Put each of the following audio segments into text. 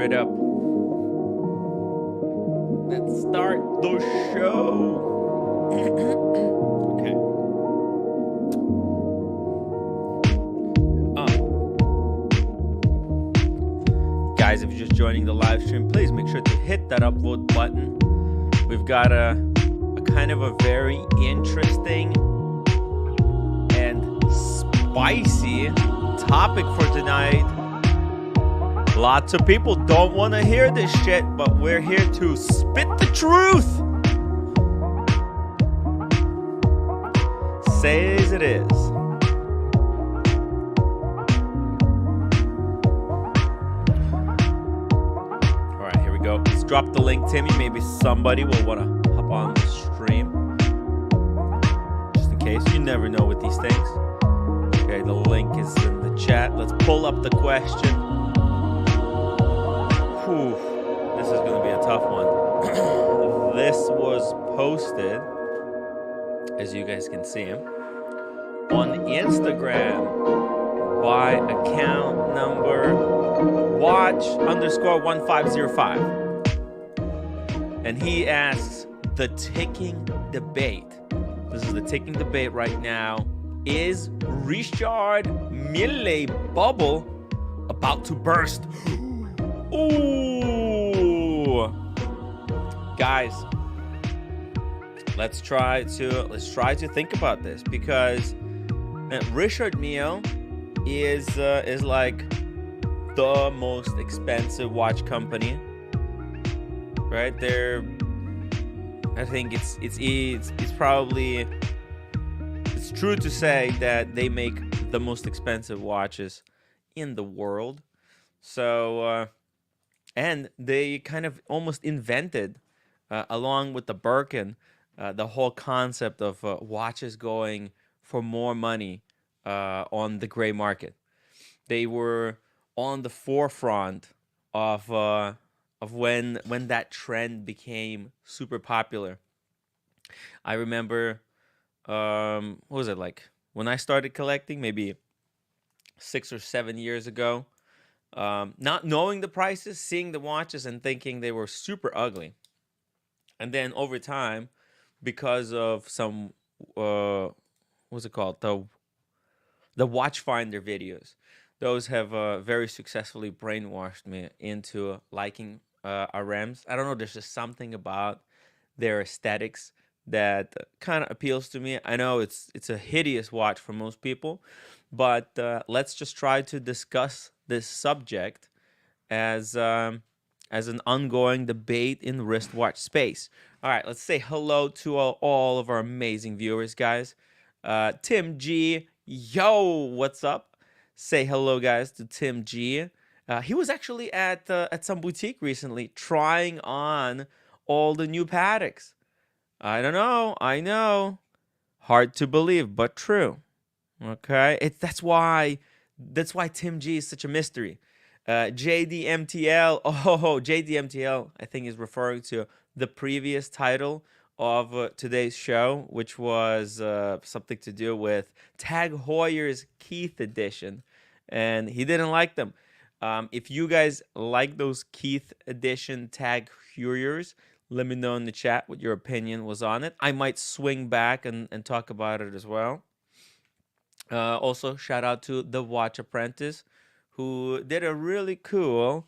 it up. Let's start the show. Okay. Guys, if you're just joining the live stream, please make sure to hit that upvote button. We've got a kind of a very interesting and spicy topic for tonight. Lots of people don't want to hear this shit, but we're here to spit the truth. Say as it is. All right, here we go. Let's drop the link, Timmy. Maybe somebody will want to hop on the stream. Just in case. You never know with these things. Okay, the link is in the chat. Let's pull up the question. Whew, this is going to be a tough one. This was posted, as you guys can see him, on Instagram by account number watch_1505. And he asks, the ticking debate. This is the ticking debate right now. Is Richard Mille Bubble about to burst? Ooh, guys, let's try to think about this, because Richard Mille is like the most expensive watch company, right? I think it's probably, it's true to say that they make the most expensive watches in the world. So. And they kind of almost invented, along with the Birkin, the whole concept of watches going for more money on the gray market. They were on the forefront of when that trend became super popular. I remember, what was it, like when I started collecting, maybe 6 or 7 years ago. Not knowing the prices, seeing the watches and thinking they were super ugly. And then over time, because of some, what's it called? The Watchfinder videos. Those have very successfully brainwashed me into liking RMs. I don't know, there's just something about their aesthetics that kind of appeals to me. I know it's a hideous watch for most people, but let's just try to discuss this subject as an ongoing debate in the wristwatch space. All right, let's say hello to all of our amazing viewers, guys. Tim G, yo, what's up? Say hello, guys, to Tim G. He was actually at some boutique recently trying on all the new Pateks. I don't know. I know. Hard to believe, but true. Okay, that's why Tim G is such a mystery. JDMTL. Oh, JDMTL. I think is referring to the previous title of today's show, which was something to do with Tag Heuer's Keith edition, and he didn't like them. If you guys like those Keith edition Tag Heuers, let me know in the chat what your opinion was on it. I might swing back and talk about it as well. Also, shout out to the Watch Apprentice, who did a very cool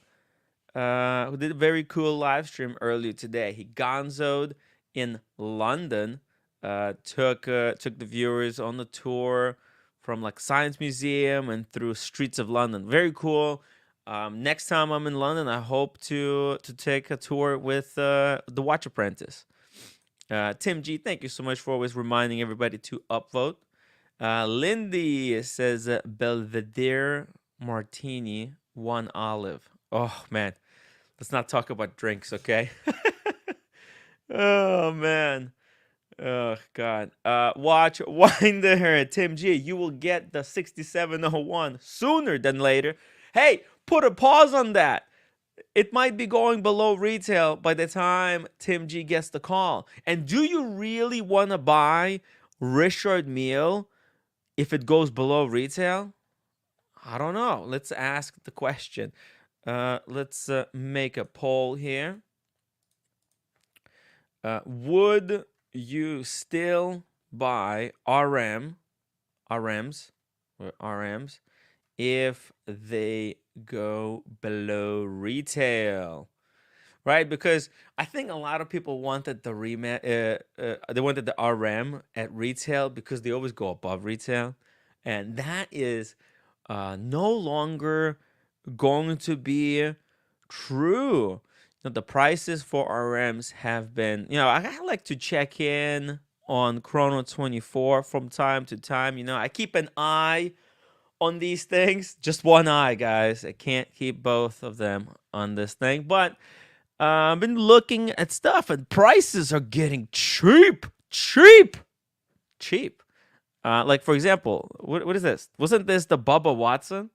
live stream earlier today. He gonzoed in London, took the viewers on the tour from like Science Museum and through streets of London. Very cool. Next time I'm in London, I hope to take a tour with the Watch Apprentice. Tim G, thank you so much for always reminding everybody to upvote. Lindy says Belvedere Martini, 1 olive. Oh, man. Let's not talk about drinks, okay? Oh, man. Oh, God. Watch Winder, Tim G. You will get the 6701 sooner than later. Hey, put a pause on that. It might be going below retail by the time Tim G gets the call. And do you really want to buy Richard Mille if it goes below retail? I don't know. Let's ask the question. Let's make a poll here. Would you still buy RMs, or RMs if they go below retail? Right, because I think a lot of people wanted they wanted the RM at retail because they always go above retail, and that is no longer going to be true. The prices for RMs have been, I like to check in on Chrono 24 from time to time. I keep an eye on these things, just one eye, guys. I can't keep both of them on this thing, but I've been looking at stuff and prices are getting cheap. Like, for example, what is this? Wasn't this the Bubba Watson?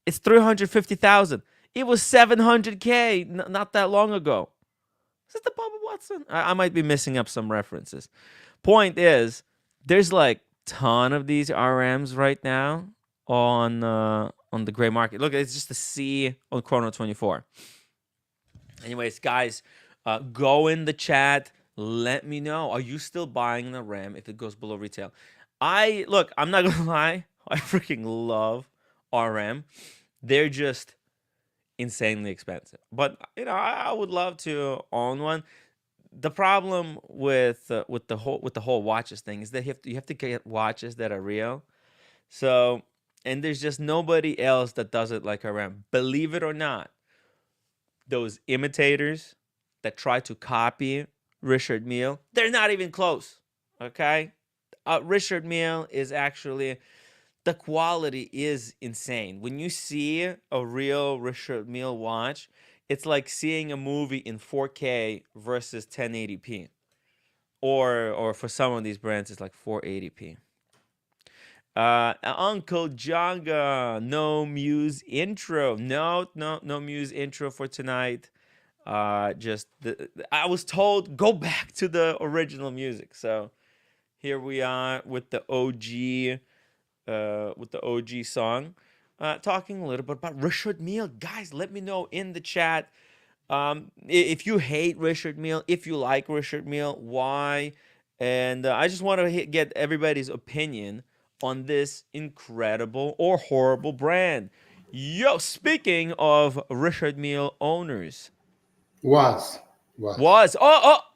It's 350,000. It was 700K not that long ago. Is it the Bubba Watson? I might be missing up some references. Point is, there's like ton of these RMs right now on the gray market. Look, it's just a C on Chrono 24. Anyways, guys, go in the chat. Let me know. Are you still buying the RAM if it goes below retail? I'm not gonna lie. I freaking love RM. They're just insanely expensive. But I would love to own one. The problem with the whole watches thing is that you have to get watches that are real. So, and there's just nobody else that does it like RM. Believe it or not, those imitators that try to copy Richard Mille, they're not even close. Okay, Richard Mille is actually, the quality is insane. When you see a real Richard Mille watch, it's like seeing a movie in 4K versus 1080p, or for some of these brands, it's like 480p. Uncle Jonga, no Muse intro. No Muse intro for tonight. I was told go back to the original music. So here we are with the OG song, talking a little bit about Richard Mille. Guys, let me know in the chat if you hate Richard Mille, if you like Richard Mille, why, and I just want to get everybody's opinion on this incredible or horrible brand. Yo, speaking of Richard Mille owners, Was.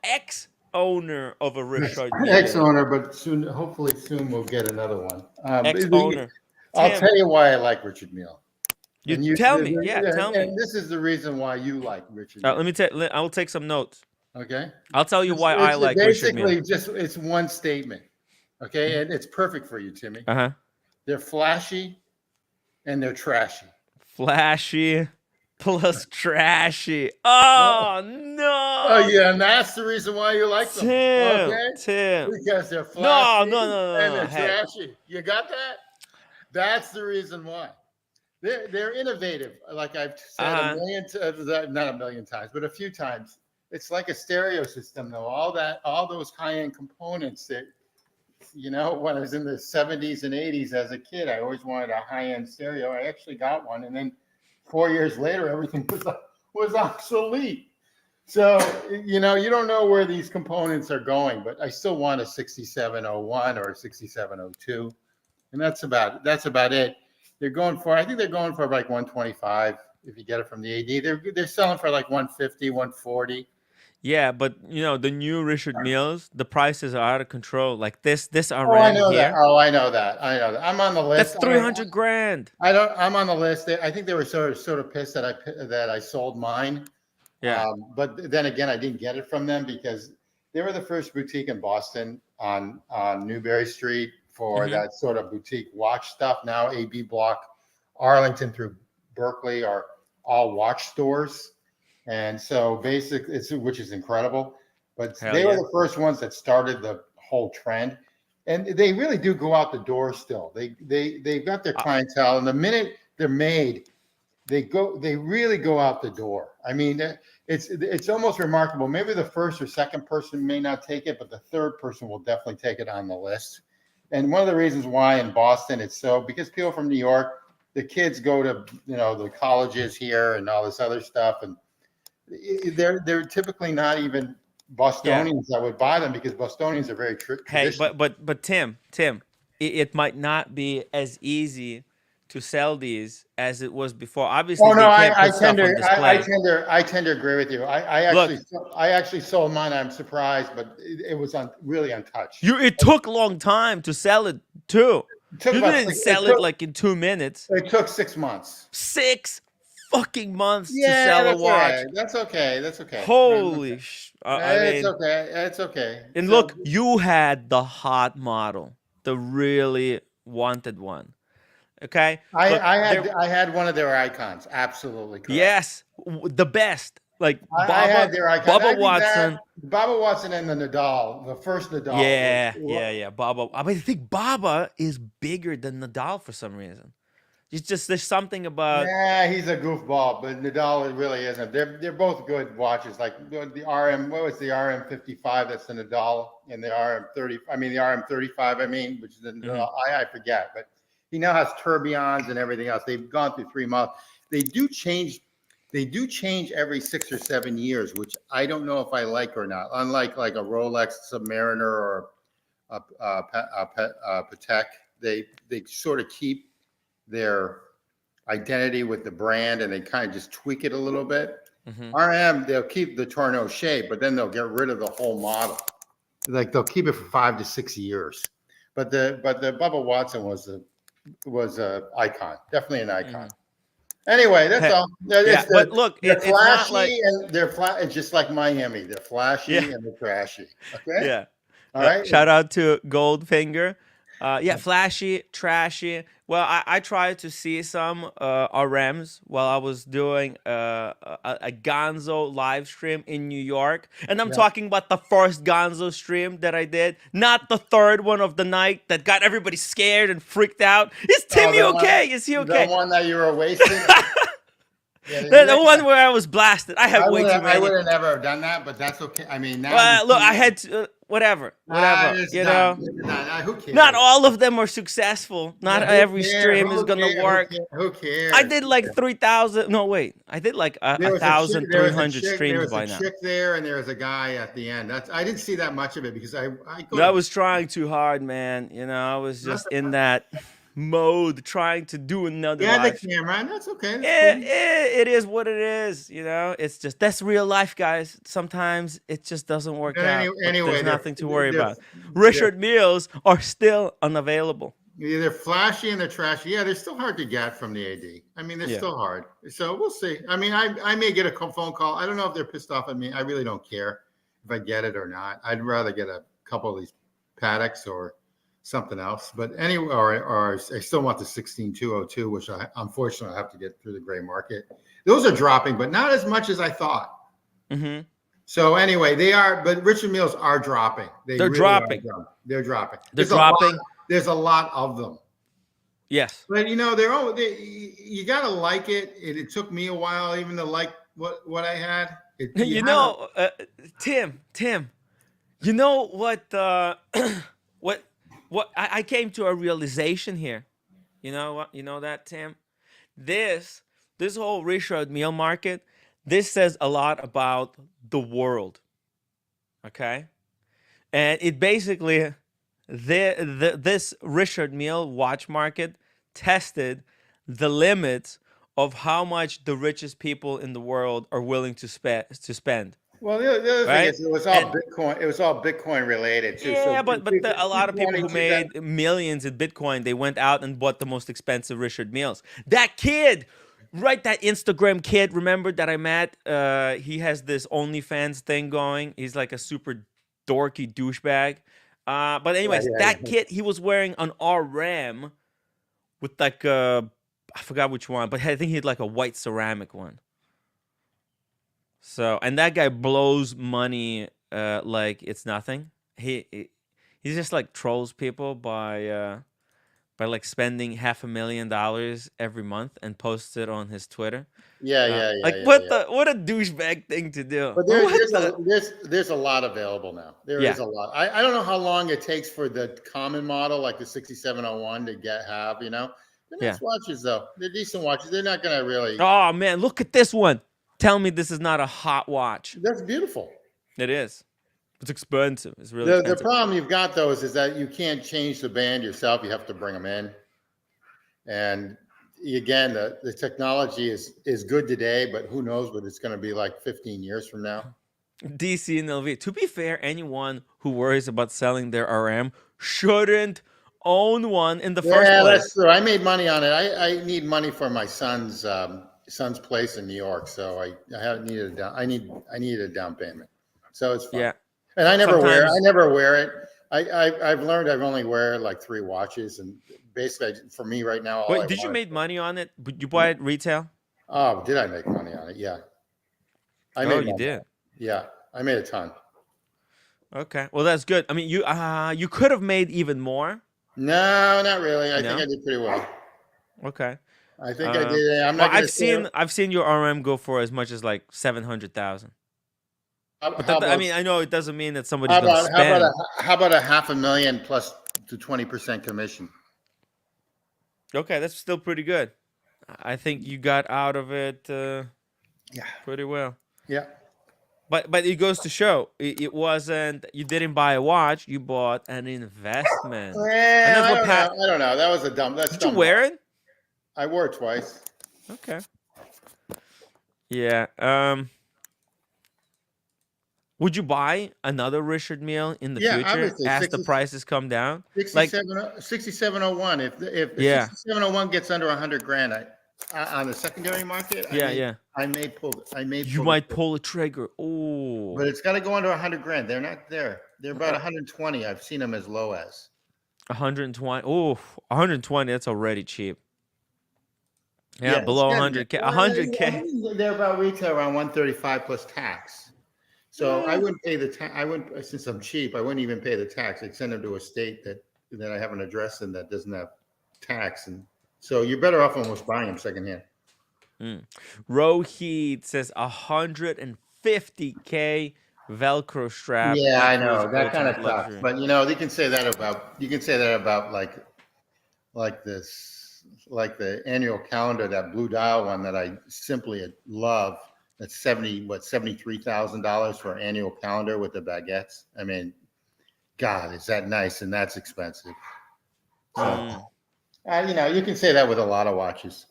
ex owner of a Richard Mille, Ex-owner, but soon, hopefully soon we'll get another one. ex owner. I'll Tim, tell you why I like Richard Mille. you And you tell me, tell me. and this is the reason why you like Richard Mille. I will take some notes. Okay. I'll tell you why I like Richard Mille. Basically, it's one statement. Okay, and it's perfect for you, Timmy. They're flashy and they're trashy. Flashy plus trashy. Oh no! Oh yeah, and that's the reason why you like them. Tim. Because they're flashy no. and they're trashy. You got that? That's the reason why. They're innovative. Like I've said a million times, not a million times, but a few times. It's like a stereo system, though. All those high-end components that, when I was in the 70s and 80s as a kid, I always wanted a high-end stereo. I actually got one, and then 4 years later, everything was obsolete. So, you don't know where these components are going, but I still want a 6701 or a 6702, and that's about it. I think they're going for like 125 if you get it from the AD. They're selling for like 150, 140. Yeah, but the new Richard Milles, the prices are out of control. Like this RM I know here. I know that. I'm on the list. That's 300 grand. I'm on the list. I think they were sort of pissed that I sold mine. Yeah. But then again, I didn't get it from them because they were the first boutique in Boston on Newbury Street for that sort of boutique watch stuff. Now AB Block, Arlington through Berkeley are all watch stores. And so which is incredible, but they were the first ones that started the whole trend, and they really do go out the door still. They've got their clientele, and the minute they're made, they really go out the door. I mean, it's almost remarkable. Maybe the first or second person may not take it, but the third person will definitely take it on the list. And one of the reasons why in Boston it's because people from New York, the kids go to the colleges here and all this other stuff, and they're typically not even Bostonians that would buy them, because Bostonians are very traditional. Hey, but Tim, it might not be as easy to sell these as it was before. Obviously, Oh no, they can't I put stuff tend on to display. I tend to agree with you. Look, I actually sold mine. I'm surprised, but it was really untouched. it took a long time to sell it too. It took You about didn't sell it like in 2 minutes. it took 6 months. 6 fucking months to Yeah, sell a that's all watch. right. That's okay. That's okay. Holy I It's mean, okay. It's okay. and So look, you had the hot model, the really wanted one. Okay, look, I had one of their icons. Absolutely correct. yes, the best, like I had their icons. Bubba Watson. Baba Watson and the Nadal, the first Nadal. Yeah. Baba. I mean, I think Baba is bigger than Nadal for some reason. It's just there's something about. Yeah, he's a goofball, but Nadal really isn't. They're both good watches. Like the RM, what was the RM55? That's the Nadal, and the RM30. I mean the RM35. I mean, which is the Nadal. I forget, but he now has tourbillons and everything else. They've gone through 3 months. They do change every 6 or 7 years, which I don't know if I like or not. Unlike like a Rolex Submariner or a Patek, they sort of keep their identity with the brand, and they kind of just tweak it a little bit. RM, they'll keep the Tourneau shape, but then they'll get rid of the whole model. Like they'll keep it for 5 to 6 years. But the Bubba Watson was a icon, definitely an icon. Anyway, that's all. But look, they're it's flashy, not like, and they're flat. It's just like Miami. They're flashy and they're trashy. Okay. Yeah. All right. Shout out to Goldfinger. Flashy, trashy. Well, I tried to see some RMs while I was doing a Gonzo live stream in New York. And I'm talking about the first Gonzo stream that I did, not the third one of the night that got everybody scared and freaked out. Is Timmy okay? Is he okay? The one that you were wasting? The one where I was blasted. I had way too many. I would have never done that, but that's okay. I mean, now. Well, look, I had to, whatever. You know. Who cares? Not all of them are successful. Not every stream is gonna work. Who cares? I did like 3,000. No, wait. I did like 1,300 streams by now. There was a chick there, and there was a guy at the end. I didn't see that much of it because I was trying too hard, man. You know, I was just in that mode trying to do another live. The camera, and that's okay. It is what it is. You know, it's just that's real life, guys. Sometimes it just doesn't work out. Anyway, there's nothing to worry about. Richard Milles are still unavailable. Yeah, they're flashy and they're trashy. Yeah, they're still hard to get from the AD. I mean, they're still hard. So we'll see. I mean, I may get a phone call. I don't know if they're pissed off at me. I really don't care if I get it or not. I'd rather get a couple of these Pateks or something else. But anyway, or I still want the 16202, which I unfortunately have to get through the gray market. Those are dropping, but not as much as I thought. So anyway, they are, but Richard Milles are dropping. They're really dropping. They're dropping. They're dropping. There's a lot of them. Yes. But you know, you gotta like it. It took me a while even to like what I had. Tim, you know what? What I came to a realization here. You know what? You know that, Tim? This whole Richard Mille market, this says a lot about the world. Okay? And it basically, this Richard Mille watch market tested the limits of how much the richest people in the world are willing to spend. Well, the other thing is it was all Bitcoin. It was all Bitcoin related too. Yeah, but a lot of people who made millions in Bitcoin, they went out and bought the most expensive Richard Milles. That kid, right? That Instagram kid, remember that I met? He has this OnlyFans thing going. He's like a super dorky douchebag. But anyways, kid, he was wearing an RM with like I forgot which one, but I think he had like a white ceramic one. So, and that guy blows money like it's nothing. He just like trolls people by like spending $500,000 every month and posts it on his Twitter. What a douchebag thing to do. But there's a lot available now. There is a lot. I don't know how long it takes for the common model like the 6701 to have, you know. They're Yeah. nice watches, though. They're decent watches. They're not gonna really. Oh man, look at this one. Tell me this is not a hot watch. That's beautiful. It is. It's expensive. It's really The expensive. problem you've got though is that you can't change the band yourself. You have to bring them in. And again, the technology is good today, but who knows what it's going to be like 15 years from now. DC and LV. To be fair, anyone who worries about selling their RM shouldn't own one in the first place. That's true. I made money on it. I need money for my son's place in New York, so I haven't needed a down. I needed a down payment, so it's fine. Yeah. And I never wear it. I've learned I've only wear like 3 watches, and basically for me right now. Wait, did you make money on it? You buy it retail? Oh, did I make money on it? Yeah. You did. Yeah, I made a ton. Okay, well that's good. I mean, you could have made even more. No, not really. I think I did pretty well. Okay. I think I did. I'm not. I've seen your RM go for as much as like 700,000. I mean, I know it doesn't mean that somebody's going to spend. How about a $500,000 plus to 20% commission? Okay, that's still pretty good. I think you got out of it pretty well. Yeah. But it goes to show it wasn't, you didn't buy a watch, you bought an investment. Well, I don't know. That was a dumb. Did you wear it? I wore it twice. Okay. Yeah. Would you buy another Richard Mille in the future obviously. as the prices come down? 6701. If 6701 gets under $100,000 on the secondary market, I may pull. You might pull the trigger. Oh, but it's got to go under $100,000. They're not there. They're about 120. I've seen them as low as 120. Oh, 120. That's already cheap. Yeah, below 100K. 100K. They're about retail around 135 plus tax. So I wouldn't pay the tax. Since I'm cheap, I wouldn't even pay the tax. I'd send them to a state that I have an address in that doesn't have tax, and so you're better off almost buying them secondhand. Rohit says 150K Velcro strap. Yeah, I know that kind of tough, but you can say that about like the annual calendar, that blue dial one that I simply love. That's $73,000 for an annual calendar with the baguettes. I mean, God, is that nice? And that's expensive. So, you can say that with a lot of watches.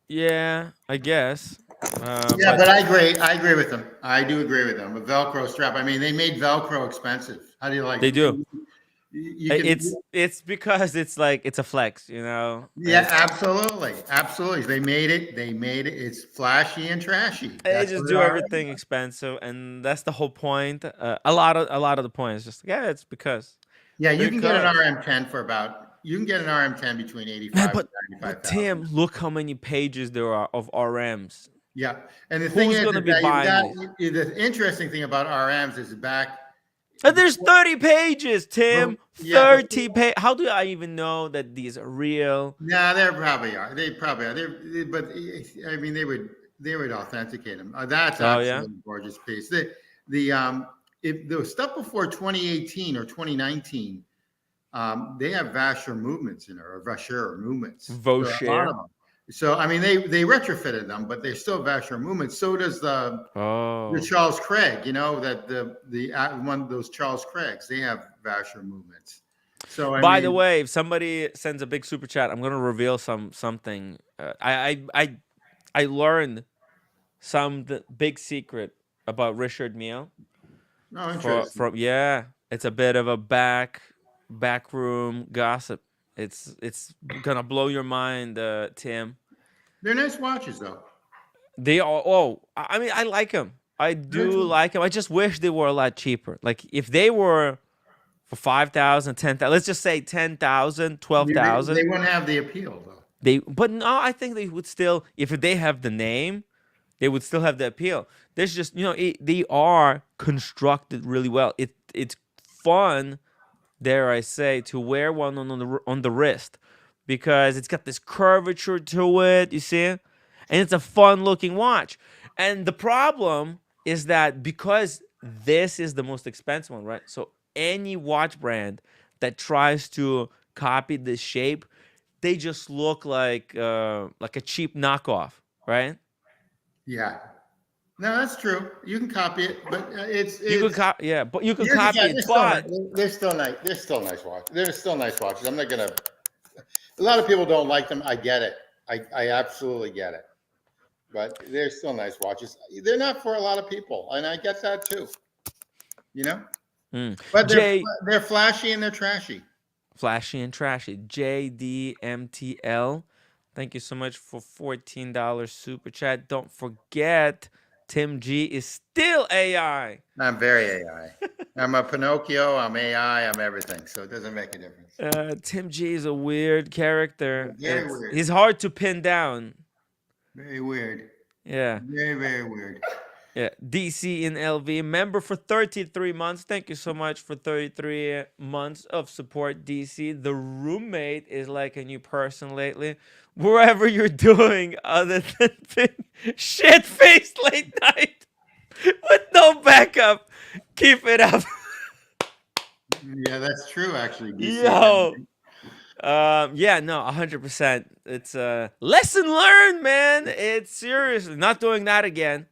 Yeah, I guess. But I agree with them. I do agree with them. A Velcro strap. I mean, they made Velcro expensive. How do you like it? They do. It's because it's a flex, Yeah, absolutely. They made it. It's flashy and trashy. They just do everything expensive, and that's the whole point. A lot of the point is just it's because. Yeah, you can get an RM10 between 85 and 95,000. But Tim, look how many pages there are of RMs. Yeah, and the thing is going to be buying the interesting thing about RMs is back. There's 30 pages, Tim. 30 pages. How do I even know that these are real? No, they probably are. But I mean, they would authenticate them. That's a gorgeous piece. If the stuff before 2018 or 2019, they have Vacher movements in there, or Vacher movements. Vacher. So I mean, they retrofitted them, but they're still Vacher movements. So does the Charles Craig. That one of those Charles Craigs, they have Vacher movements. So by the way, if somebody sends a big super chat, I'm gonna reveal something. I learned some big secret about Richard Mille. Oh, interesting. It's a bit of a backroom gossip. It's gonna blow your mind, Tim. They're nice watches, though. They are. Oh, I mean, I like them. I do like them. I just wish they were a lot cheaper. Like if they were for 5,000, 10,000, let's just say 10,000, 12,000. They wouldn't have the appeal, though. But no, I think they would still. If they have the name, they would still have the appeal. There's just they are constructed really well. It's fun, dare I say, to wear one on the wrist because it's got this curvature to it, you see, and it's a fun looking watch. And the problem is that because this is the most expensive one, right? So any watch brand that tries to copy this shape, they just look like a cheap knockoff, right? Yeah. No, that's true. You can copy it, but You could but you could copy it, but they're still nice. They're still nice watches. They're still nice watches. I'm not gonna. A lot of people don't like them. I get it. I absolutely get it. But they're still nice watches. They're not for a lot of people, and I get that too. You know. But they're flashy and they're trashy. Flashy and trashy. JDMTL. Thank you so much for $14 super chat. Don't forget, Tim G is still AI. I'm very AI. I'm a Pinocchio. I'm AI. I'm everything. So it doesn't make a difference. Tim G is a weird character. Very weird. He's hard to pin down. Very weird. Yeah. Very, very weird. Yeah, DC in LV, member for 33 months. Thank you so much for 33 months of support, DC. The roommate is like a new person lately. Wherever you're doing other than being shit-faced late night with no backup, keep it up. Yeah, that's true, actually, DC. Yo. Yeah, no, 100%. It's a lesson learned, man. It's seriously not doing that again.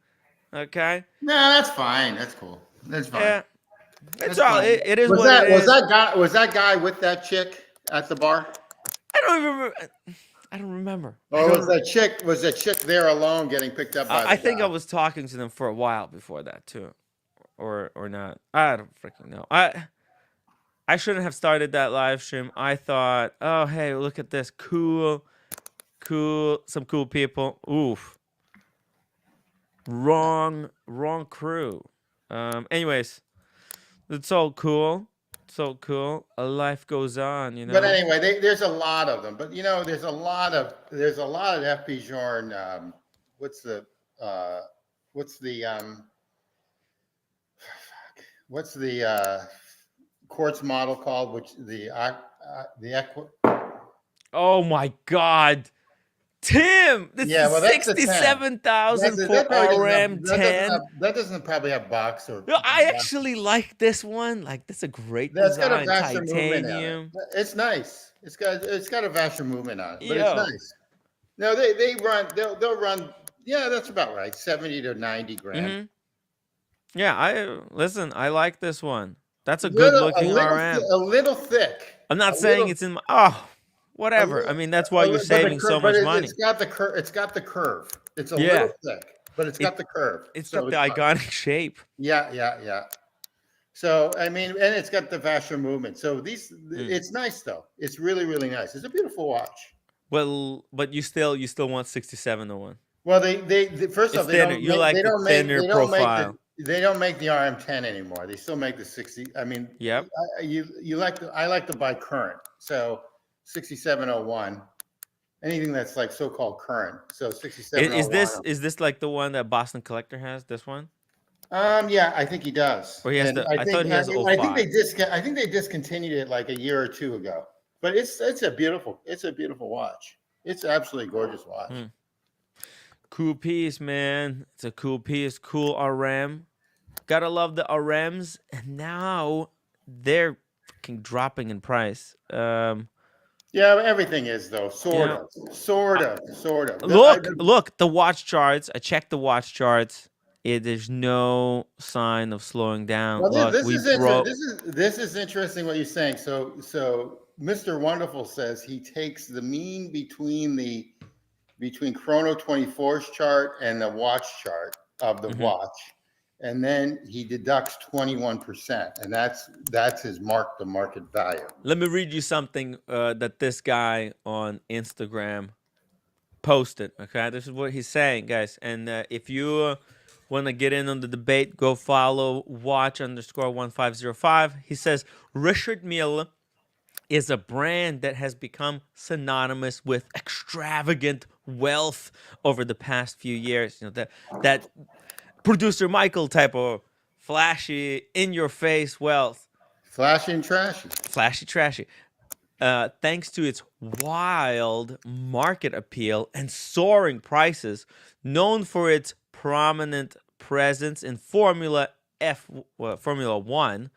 Okay. No, that's fine. That's cool. That's fine. Yeah. It's all. It is was what that, it is. Was that guy with that chick at the bar? I don't remember. Or was that chick there alone getting picked up by the I think guy? I was talking to them for a while before that too, or not. I don't freaking know. I shouldn't have started that live stream. I thought, oh hey, look at this, cool, some cool people. Oof. Wrong crew. Anyways, it's all cool. So cool. A life goes on, you know. But anyway, there's a lot of them. But you know, there's a lot of FP Journe. What's the quartz model called? Which Oh my God. Tim, this is 67,000 for RM10. That doesn't probably have box or. No, I actually like this one. Like, that's a great design. Titanium. It's nice. It's got a Vasher movement on it, but it's nice. No, they'll run. Yeah, that's about right. 70 to 90 grand. Mm-hmm. Yeah, I like this one. That's a good looking RM. A little thick. I'm not saying it's in my. Whatever. I mean, that's why you're saving so much money. It's got the curve. It's a little thick, but it's got the curve. It's got the iconic shape. Yeah. So I mean, and it's got the Vasher movement. So it's nice though. It's really, really nice. It's a beautiful watch. Well, but you still want 6701. Well, they first off, they don't make profile. They don't make the RM10 anymore. They still make the 60. I mean, yep. I like to buy current. So 6701, anything that's like so-called current. So 6701. Is this like the one that Boston Collector has? This one? Yeah, I think he does. Or he has I thought he has 05. I think they discontinued it like a year or two ago. But it's a beautiful watch. It's absolutely gorgeous watch. Cool piece, man. It's a cool piece. Cool RM. Gotta love the RMs. And now they're fucking dropping in price. Yeah, everything is though. Sort of. Look, the watch charts. I checked the watch charts. There's no sign of slowing down. Well, this is interesting what you're saying. So Mr. Wonderful says he takes the mean between Chrono 24's chart and the watch chart of the watch, and then he deducts 21%, and that's his the market value. Let me read you something that this guy on Instagram posted. Okay, this is what he's saying, guys. And if you want to get in on the debate, go follow watch_1505. He says Richard Mille is a brand that has become synonymous with extravagant wealth over the past few years. You know, that producer Michael type of flashy, in-your-face wealth. Flashy and trashy. Flashy, trashy. Thanks to its wild market appeal and soaring prices, known for its prominent presence in Formula 1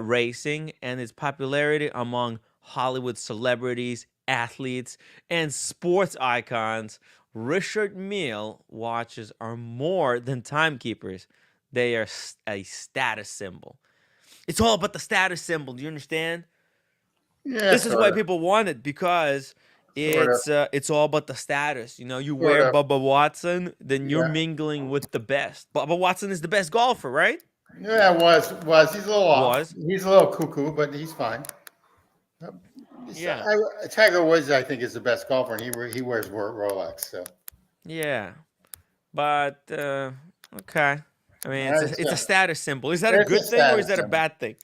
racing and its popularity among Hollywood celebrities athletes, and sports icons, Richard Mille watches are more than timekeepers. They are a status symbol. It's all about the status symbol. Do you understand? Yeah, This is why sort of, people want it, because sort of, it's all about the status. You know, you sort wear of. Bubba Watson, then you're Yeah, mingling with the best. Bubba Watson is the best golfer, right? yeah. He's a little off. Was. He's a little cuckoo, but he's fine. Yeah. Tiger Woods, I think, is the best golfer, and he wears Rolex. So Yeah. But okay. I mean, it's it's a status symbol. Is that a it's a good thing or is status that a symbol. bad thing?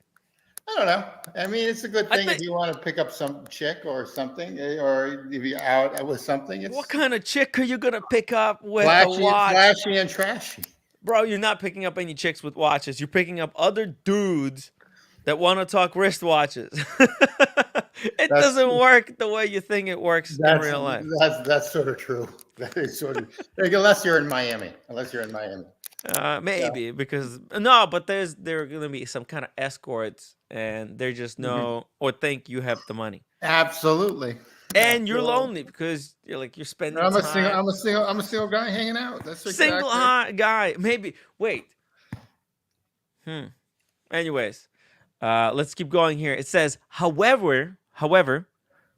I don't know. I mean, it's a good I thing if think. you want to pick up some chick or something, or if you're out with something. What It's kind of chick are you gonna pick up with a watch? flashy, and trashy. Bro, you're not picking up any chicks with watches. You're picking up other dudes that want to talk wristwatches. It That's doesn't work the way you think it works in that's real life. that's sort of true. That is sort of like, unless you're in Miami. Yeah. Maybe because no, but there are gonna be some kind of escorts, and they just know or think you have the money, Absolutely. and you're Absolutely. lonely because you're spending I'm a time. I'm a single guy hanging out. That's Single exactly. guy, maybe. Wait. Anyways, let's keep going here. It says, however,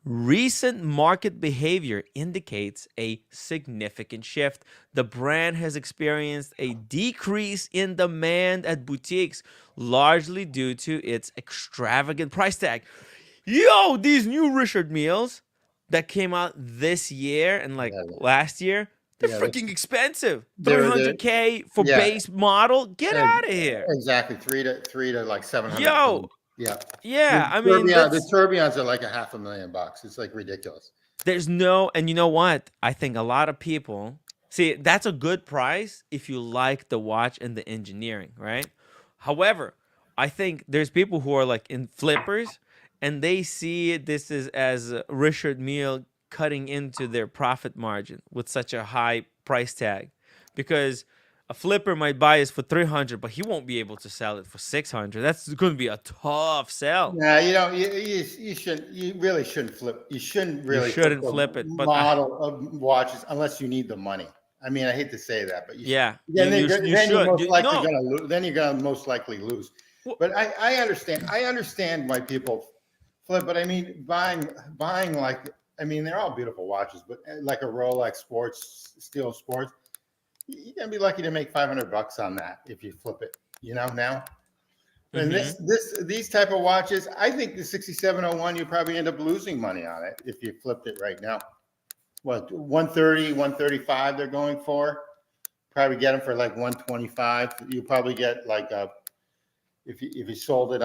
recent market behavior indicates a significant shift. The brand has experienced a decrease in demand at boutiques, largely due to its extravagant price tag. Yo, these new Richard Milles that came out this year and like Yeah, last year, they're yeah. freaking expensive. They're 300K for yeah, base model. Get out of here. exactly. Three to like 700. Yo, Yeah. yeah, I mean, The tourbillons are like $500,000. It's like ridiculous. there's no, and you know what? I think a lot of people see that's a good price if you like the watch and the engineering, right? However, I think there's people who are like in flippers and they see this as Richard Mille cutting into their profit margin with such a high price tag, because a flipper might buy it for 300, but he won't be able to sell it for 600. That's going to be a tough sell. Yeah, you shouldn't. You really shouldn't flip. You shouldn't You really flip shouldn't the flip it, but model of watches unless you need the money. I mean, I hate to say that, but yeah, you then you're should. most likely No. gonna lose. Then you're gonna most likely lose. Well, But I understand. I understand why people flip. But I mean, buying like, I mean, they're all beautiful watches, but like a Rolex Steel Sports, you're gonna be lucky to make $500 on that if you flip it. Now. And these type of watches, I think the 6701, you probably end up losing money on it if you flipped it right now. What, 130, 135 they're going for? Probably get them for like 125. You probably get like if you sold it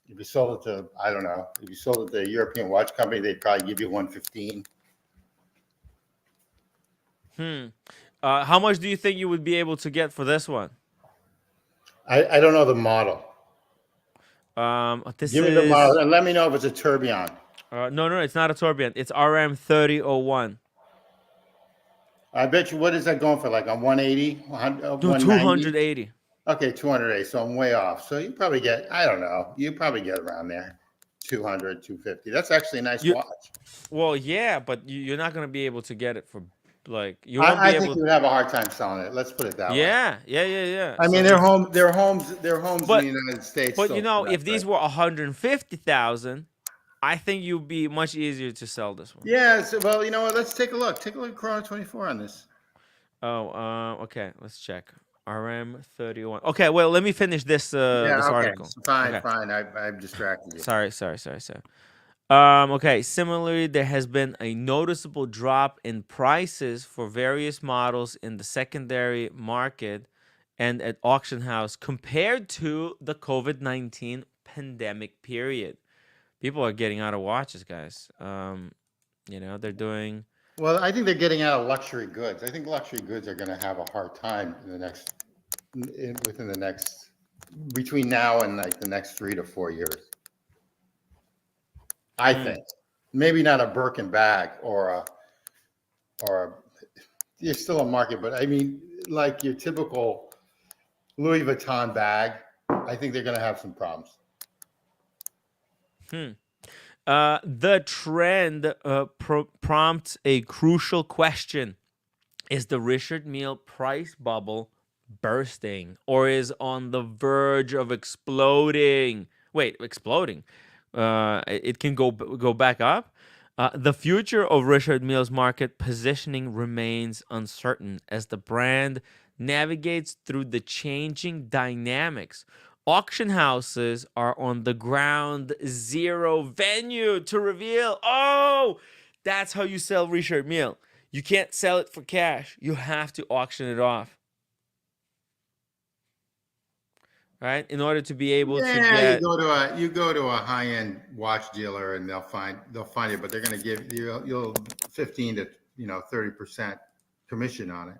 if you sold it to, I don't know, if you sold it to a European watch company, they'd probably give you 115. How much do you think you would be able to get for this one? I don't know the model. This Give me the model and let me know if it's a tourbillon. no, it's not a tourbillon. It's RM 3001. I bet you, what is that going for? Like on 180, No, 190? 280. Okay, 208. So I'm way off. So you probably get, I don't know, you probably get around there, 200, 250. That's actually a nice watch. Well, yeah, but you're not gonna be able to get it for like you won't be I able. think you would have a hard time selling it. Let's put it that way. Yeah. I mean, So they're homes in the United States. but so you know, for that if these price. were 150,000, I think you'd be much easier to sell this one. Yeah. So, well, you know what? Let's take a look. Take a look at Chrono 24 on this. Oh, okay. Let's check. RM 31. Okay, well, let me finish this Yeah. this Okay. article. Fine. Okay. Fine. I've distracted you. Sorry. Okay. Similarly, there has been a noticeable drop in prices for various models in the secondary market and at auction house compared to the COVID-19 pandemic period. People are getting out of watches, guys. They're doing. Well, I think they're getting out of luxury goods. I think luxury goods are going to have a hard time within the next, between now and like the next 3 to 4 years. I think maybe not a Birkin bag or there's still a market, but I mean, like your typical Louis Vuitton bag, I think they're going to have some problems. The trend prompts a crucial question. Is the Richard Mille price bubble bursting or is on the verge of exploding? Wait, exploding. It can go back up. The future of Richard Mille's market positioning remains uncertain as the brand navigates through the changing dynamics. Auction houses are on the ground zero venue to reveal. Oh, that's how you sell Richard Mille. You can't sell it for cash. You have to auction it off. Right? In order to be able to get, you go to a high-end watch dealer and they'll find it, but they're going to give you'll 15 to 30% commission on it.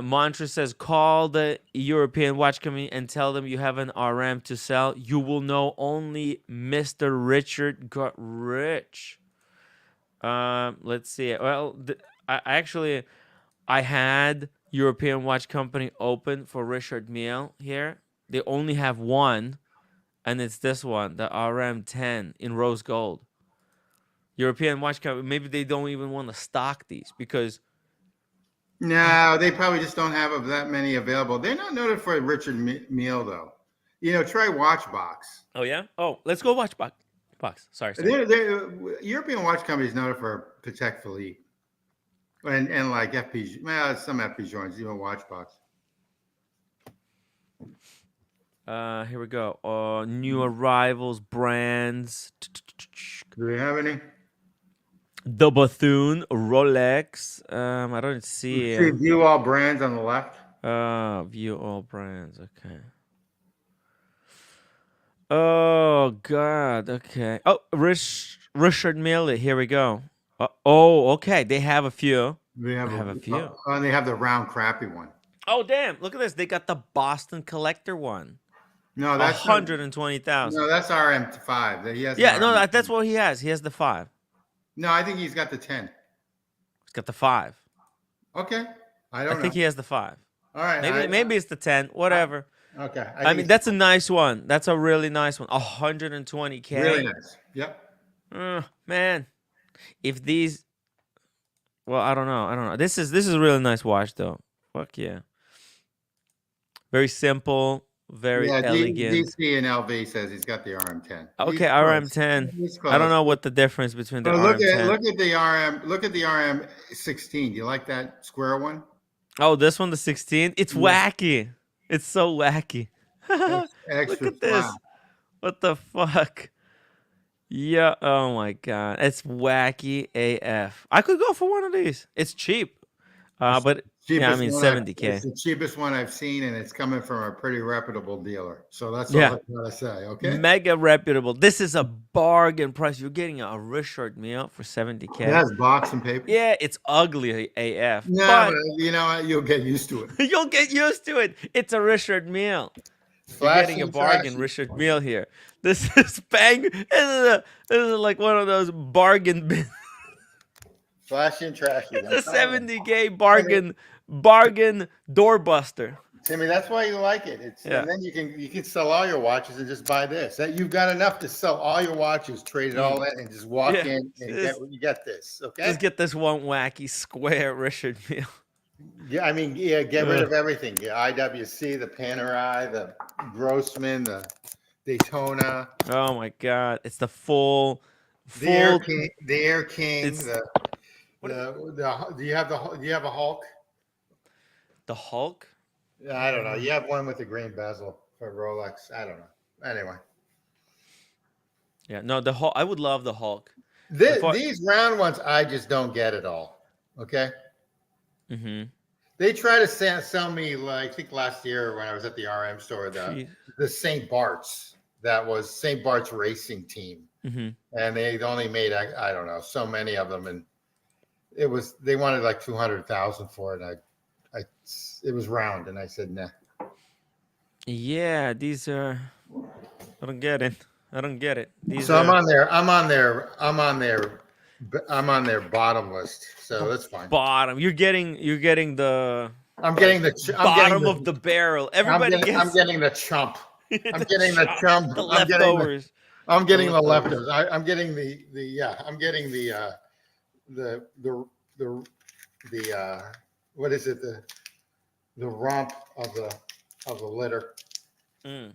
Mantra says, call the European watch company and tell them you have an RM to sell. You will know only Mr. Richard got rich. Let's see. Well, I had European watch company open for Richard Mille here. They only have one, and it's this one, the RM10 in rose gold. European watch company, maybe they don't even want to stock these because... No, they probably just don't have that many available. They're not noted for Richard Mille, though. Try Watchbox. Oh, yeah? Oh, let's go Watchbox. Sorry. European watch companies noted for Patek Philippe. And like FP, some FP joints, even Watchbox. Here we go. New arrivals, brands. Do we have any? The Bethune, Rolex. I don't see. View all brands on the left. View all brands. Okay. Oh God. Okay. Oh, Richard Mille. Here we go. Okay. They have a few. They have a few. And they have the round crappy one. Oh damn! Look at this. They got the Boston Collector one. No, that's 120,000. No, that's RM5. He has. Yeah, no, that's what he has. He has the 5. No, I think he's got the 10. He's got the 5. Okay, I think he has the 5. All right, maybe it's the 10. Whatever. Okay. I mean, that's a nice one. That's a really nice one. 120K. Really nice. Yep. Man, if these, well, I don't know. This is a really nice watch though. Fuck yeah. Very simple. Very elegant. DC and LV says he's got the RM10. Okay, RM10. I don't know what the difference between the RM10. Look at the RM. Look at the RM16. Do you like that square one? Oh, this one, the 16. It's wacky. It's so wacky. Look at this. What the fuck? Yeah. Oh my god. It's wacky AF. I could go for one of these. It's cheap. But yeah, I mean 70K. It's the cheapest one I've seen, and it's coming from a pretty reputable dealer. So that's all I gotta say. Okay. Mega reputable. This is a bargain price. You're getting a Richard Mille for 70K. It has box and paper. Yeah, it's ugly AF. No, but you know what? You'll get used to it. You'll get used to it. It's a Richard Mille. You're getting a bargain Richard Mille here. This is bang. This is like one of those bargain bins. Flashy and trashy. It's a 70K bargain doorbuster. Timmy, that's why you like it. And then you can sell all your watches and just buy this. You've got enough to sell all your watches, trade it all in, and just walk in and get this. Okay. Just get this one wacky square Richard Mille. Yeah, I mean, get rid of everything. IWC, the Panerai, the Grossman, the Daytona. Oh my God! It's the full. The Air King. Do you have a Hulk? The Hulk? I don't know. You have one with the green bezel for Rolex. I don't know. Anyway. Yeah, no, the Hulk. I would love the Hulk. These round ones, I just don't get it all. Okay. Mm-hmm. They try to sell me, like, I think last year when I was at the RM store, the St. Bart's. That was St. Bart's racing team. Mm-hmm. And they only made, I don't know, so many of them. And they wanted like 200,000 for it. It was round. And I said, nah. Yeah, these are, I don't get it. So I'm on their bottom list. So that's fine. Bottom. You're getting the. I'm getting the bottom of the barrel. Everybody I'm getting the chump. I'm getting the chump. The leftovers. I'm getting the leftovers. leftovers. I'm getting I'm getting the what is it, the rump of the litter. Mm.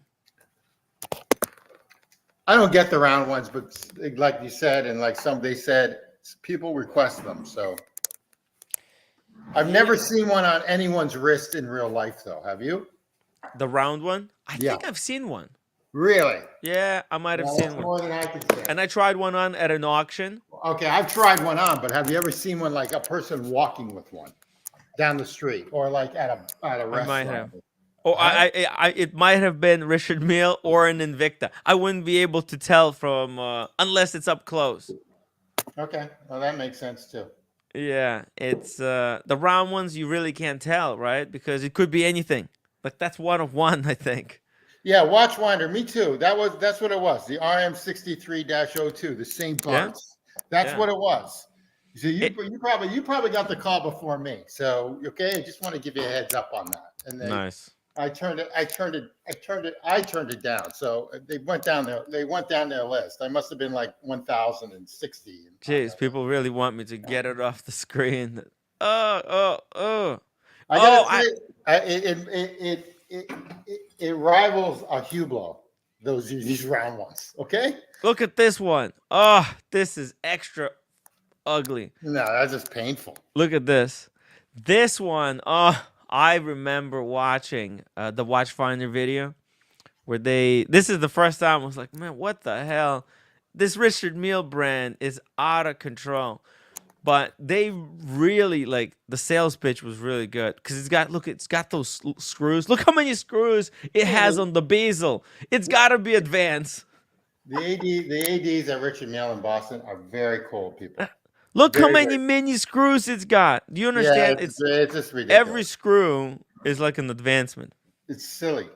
I don't get the round ones, but like you said, and like somebody said, people request them. So I've Yeah, never seen one on anyone's wrist in real life, though. Have you? the round one. I Yeah. think I've seen one. Really? Yeah, I might have Well, seen that's one. more than I can say. And I tried one on at an auction. Okay, I've tried one on, but have you ever seen one like a person walking with one down the street or like at a I might have. restaurant? Oh, Huh? it might have been Richard Mille or an Invicta. I wouldn't be able to tell from unless it's up close. Okay, well that makes sense too. Yeah, it's the round ones you really can't tell, right? Because it could be anything. Like that's one of one, I think. Yeah, Watchwinder, me too. That's what it was. The RM63-02, the same Yeah, parts. That's yeah. what it was. So It, you probably got the call before me. So okay, I just want to give you a heads up on that. And nice. I turned it down. So they went down there. They went down their list. I must have been like 1,060. Jeez, people really want me to get it off the screen. Oh. I Oh, gotta say, it rivals a Hublot. These round ones. Okay. look at this one. Oh, this is extra ugly. No, that's just painful. Look at this. This one, oh, I remember watching the Watchfinder video where this is the first time I was like, man, what the hell? This Richard Mille brand is out of control. But they really like the sales pitch was really good because it's got those screws. Look how many screws it has on the bezel. It's got to be advanced. The ADs at Richard Mille in Boston are very cool people. Look how Very, many mini screws it's got. Do you yeah, understand? it's just ridiculous. Every screw is like an advancement. It's silly.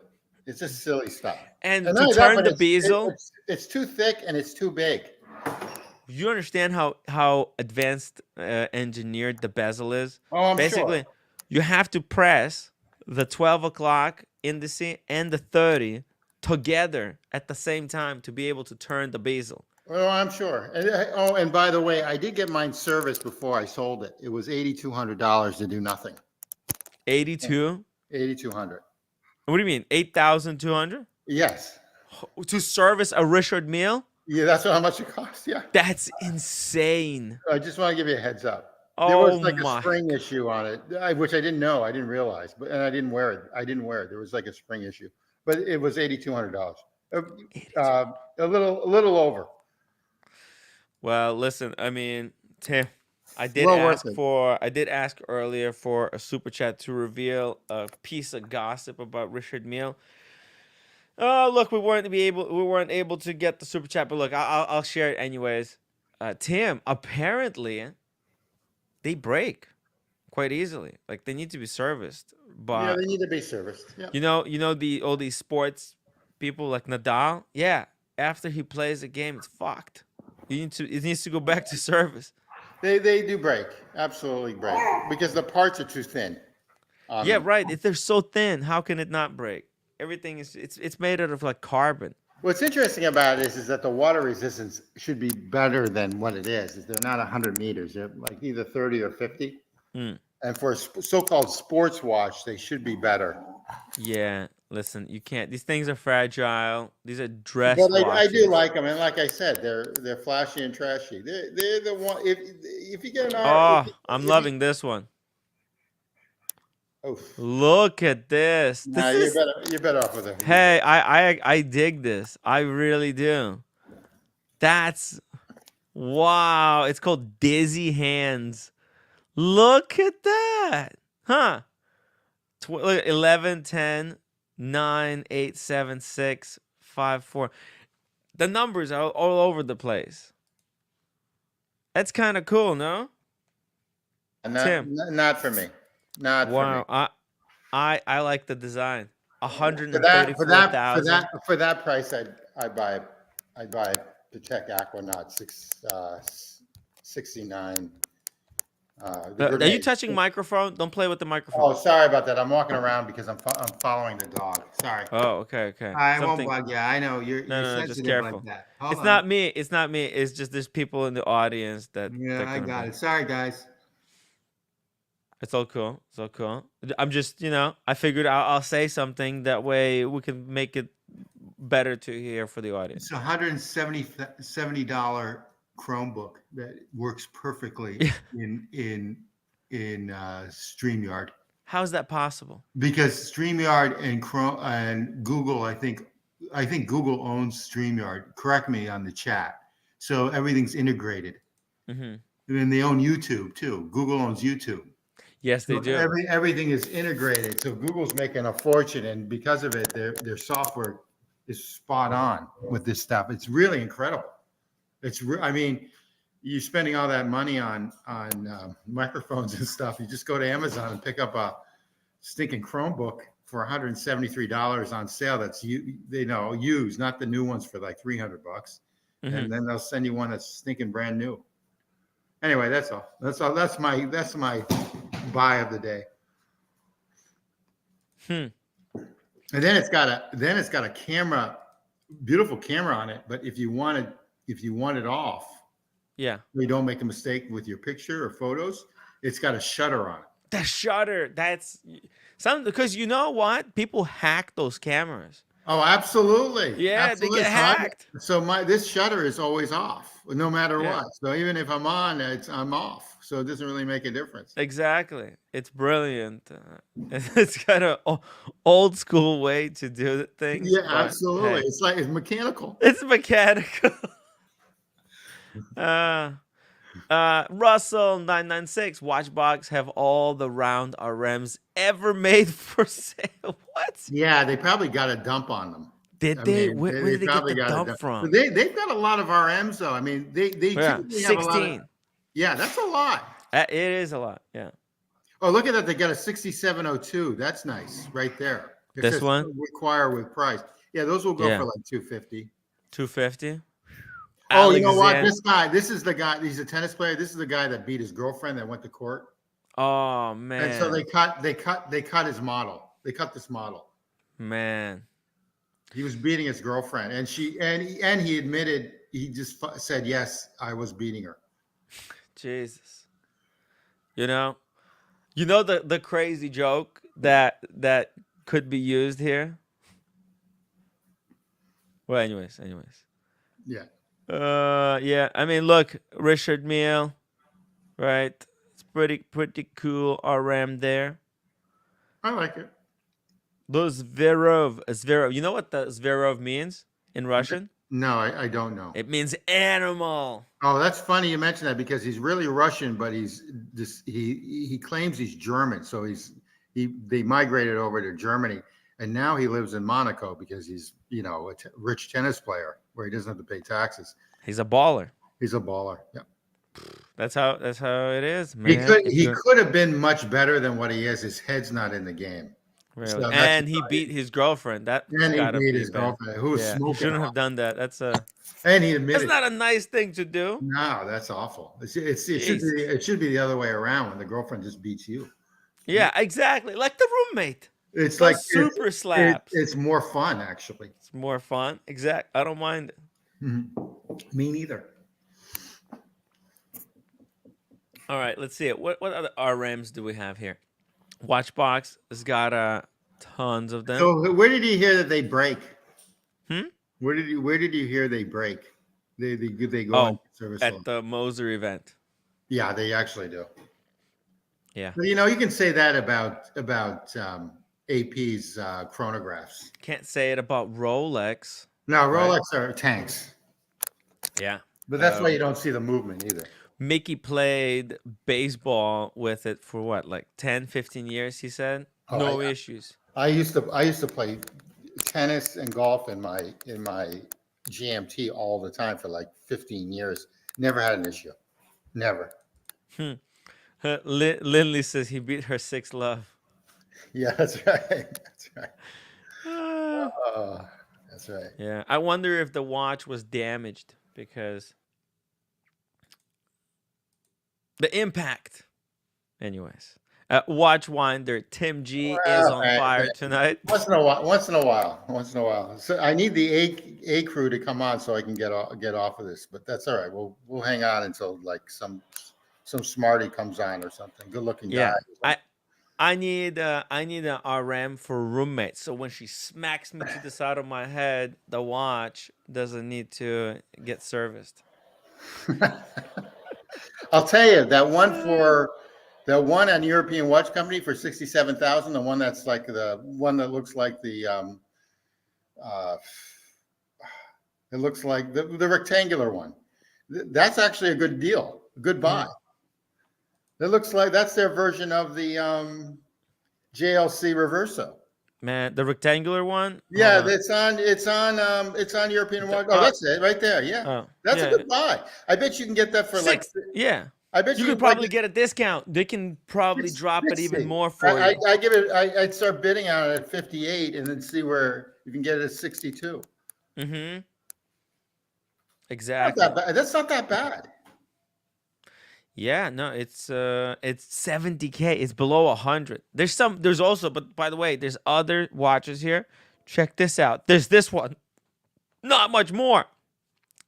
It's just silly stuff. And not to only that, turn but the bezel, it's too thick and it's too big. you understand how advanced engineered the bezel is? Oh, I'm Basically, sure. you have to press the 12 o'clock indice and the 30 together at the same time to be able to turn the bezel. Oh, I'm sure. And by the way, I did get mine serviced before I sold it. It was $8,200 to do nothing. 82? 8,200. What do you mean? 8,200? Yes. To service a Richard Mille? Yeah, that's how much it costs. Yeah. That's insane. I just want to give you a heads up. There Oh was like a my. spring issue on it, which I didn't know. I didn't realize, and I didn't wear it. There was like a spring issue, but it was $8,200. A little over. Well, listen, I mean, Tim, I did ask earlier for a super chat to reveal a piece of gossip about Richard Mille. Oh, look, we weren't able to get the super chat, but look, I'll share it anyways. Tim, apparently they break quite easily. Like they need to be serviced. But Yeah, they need to be serviced. Yeah. all these sports people like Nadal. Yeah, after he plays a game, it's fucked. It needs to go back to service. They do break, absolutely break, because the parts are too thin. Yeah, right. If they're so thin, how can it not break? Everything it's made out of like carbon. What's interesting about it is that the water resistance should be better than what it is. They're not 100 meters. They're like either 30 or 50. Mm. And for a so-called sports watch, they should be better. Yeah, listen, you can't. These things are fragile. These are dress But watches. I do like them, and like I said, they're flashy and trashy. They're the one. If you get an I'm loving this one. Oof. Look at this. Nah, you're better off with it. Hey, I dig this. I really do. That's wow. It's called Dizzy Hands. Look at that. Huh? 11, 10, 9, 8, 7, 6, 5, 4. The numbers are all over the place. That's kind of cool, no? Tim. Not for me. Not wow. for me. I like the design. 134,000. For that price, I'd buy the Tech Aquanaut 69. The Are you grenade. touching microphone? Don't play with the microphone. Oh, sorry about that. I'm walking around because I'm following the dog. Sorry. Oh, okay. I won't Something. bug you. I know No, you're no, no. Just sensitive like careful. that. Hold It's on. not me. It's not me. It's just there's people in the audience that Yeah, I gonna got be. it. Sorry, guys. It's all cool. It's all cool. I'm just, I figured I'll say something that way we can make it better to hear for the audience. It's a $170 Chromebook that works perfectly in StreamYard. How's that possible? Because StreamYard and Chrome and Google, I think Google owns StreamYard. Correct me on the chat. So everything's integrated. Mm-hmm. And they own YouTube too. Google owns YouTube. Yes, they do. Everything is integrated. So Google's making a fortune, and because of it, their software is spot on with this stuff. It's really incredible. I mean, you're spending all that money on microphones and stuff. You just go to Amazon and pick up a stinking Chromebook for $173 on sale. That's used, not the new ones for like $300. Mm-hmm. And then they'll send you one that's stinking brand new. Anyway, that's all. That's my buy of the day. And then it's got a camera, beautiful camera on it. But if you want it off, yeah, you don't make a mistake with your picture or photos. It's got a shutter on it. The shutter. That's something, because you know what? People hack those cameras. Oh, absolutely. Yeah, absolutely. they get hacked. So this shutter is always off, no matter what. So even if I'm on, I'm off. So it doesn't really make a difference. Exactly. It's brilliant. It's kind of old school way to do things. Yeah, absolutely. Hey, it's mechanical. It's mechanical. Russell 996, Watchbox have all the round RMs ever made for sale. What? Yeah, they probably got a dump on them. Did they? Where did they get the dump from? They've got a lot of RMs though. I mean, they typically have 16. a lot of, yeah, that's a lot. It is a lot. Yeah. Oh, look at that! They got a 6702. That's nice, right there. This one? Require with price. Yeah, those will go for like 250. 250. Oh, you know what? This is the guy. He's a tennis player. This is the guy that beat his girlfriend that went to court. Oh man! And so they cut his model. They cut this model. Man, he was beating his girlfriend, and he admitted, he just said, yes, I was beating her. Jesus. You know the crazy joke that could be used here. Well, anyways. Yeah. Yeah. I mean, look, Richard Mille, right? It's pretty cool RM there. I like it. Those Zverov. You know what the Zverov means in Russian? No, I don't know. It means animal. Oh, that's funny you mentioned that, because he's really Russian, but he claims he's German. So they migrated over to Germany, and now he lives in Monaco because he's a rich tennis player where he doesn't have to pay taxes. He's a baller. Yeah. That's how it is, man. He could have been much better than what he is. His head's not in the game. Really? So and he beat his girlfend. And he beat his girlfriend. Who was smoking? He shouldn't have done that. That's and he admitted. That's not a nice thing to do. No, that's awful. It should be the other way around, when the girlfriend just beats you. Yeah, exactly. Like the roommate. It's like super slaps. It's more fun, actually. It's more fun. Exact. I don't mind it. Mm-hmm. Me neither. All right, let's see it. What other RMs do we have here? Watchbox has got tons of them. So where did you hear that they break? Where did you hear they break? They go on service at the Moser event. Yeah, they actually do. Yeah. But, you can say that about AP's chronographs. Can't say it about Rolex. No, Rolex are tanks. Yeah. But that's why you don't see the movement either. Mickey played baseball with it for what, like 10, 15 years, he said? No issues. I used to play tennis and golf in my GMT all the time for like 15 years. Never had an issue. Never. Lindley says he beat her 6 love. Yeah, that's right. That's right. That's right. Yeah. I wonder if the watch was damaged because the impact. Anyways, Watchwinder Tim G is Well, on fire tonight. once in a while. So I need the A crew to come on so I can get off of this, but that's all right. We'll hang on until like some smarty comes on or something. Good looking guy. Yeah, I need an RM for roommate. So when she smacks me to the side of my head, the watch doesn't need to get serviced. I'll tell you that one on European Watch Company for 67,000. The one that's like the one that looks like the it looks like the rectangular one. That's actually a good deal, a good buy. It looks like that's their version of the JLC Reverso. Man, the rectangular one. Yeah, it's on European Watch. Oh, that's it right there. Yeah, that's a good buy. I bet you can get that for like. Yeah. I bet you could probably get a discount. They can probably drop it even more for you. I'd start bidding on it at 58 and then see where you can get it at 62. Mm-hmm. Exactly. That's not that bad. Yeah, no, it's 70K. It's below 100. There's also, but by the way, there's other watches here. Check this out. There's this one. Not much more.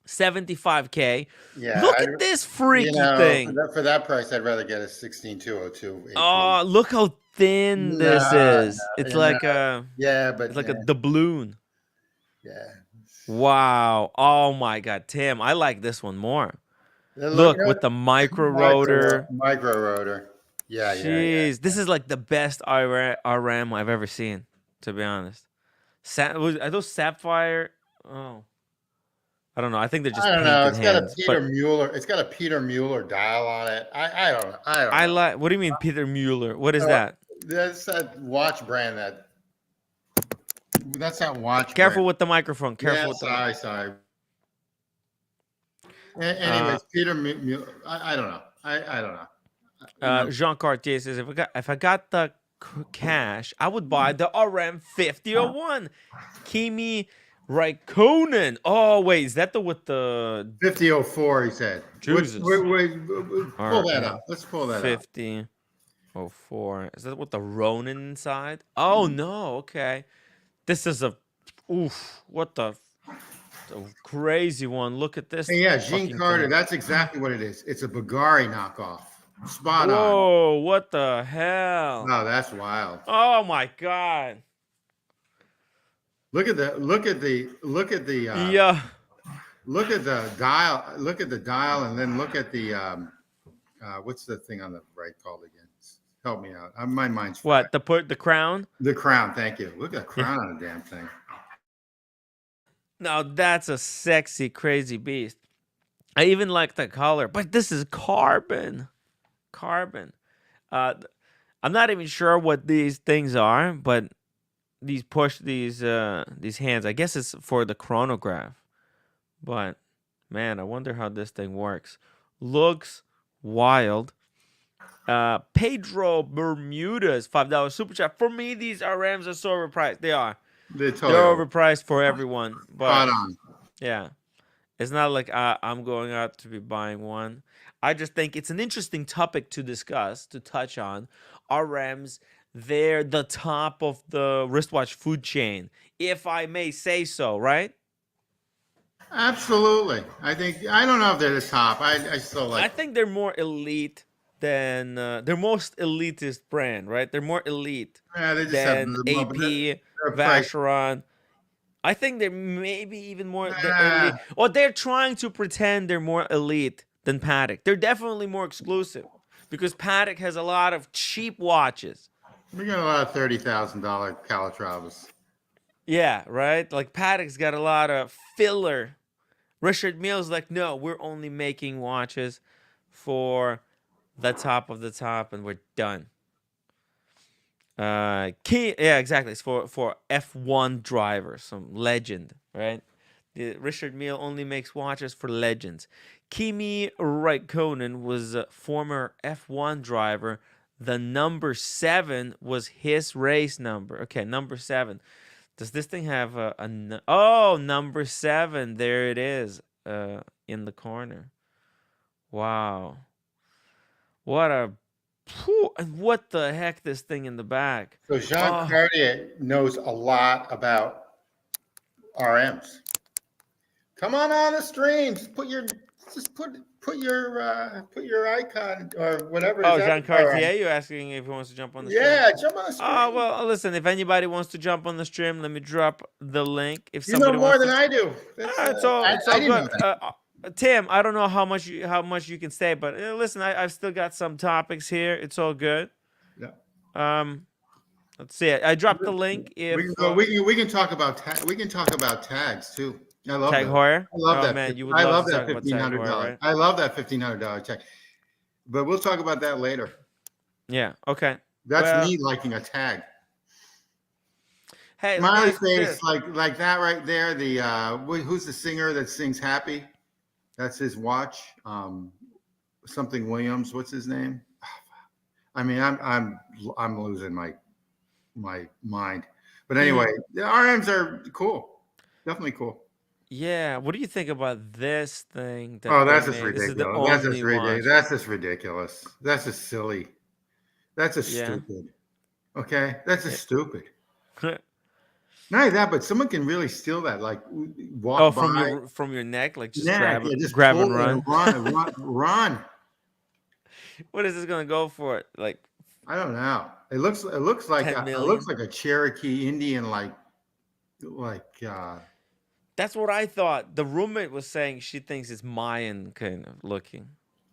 75K. Yeah. Look at this freaky thing. For that price, I'd rather get a 16202. Oh, look how thin this is. It's like a doubloon. Yeah. Wow. Oh my God, Tim, I like this one more. Look with the micro rotor. Micro rotor. Yeah. Jeez, this is like the best RM I've ever seen, to be honest. Are those sapphire? Oh. I don't know. I think they're just. I don't know. It's got a Peter Mille. It's got a Peter Mille dial on it. I don't know. I like. What do you mean, Peter Mille? What is that? That's that watch brand. That's that watch. Careful brand. With the microphone. Careful with the. Sorry. Anyways, Peter Mille. I don't know. I don't know. Jean Cartier says if I got the cash, I would buy the RM 5001. Kimi Raikkonen. Oh wait, is that with the 5004? He said. Jesus. Wait, pull that up. Let's pull that 5004. Is that with the Ronin inside? Oh no. Okay. This is what the crazy one. Look at this. Yeah, Jean Carter. That's exactly what it is. It's a Bulgari knockoff. Spot on. Whoa! What the hell? Oh, that's wild. Oh my God. Look at the yeah. Look at the dial. Look at the dial, and then look at the what's the thing on the right called again? Help me out. My mind's fried. What the crown? The crown. Thank you. Look at the crown on the damn thing. Now that's a sexy, crazy beast. I even like the color, but this is carbon. I'm not even sure what these things are, but these hands. I guess it's for the chronograph. But man, I wonder how this thing works. Looks wild. Pedro Bermudez, $5 super chat. For me, these RMs are so overpriced. They are. They're overpriced for everyone. But yeah, it's not like I'm going out to be buying one. I just think it's an interesting topic to discuss, to touch on. RMs, they're the top of the wristwatch food chain, if I may say so, right? Absolutely. I don't know if they're the top. I still like. I think they're more elite than their most elitist brand, right? They're more elite than AP, Vacheron. I think they're maybe even more elite. Or they're trying to pretend they're more elite than Patek. They're definitely more exclusive because Patek has a lot of cheap watches. We got a lot of $30,000 Calatravas. Yeah, right? Like Patek's got a lot of filler. Richard Mille's like, no, we're only making watches for the top of the top and we're done. Yeah, exactly. It's for F1 drivers, some legend, right? Richard Mille only makes watches for legends. Kimi Raikkonen was a former F1 driver. The number 7 was his race number. Okay, number 7. Does this thing have number 7? There it is, in the corner. Wow. What a Phew, and what the heck? This thing in the back. So Jean Oh, Cartier knows a lot about RMs. Come on the stream. Put your icon or whatever is oh, that. Jean Cartier. You asking if he wants to jump on the stream? Yeah, jump on the Oh stream. well, listen. If anybody wants to jump on the stream, let me drop the link. If You know somebody more wants than to, I do. That's it's I all didn't good. know that. Tim, I don't know how much you can say, but listen, I've still got some topics here. It's all good. Yeah. Let's see. I dropped the link. We If can go. We can talk about we can talk about tags too. I love Tag that. Heuer. I love Oh that. man, you would I love love to that talk about Tag Heuer, $1,500. right? I love that $1,500 tag. But we'll talk about that later. Yeah. Okay. That's Well, me liking a tag. hey, Smiley this, face like that right there. The who's the singer that sings Happy? That's his watch. Something Williams. What's his name? I mean, I'm losing my mind. But anyway, the RMs are cool. Definitely cool. yeah. What do you think about this thing that Oh, they that's just made? This is the ridiculous. only watch. That's just ridiculous. That's just silly. That's just Yeah. stupid. Okay, that's just stupid. Oh, Not only that, but someone can really steal that. Like walk by, from your neck, like just yeah, just grab pull and it and run. run. What is this gonna go for? Like I don't know. It looks like 10 it million? looks like a Cherokee Indian, like That's what I thought. The roommate was saying she thinks it's Mayan kind of looking.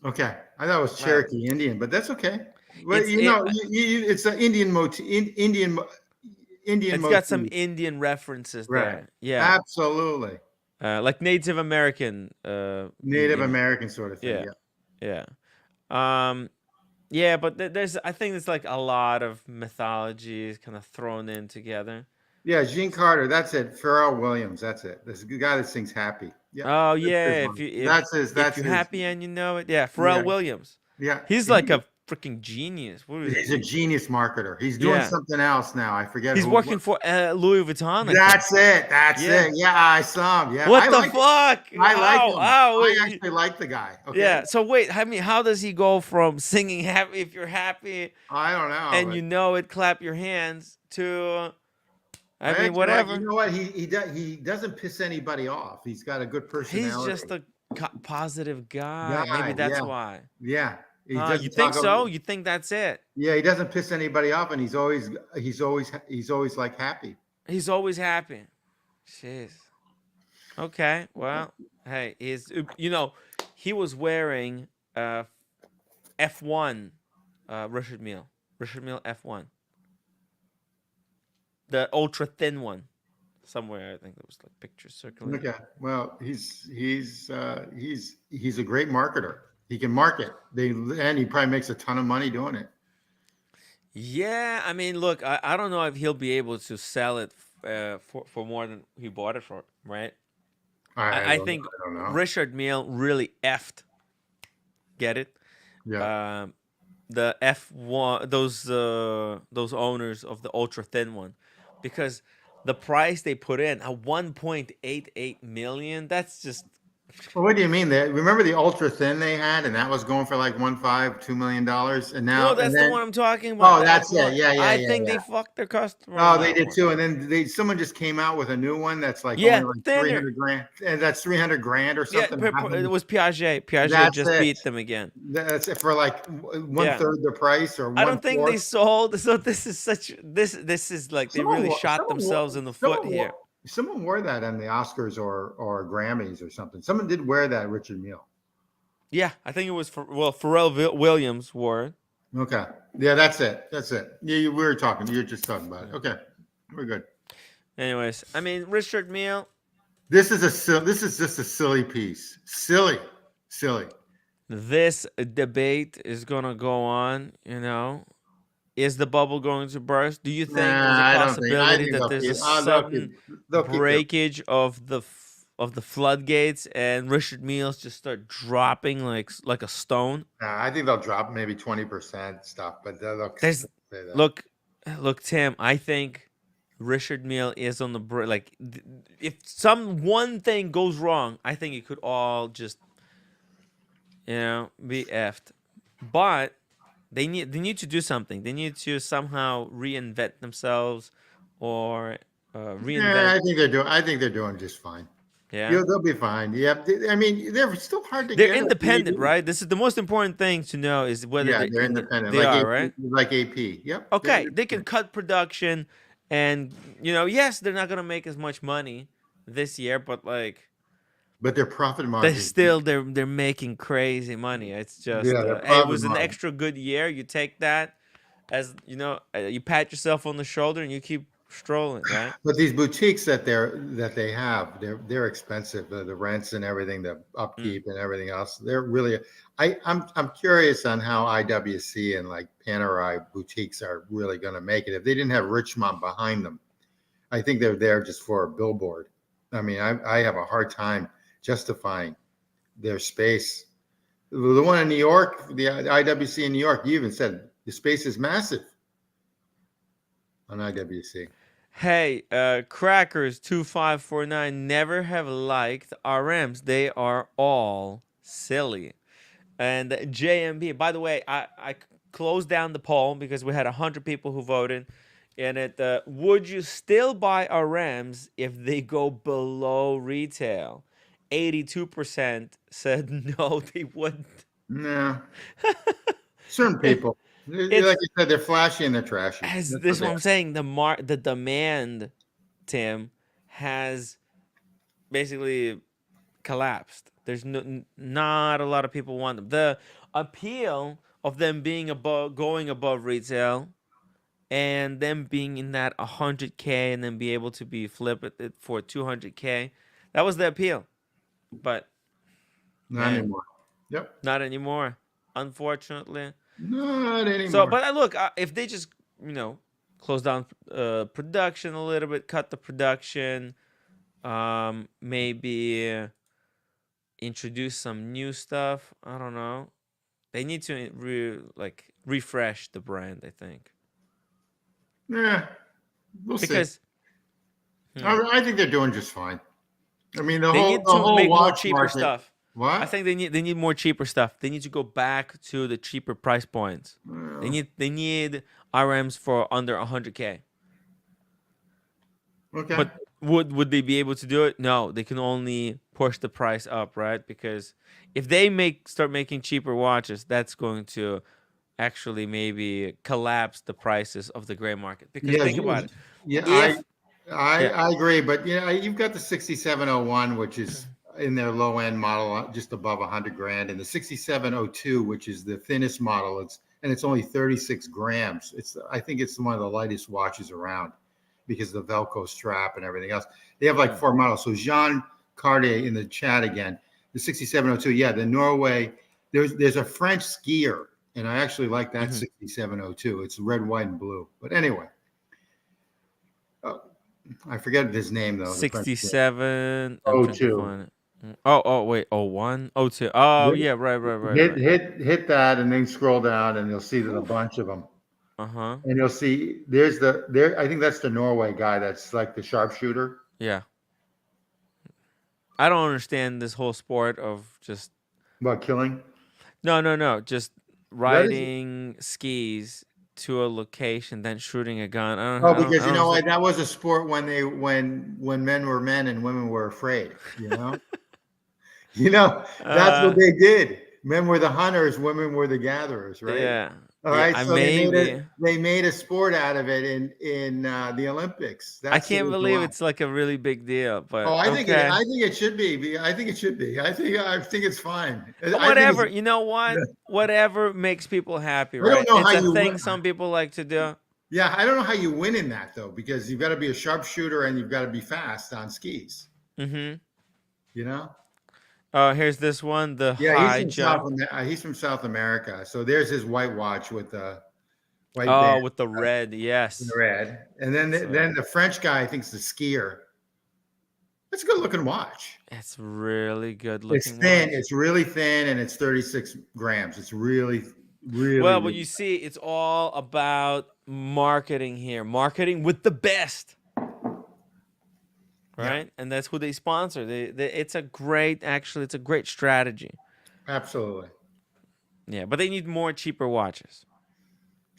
okay. I thought it was Wow. Cherokee Indian, but that's okay. Well, It's it's an Indian motif. Indian it's motif. got some Indian references Right. there. Yeah. Absolutely. Like Native American. Native American sort of thing. Yeah. Yeah. Yeah, but I think there's like a lot of mythologies kind of thrown in together. Yeah, Gene Carter. That's it. Pharrell Williams. That's it. This guy that sings "Happy." Yeah. Oh yeah, if you're his. happy and you know it, yeah. Pharrell Williams. Yeah. He's like a freaking genius. What is He's a genius marketer. He's doing something else now. I forget. He's working for Louis Vuitton. That's it. That's it. Yeah, I saw him. Yeah. What the fuck? I like him. I Wait. actually like the guy. Okay? Yeah. So wait, I mean, how does he go from singing "Happy"? If you're happy, I don't know. and you know it, clap your hands to. I mean, whatever. You know what? He doesn't piss anybody off. He's got a good personality. He's just a positive guy. Maybe that's why. Yeah. You think so? You think that's it? Yeah, he doesn't piss anybody off, and he's always like happy. He's always happy. Jeez. Okay. Well, hey, he was wearing F1 Richard Mille F1. The ultra thin one. Somewhere I think there was like pictures circulating. Okay. Well, he's a great marketer. He can market. And he probably makes a ton of money doing it. Yeah, I mean, look, I don't know if he'll be able to sell it for more than he bought it for, right? I think Richard Mille really effed. Get it? Yeah. The F1, those owners of the ultra thin one, because the price they put in at 1.88 million. That's just. Well, what do you mean? Remember the ultra thin they had, and that was going for like $2 million, and now. No, that's the one I'm talking about. Oh, that's it. Yeah. I think they fucked their customer. Oh, they did too, and then someone just came out with a new one that's like only like 300 grand, and that's 300 grand or something. Yeah, it was Piaget. Piaget just beat them again. That's it for like 1/3 the price, or I don't think they sold. So this is like they really shot themselves in the foot here. Someone wore that on the Oscars or Grammys or something. Someone did wear that, Richard Mille. Yeah, I think it was Pharrell Williams wore it. Okay. Yeah, that's it. Yeah, we were talking. You're just talking about it. Okay, we're good. Anyways, I mean, Richard Mille. This is just a silly piece. Silly. This debate is gonna go on. Is the bubble going to burst? Do you think there's a possibility that there's a sudden breakage of the floodgates and Richard Mille just start dropping like a stone? I think they'll drop maybe 20% stuff, but look, Tim. I think Richard Mille is on the like. If one thing goes wrong, I think it could all just be effed. But They need to do something. They need to somehow reinvent themselves, or Yeah, reinvent. I think they're doing just fine. Yeah, Yeah, they'll be fine. Yeah, I mean, they're still hard to they're get at independent, the. right? This is the most important thing to know, is whether Yeah, they're they're independent, they are, right? Like AP. Yep, they're Okay, they can independent. cut production, and yes, they're not gonna make as much money this year, but like But their profit they margins, still they're making crazy money. It's just yeah, their hey, it profit was an margin. extra good year. You take that as you pat yourself on the shoulder and you keep strolling, right? But these boutiques that they have, they're expensive. The rents and everything, the Mm. upkeep and everything else. They're really. I'm curious on how IWC and like Panerai boutiques are really going to make it. If they didn't have Richmond behind them, I think they're there just for a billboard. I mean, I have a hard time justifying their space. The one in New York, the IWC in New York, you even said the space is massive on IWC. Hey, Crackers 2549 never have liked RMs. They are all silly. And JMB, by the way, I closed down the poll because we had 100 people who voted. And would you still buy RMs if they go below retail? 82% said no, they wouldn't. No, certain It, people, like it's you said, they're flashy and they're trashy. as That's this what is they what are. I'm saying. The demand, Tim, has basically collapsed. There's not a lot of people want them. The appeal of them being going above retail, and them being in that 100K, and then be able to be flip it for 200K, that was the appeal. But Not man, anymore. Yep, not anymore, unfortunately. not So, anymore. but look, if they just close down production a little bit, cut the production, maybe introduce some new stuff. I don't know. They need to refresh the brand, I think. Yeah, we'll see. Because hmm, I think they're doing just fine. I mean, they need the to whole make more watch cheaper market. stuff. I What? think they need more cheaper stuff. They need to go back to the cheaper price points. They Well, need they need RMs for under 100K. okay. But would they be able to do it? No, they can only push the price up, right? Because if they start making cheaper watches, that's going to actually maybe collapse the prices of the gray market. Because Yeah, think about it. yeah, If yeah, I agree, but you've got the 6701, which is in their low end model, just above 100 grand, and the 6702, which is the thinnest model. It's only 36 grams. I think it's one of the lightest watches around because of the Velcro strap and everything else. They have like mm, four models. So Jean Cartier in the chat again, the 6702, yeah, the Norway. There's a French skier, and I actually like that mhm. 6702. It's red, white, and blue. But anyway. uh, I forget his name though. The French guy. 67. I'm Oh trying to two. find it. Oh wait. Oh 01. Oh 02. Oh Hit yeah. Right. hit that, and then scroll down, and you'll see there's a Whew. bunch of them. Uh-huh. And you'll see there's the there. I think that's the Norway guy. That's like the sharpshooter. Yeah. I don't understand this whole sport of just About killing. no. Just That is. riding skis to a location, then shooting a gun. Oh, I because you don't know what? understand. That was a sport when men were men and women were afraid. That's what uh, they did. Men were the hunters, women were the gatherers, right? yeah. All Yeah. right, I so maybe. they made a sport out of it in the Olympics. I That's the can't reason believe why. it's like a really big deal, Oh, but okay. I think it should be. I think it should be. I think it's fine. I think Whatever. it's. You know what? Whatever makes people happy, I don't right? know how It's a you thing win. some people like to do. Yeah, I don't know how you win in that though, because you've got to be a sharpshooter and you've got to be fast on skis. Mm-hmm. You know. Here's this one, the Yeah, high jump. He's from South America. So there's his white watch with the white band, Oh, with the red. in Yes. red, and then So the French guy, I think, is the skier. That's a good looking watch. it's really good It's looking thin. watch. It's really thin, and it's 36 grams. It's really, really, Well, but really. you see, it's all about marketing here. Marketing with the best, Yeah, right? And that's who they sponsor. It's a great strategy. absolutely. Yeah, but they need more cheaper watches.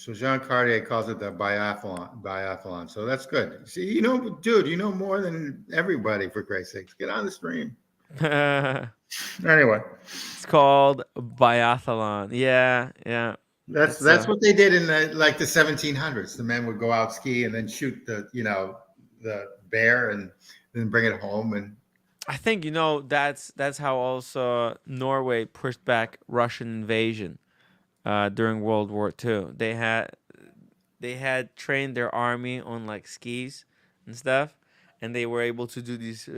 So Jean Cartier calls it the biathlon. So that's good. See, dude, you know more than everybody, for Christ's sakes. Get on the stream. Anyway, It's called biathlon. Yeah, yeah. that's what they did in the 1700s. The men would go out ski and then shoot the bear and then bring it home. And I think that's how also Norway pushed back Russian invasion during World War II. They had trained their army on like skis and stuff, and they were able to do these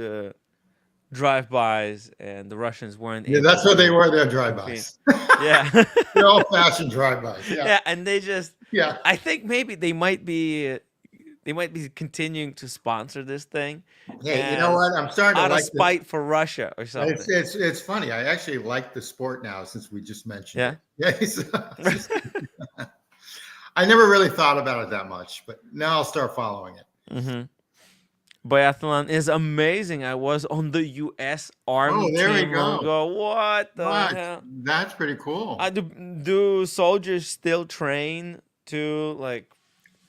drive-bys, and the Russians weren't able that's what they were. Their compete. drive-bys. Yeah. They're old-fashioned drive-bys. Yeah. Yeah, and they just Yeah. I think maybe they might be continuing to sponsor this thing. Hey, you know what? I'm starting to out of like spite for Russia or something. It's funny. I actually like the sport now since we just mentioned Yeah. it. Yeah. I never really thought about it that much, but now I'll start following it. Mm-hmm. Biathlon is amazing. I was on the U.S. Army there we team long go. ago. What the hell? That's pretty cool. Do soldiers still train to like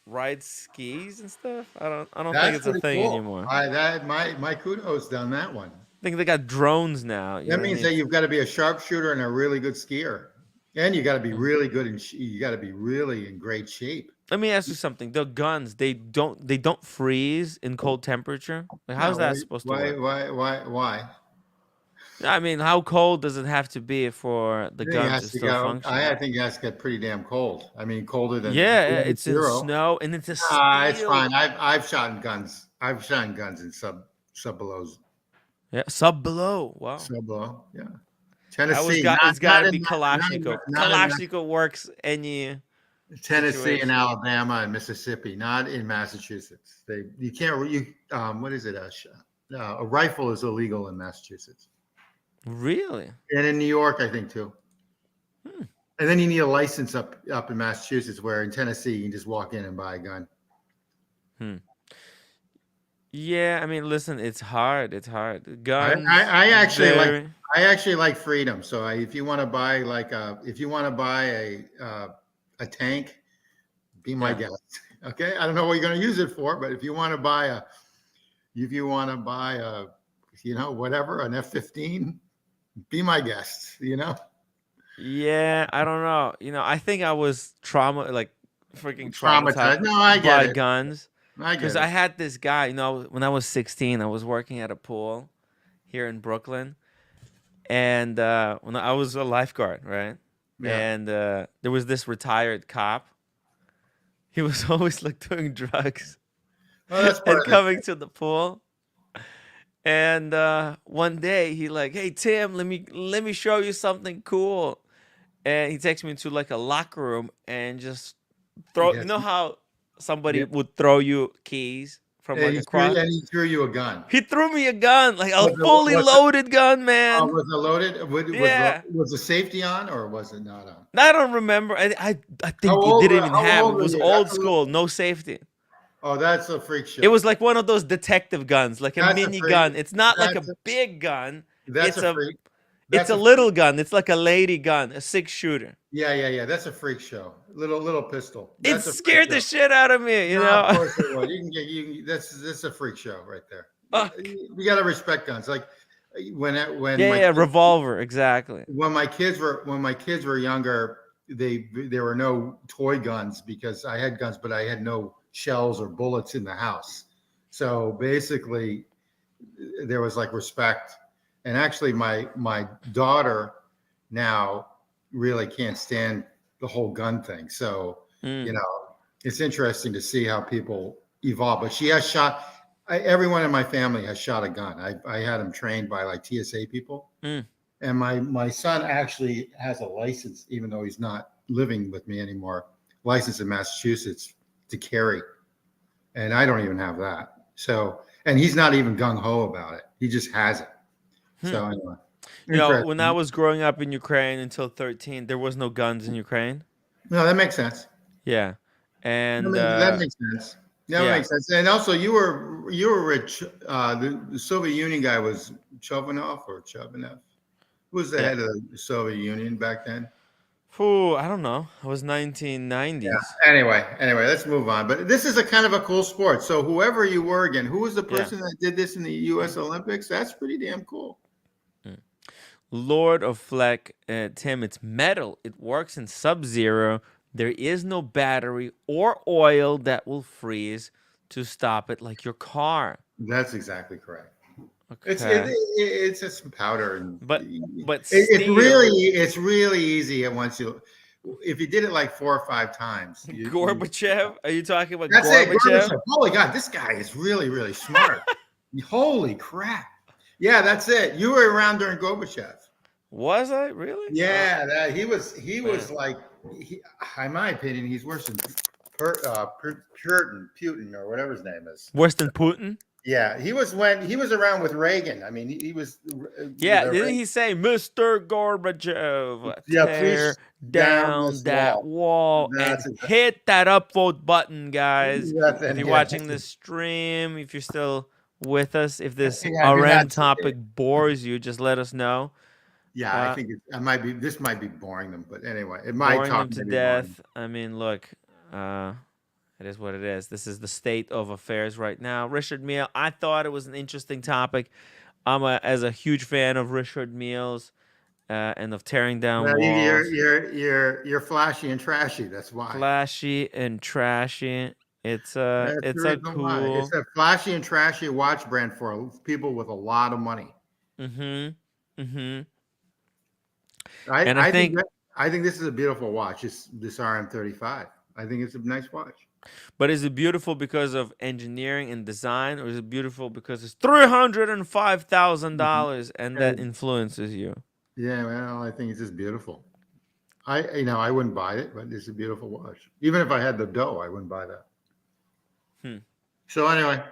ride skis and stuff? I don't think it's a thing anymore. My kudos on that one. I think they got drones now. That means that you've got to be a sharpshooter and a really good skier, and you got to be really good and you got to be really in great shape. Let me ask you something. The guns, they don't freeze in cold temperature. Like, how's that supposed to work? Why? I mean, how cold does it have to be for the guns to still function? I think it has to get pretty damn cold. I mean, colder than it's zero. In snow and it's a steel. It's fine. I've shot guns. I've shot guns in sub belows. Yeah, sub below. Wow. Sub below. Yeah. Tennessee. It's got to be Kalashnikov. Kalashnikov works any. Tennessee situation. and Alabama and Mississippi, not in Massachusetts. You can't. What is it? A rifle is illegal in Massachusetts. Really? And in New York, I think too. And then you need a license up in Massachusetts, where in Tennessee you can just walk in and buy a gun. Yeah, I mean, listen, it's hard. It's hard. Guns. I actually like freedom. So if you want to buy a tank, be my guest. Okay, I don't know what you're going to use it for, but if you want to buy a whatever, an F-15, be my guest. Yeah, I don't know. I think I was freaking traumatized. No, I get by it. guns. Because I had this guy. When I was 16, I was working at a pool here in Brooklyn, and when I was a lifeguard, right? Yeah. And there was this retired cop. He was always like doing drugs and coming to the pool. And one day he like, hey Tim, let me show you something cool. And he takes me into like a locker room and just throw. You know how somebody would throw you keys from like across? And he threw you a gun. He threw me a gun, like a fully loaded gun, man. Was it loaded? Was the safety on or was it not on? I don't remember. I think it didn't even have. It was old school, no safety. Oh, that's a freak show. It was like one of those detective guns, like a mini gun. It's not like a big gun. That's a freak. It's a little gun. It's like a lady gun, a 6-shooter. Yeah. That's a freak show. Little pistol. It scared the shit out of me, you know. Of course it would. That's a freak show right there. You got to respect guns. Like when revolver, exactly. When my kids were younger, there were no toy guns because I had guns, but I had no shells or bullets in the house. So basically, there was like respect. And actually, my daughter now really can't stand the whole gun thing. So, it's interesting to see how people evolve. But she has shot, everyone in my family has shot a gun. I had them trained by like TSA people. And my son actually has a license, even though he's not living with me anymore, license in Massachusetts to carry. And I don't even have that. So, and he's not even gung-ho about it. He just has it. So anyway. When I was growing up in Ukraine until 13, there was no guns in Ukraine. No, that makes sense. Yeah. And that makes sense. That makes sense. And also you were rich. The Soviet Union guy was Chovanov. Who was the head of the Soviet Union back then? Whew, I don't know. It was 1990s. Yeah. Anyway, let's move on. But this is a kind of a cool sport. So whoever you were again, who was the Yeah. person that did this in the U.S. Olympics? That's pretty damn cool. Mm. Lord of Fleck, Tim, it's metal. It works in sub-zero. There is no battery or oil that will freeze to stop it like your car. That's exactly correct. Okay. It's just some powder and But it's steel. really easy. And once you, if you did it like 4 or 5 times, Gorbachev? Are you talking about that's it. Gorbachev? Gorbachev. Holy God, this guy is really smart. Holy crap! Yeah, that's it. You were around during Gorbachev. Was I really? Yeah, he was like, in my opinion, he's worse than Putin or whatever his name is. Worse than Putin? Yeah, he was when he was around with Reagan. I mean, he was. Yeah, didn't he say, Mr. Gorbachev, Yeah, tear please down that wall and hit that upvote button, guys. If you're watching this stream, if you're still with us, if this RM topic bores you, just let us know. Yeah, I think it might be. This might be boring them, but anyway, it might boring them to death. I mean, look, it is what it is. This is the state of affairs right now. Richard Mille, I thought it was an interesting topic. As a huge fan of Richard Mille's and of tearing down walls. You're flashy and trashy. That's why. Flashy and trashy. It's a cool. It's a flashy and trashy watch brand for people with a lot of money. I think this is a beautiful watch. This RM35. I think it's a nice watch. But is it beautiful because of engineering and design, or is it beautiful because it's $305,000 and that influences you? Yeah, well, I think it's just beautiful. I wouldn't buy it, but it's a beautiful watch. Even if I had the dough, I wouldn't buy that. So anyway,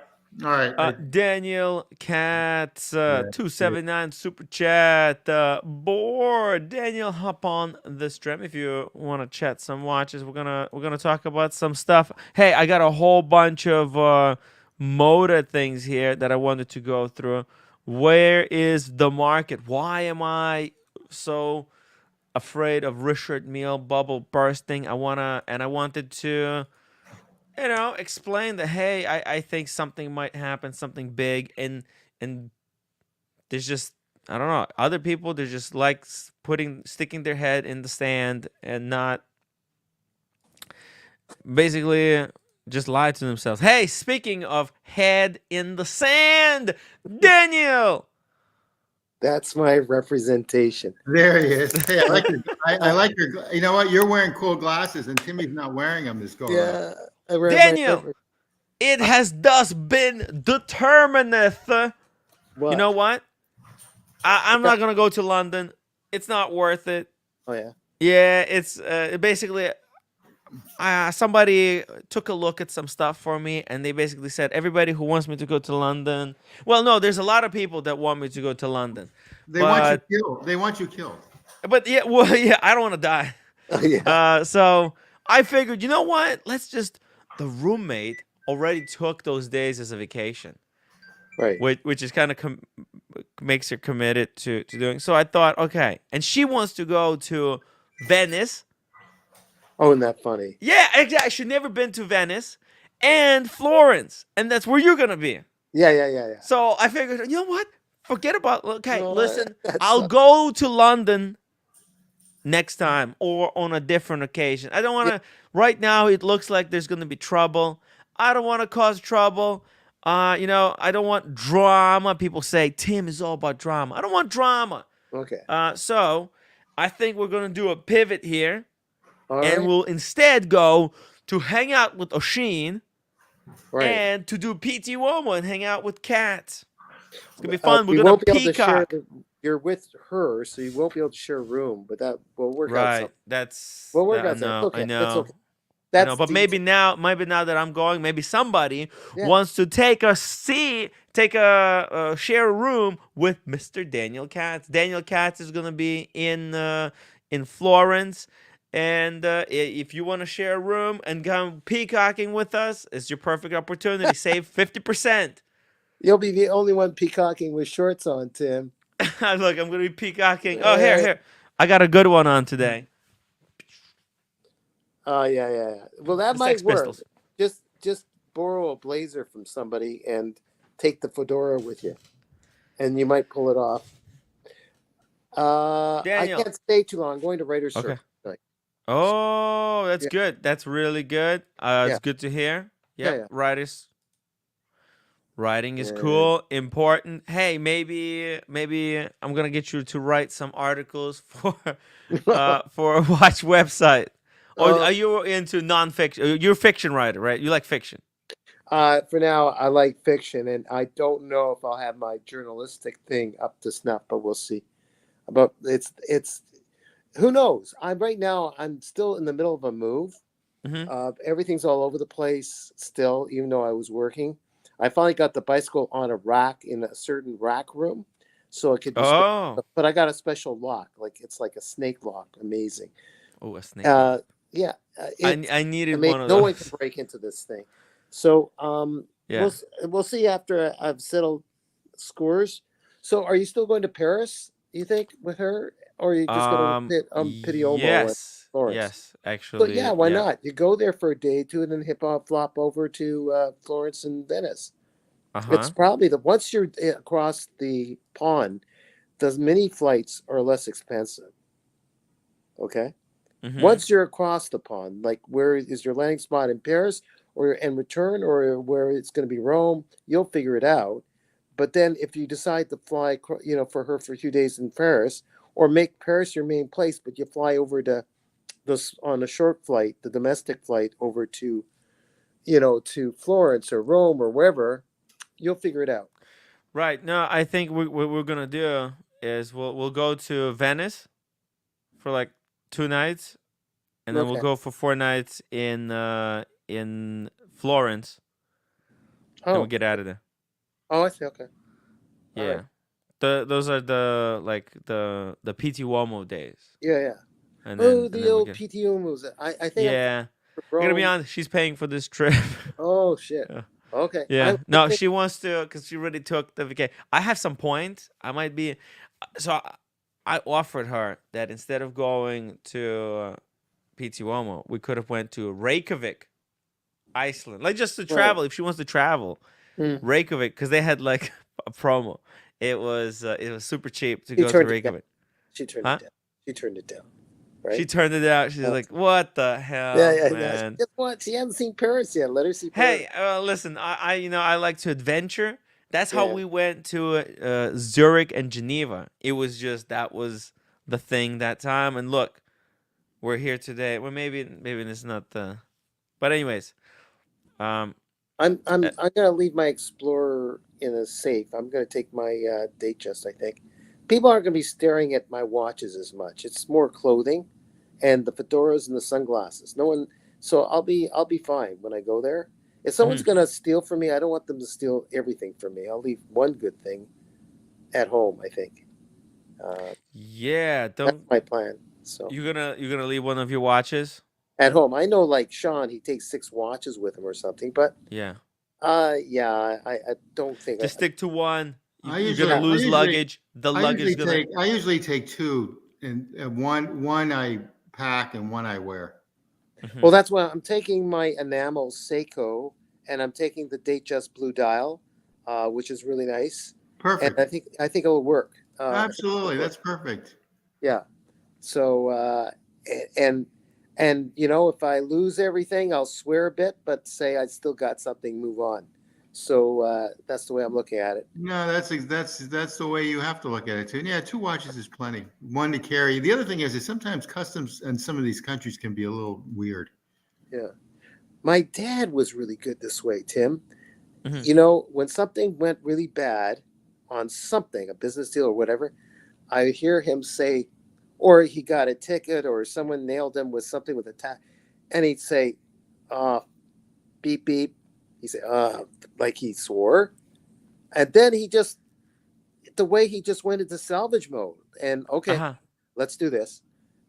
all right. Daniel Katz, 279 super chat. Bored. Daniel, hop on the stream if you want to chat some watches. We're gonna talk about some stuff. Hey, I got a whole bunch of motor things here that I wanted to go through. Where is the market? Why am I so afraid of Richard Mille bubble bursting? I wanted to, explain that, hey, I think something might happen, something big, and there's just, I don't know, other people, they're just like sticking their head in the sand and not basically just lie to themselves. Hey, speaking of head in the sand, Daniel! That's my representation. There he is. Hey, I like your. You know what? You're wearing cool glasses, and Timmy's not wearing them this go around. Daniel, it has thus been determined. You know what? I'm not gonna go to London. It's not worth it. Oh yeah. Yeah, it's basically. Somebody took a look at some stuff for me, and they basically said everybody who wants me to go to London. Well, no, there's a lot of people that want me to go to London. Want you killed. They want you killed. But yeah, well, yeah, I don't want to die. Oh, yeah. So I figured, you know what? The roommate already took those days as a vacation, right? Which is kind of makes her committed to doing. So I thought, okay, and she wants to go to Venice. Oh, isn't that funny? Yeah, exactly. She's never been to Venice and Florence, and that's where you're gonna be. Yeah. So I figured, you know what? Forget about. Okay, listen, I'll go to London next time or on a different occasion. I don't want to. Right now, it looks like there's gonna be trouble. I don't want to cause trouble. I don't want drama. People say Tim is all about drama. I don't want drama. Okay. So I think we're gonna do a pivot here. And we'll instead go to hang out with Oshin and to do PT Womo and hang out with Kat. It's going to be fun. We're going to peacock. You're with her, so you won't be able to share a room, but that will work out. Right. That's... We'll work out something. Okay. I know. That's okay. But maybe now that I'm going, maybe somebody wants to take a share a room with Mr. Daniel Katz. Daniel Katz is going to be in Florence. And if you want to share a room and come peacocking with us, it's your perfect opportunity. Save 50%. You'll be the only one peacocking with shorts on, Tim. Look, I'm going to be peacocking. Oh, here. I got a good one on today. Yeah. Well, that The might Sex work. Pistols. Just borrow a blazer from somebody and take the fedora with you, and you might pull it off. I Daniel. can't stay too long. I'm going to writer's Okay. circle tonight. Oh, that's Yeah. good. That's really good. Yeah. It's good to hear. Yep. Yeah. Writing is Yeah. cool, important. Hey, maybe I'm gonna get you to write some articles for a watch website. Or Uh, are you into nonfiction? You're a fiction writer, right? You like fiction. for now, I like fiction, and I don't know if I'll have my journalistic thing up to snuff, but we'll see. But it's who knows? I'm still in the middle of a move. Mm-hmm. Everything's all over the place still, even though I was working. I finally got the bicycle on a rack in a certain rack room, so it could be. Oh, But I got a special lock, like it's like a snake lock. Amazing. oh, a snake. Lock. Yeah, I it's needed amazing. one of No those. one can break into this thing. So Yeah. we'll see after I've settled scores. So are you still going to Paris? You think with her, or are you just going to hit Pitiomo and Florence? Yes, So actually, yeah, why yeah. not? You go there for a day, too, and then flop over to Florence and Venice. It's probably once you're across the pond, the mini flights are less expensive. Okay, once you're across the pond, like where is your landing spot in Paris, or and return, or where it's going to be Rome, you'll figure it out. But then if you decide to fly, for her for a few days in Paris, or make Paris your main place, but you fly over to this on a short flight, the domestic flight over to, to Florence or Rome or wherever, you'll figure it out. Right. No, I think what we're gonna do is we'll go to Venice for like 2 nights, and then we'll Okay. go for 4 nights in Florence, and we'll Oh, get out of there. I see. Okay. All Yeah. right. Those are the PT Uomo days, Yeah. and Oh, then the we old get. PTO moves. I think I'm Yeah. for I'm gonna be Rome. honest. She's paying for this trip. Oh shit. Yeah. Okay. Yeah. I No, think. she wants to because she already took the vacation. I have some points. I might be. So I offered her that instead of going to PT Uomo, we could have went to Reykjavik, Iceland, like just to Right. travel. If she wants to travel, Mm. Reykjavik, because they had like a promo. It was super cheap to She go to turned it down. Reykjavik. She turned Huh? it down. She turned it down. She Right. turned it out. She's like, "What the hell, Yeah. man?" Guess what? She hasn't seen Paris yet. Let her see Paris. Hey, listen, I like to adventure. That's how Yeah. we went to Zurich and Geneva. It was just that was the thing that time. And look, we're here today. Well, maybe it's not the. But anyways, um, I'm uh, gonna leave my Explorer in a safe. I'm gonna take my date chest. I think people aren't gonna be staring at my watches as much. It's more clothing, and the fedoras and the sunglasses. No one. So I'll be fine when I go there. If someone's mhm. gonna steal from me, I don't want them to steal everything from me. I'll leave one good thing at home. I think Yeah, that's don't my plan. So you're gonna leave one of your watches? at home, I know like Sean, he takes 6 watches with him or something. But Yeah, yeah, I don't think. just stick to one. I You're gonna usually, I lose usually, luggage. The luggage gonna. I usually take two, and one I pack and one I wear. Well, Mhm. that's why I'm taking my enamel Seiko, and I'm taking the Datejust Blue Dial, which is really nice, and Perfect. I think it'll work. I think Absolutely, it'll work. that's perfect. Yeah. So and if I lose everything, I'll swear a bit, but say I still got something, move on. So that's the way I'm looking at it. No, that's the way you have to look at it too. And yeah, two watches is plenty. One to carry. The other thing is that sometimes customs in some of these countries can be a little weird. Yeah. My dad was really good this way, Tim. Mhm. When something went really bad on something, a business deal or whatever, I hear him say, or he got a ticket or someone nailed him with something with a tag, and he'd say, beep, beep. He said, like he swore. And then the way he just went into salvage mode and, Uh okay, huh. let's do this.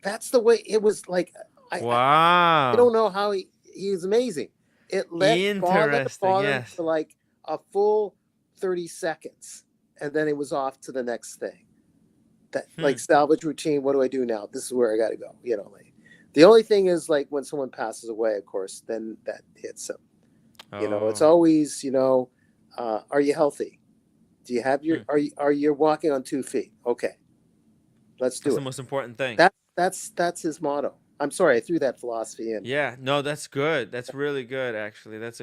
That's the way it was like. I Wow. don't know how he's amazing. It let Interesting. bother Yes. for like a full 30 seconds. And then it was off to the next thing. That Hmm. like salvage routine. What do I do now? This is where I got to go. The only thing is, like, when someone passes away, of course, then that hits them. It's Oh. always, are you healthy? Do you have your, are you walking on 2 feet? Okay, let's do That's the it. most important thing. That's his motto. I'm sorry, I threw that philosophy in. Yeah, no, that's good. That's really good, actually. That's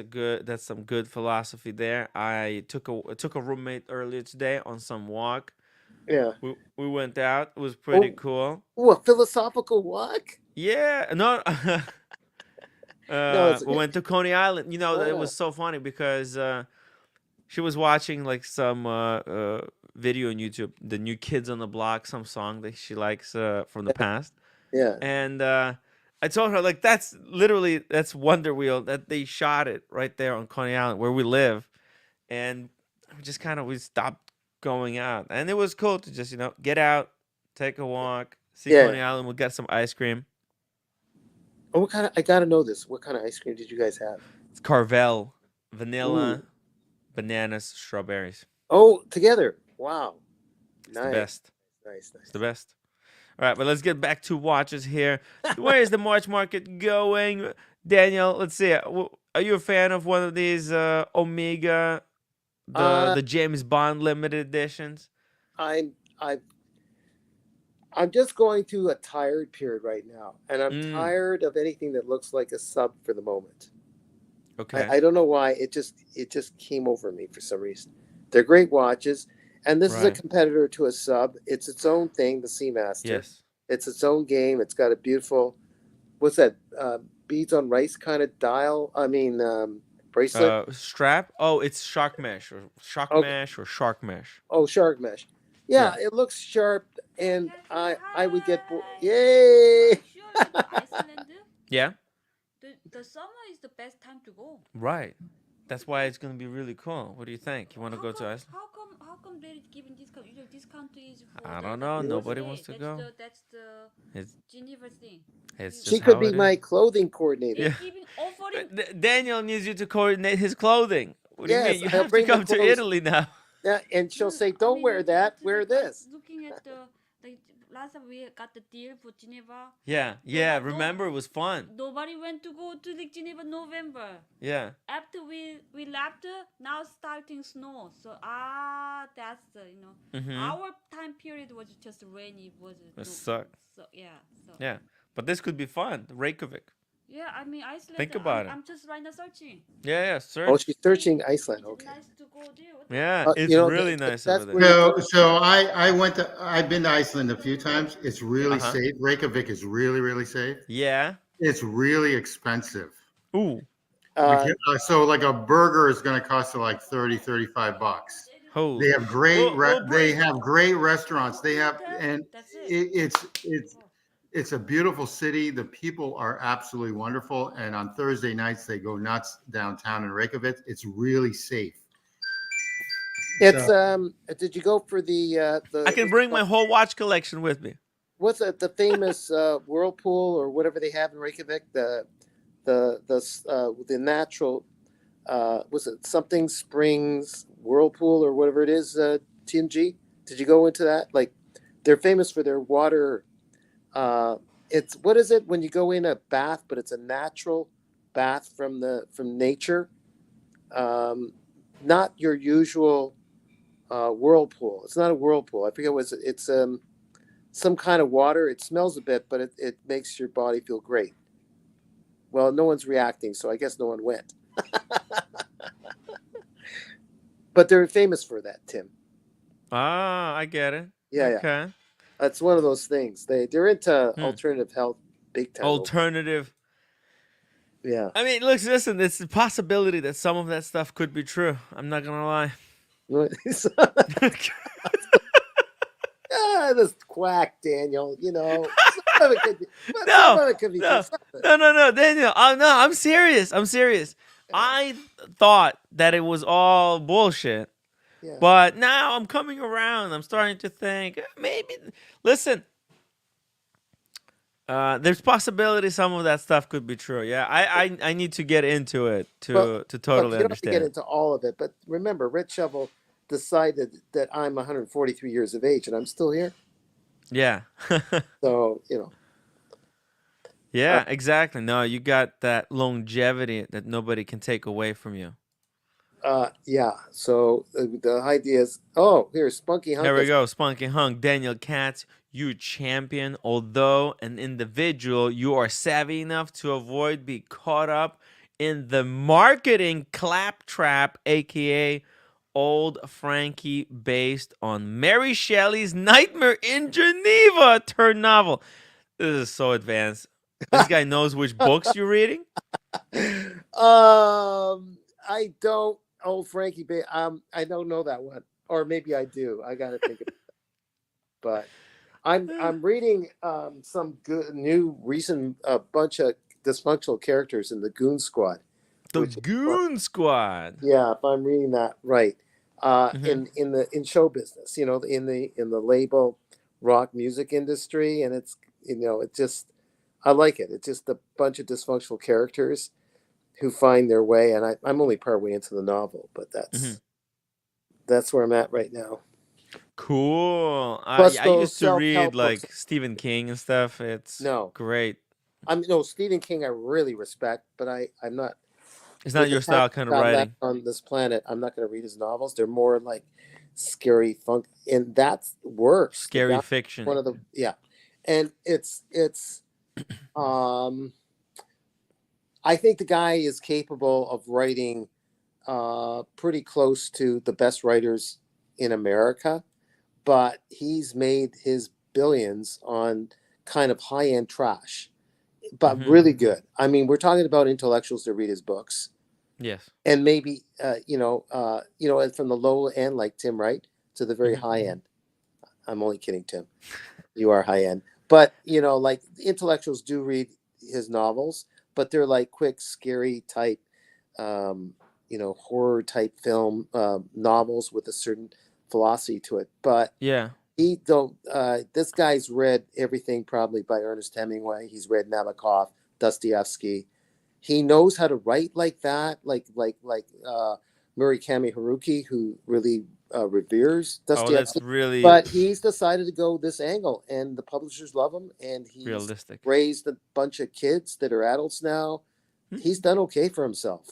some good philosophy there. I took a roommate earlier today on some walk. Yeah. We went out. It was pretty Oh, cool. a philosophical walk? Yeah, no. No, it's We went to Coney Island. It oh, was so funny because she was watching like some video on YouTube, the New Kids on the Block, some song that she likes from the past. yeah. And I told her, like, that's Wonder Wheel, that they shot it right there on Coney Island where we live. And we stopped going out. And it was cool to just, get out, take a walk, see Yeah. Coney Island. We'll get some ice cream. Oh, I gotta know this. What kind of ice cream did you guys have? It's Carvel, vanilla, Ooh. bananas, strawberries. Oh, together. Wow. It's the Nice. best. Nice. It's the best. All right, but let's get back to watches here. Where is the March market going? Daniel, let's see. Are you a fan of one of these Omega, the James Bond limited editions? I'm just going through a tired period right now, and I'm tired of anything that looks like a sub for the moment. Okay. I don't know why. It just came over me for some reason. They're great watches, and this is a competitor to a sub. It's its own thing, the Seamaster. Yes. It's its own game. It's got a beautiful, what's that? Beads on rice kind of dial. I mean, bracelet. Strap. Oh, it's shark mesh or shark mesh. Oh, shark mesh. Yeah, it looks sharp, and I would get yay. Yeah. The summer is the best time to go. Right. That's why it's gonna be really cool. What do you think? You want to go to Iceland? How come they're giving discount? Usually discount is for I don't know. Nobody wants to go. That's the Geneva thing. She could be my clothing coordinator. Yeah. Even offering. Daniel needs you to coordinate his clothing. What do you mean? You I'll have to come to Italy now. Yeah, and she'll say, "Don't wear that. Wear this." Looking at the last time we got the deal for Geneva. Yeah. Remember, it was fun. Nobody went to go to the Geneva November. Yeah. After we left, now starting snow. So that's the our time period was just rainy. It sucked. So yeah. Yeah, but this could be fun. Reykjavik. Yeah, I mean Iceland. Think about it. I'm just right now searching. Yeah, search. Oh, she's searching Iceland. Okay. It's nice to go there. Yeah, it's really nice over there. So I've been to Iceland a few times. It's really safe. Reykjavik is really, really safe. Yeah. It's really expensive. Ooh. So like a burger is going to cost you like $35. Holy. They have great restaurants. They have, and it's a beautiful city. The people are absolutely wonderful. And on Thursday nights, they go nuts downtown in Reykjavik. It's really safe. It's did you go for the I can bring my whole watch collection with me. What's it, the famous whirlpool or whatever they have in Reykjavik? The natural was it something springs whirlpool or whatever it is, TNG? Did you go into that? Like, they're famous for their water. It's, what is it when you go in a bath, but it's a natural bath from nature, not your usual whirlpool. It's not a whirlpool. I forget what it's some kind of water. It smells a bit, but it makes your body feel great. Well, no one's reacting, so I guess no one went. But they're famous for that, Tim. Ah, I get it. Yeah, okay. Yeah. That's one of those things. They're into alternative health big time. Alternative. Yeah. I mean, listen, it's a possibility that some of that stuff could be true. I'm not going to lie. This quack, Daniel, some of it could be, No, Daniel. No, I'm serious. I thought that it was all bullshit. Yeah. But now I'm coming around. I'm starting to think maybe. Listen, there's possibility some of that stuff could be true. Yeah, I need to get into it to totally understand. You don't have to get into all of it, but remember, Red Shovel decided that I'm 143 years of age and I'm still here. Yeah. So Yeah, exactly. No, you got that longevity that nobody can take away from you. Yeah. So the idea is, oh, here's Spunky Here Hunk. we go. Spunky Hunk, Daniel Katz, you champion. Although an individual, you are savvy enough to avoid being caught up in the marketing claptrap, aka Old Frankie, based on Mary Shelley's Nightmare in Geneva turned novel. This is so advanced. This guy knows which books you're reading. I don't. Oh, Frankie, I don't know that one, or maybe I do. I got to think. But I'm reading some good new recent bunch of dysfunctional characters in the Goon Squad. The Goon Squad. Yeah, if I'm reading that right. Mm-hmm. In show business, in the label rock music industry, and it's it just I like it. It's just a bunch of dysfunctional characters who find their way, and I'm only partway into the novel, but that's where I'm at right now. Cool. Plus I those used to self-help read books. like Stephen King and stuff. It's No, great. no Stephen King I really respect, but I'm not. It's not With the your time style kind of I've got left writing. on this planet, I'm not going to read his novels. They're more like scary funk, and that works. The Scary guy, fiction. one of the and it's I think the guy is capable of writing pretty close to the best writers in America, but he's made his billions on kind of high end trash, but really good. I mean, we're talking about intellectuals that read his books. Yes. And maybe from the low end like Tim Wright to the very high end. I'm only kidding, Tim. You are high end, but like intellectuals do read his novels, but they're like quick, scary type, horror type film novels with a certain philosophy to it. But yeah, he don't. This guy's read everything probably by Ernest Hemingway. He's read Nabokov, Dostoevsky. He knows how to write like that, like Murakami Haruki, who really reveres Dostoevsky. that's really But he's decided to go this angle, and the publishers love him, and he's realistic. raised a bunch of kids that are adults now. He's done okay for himself.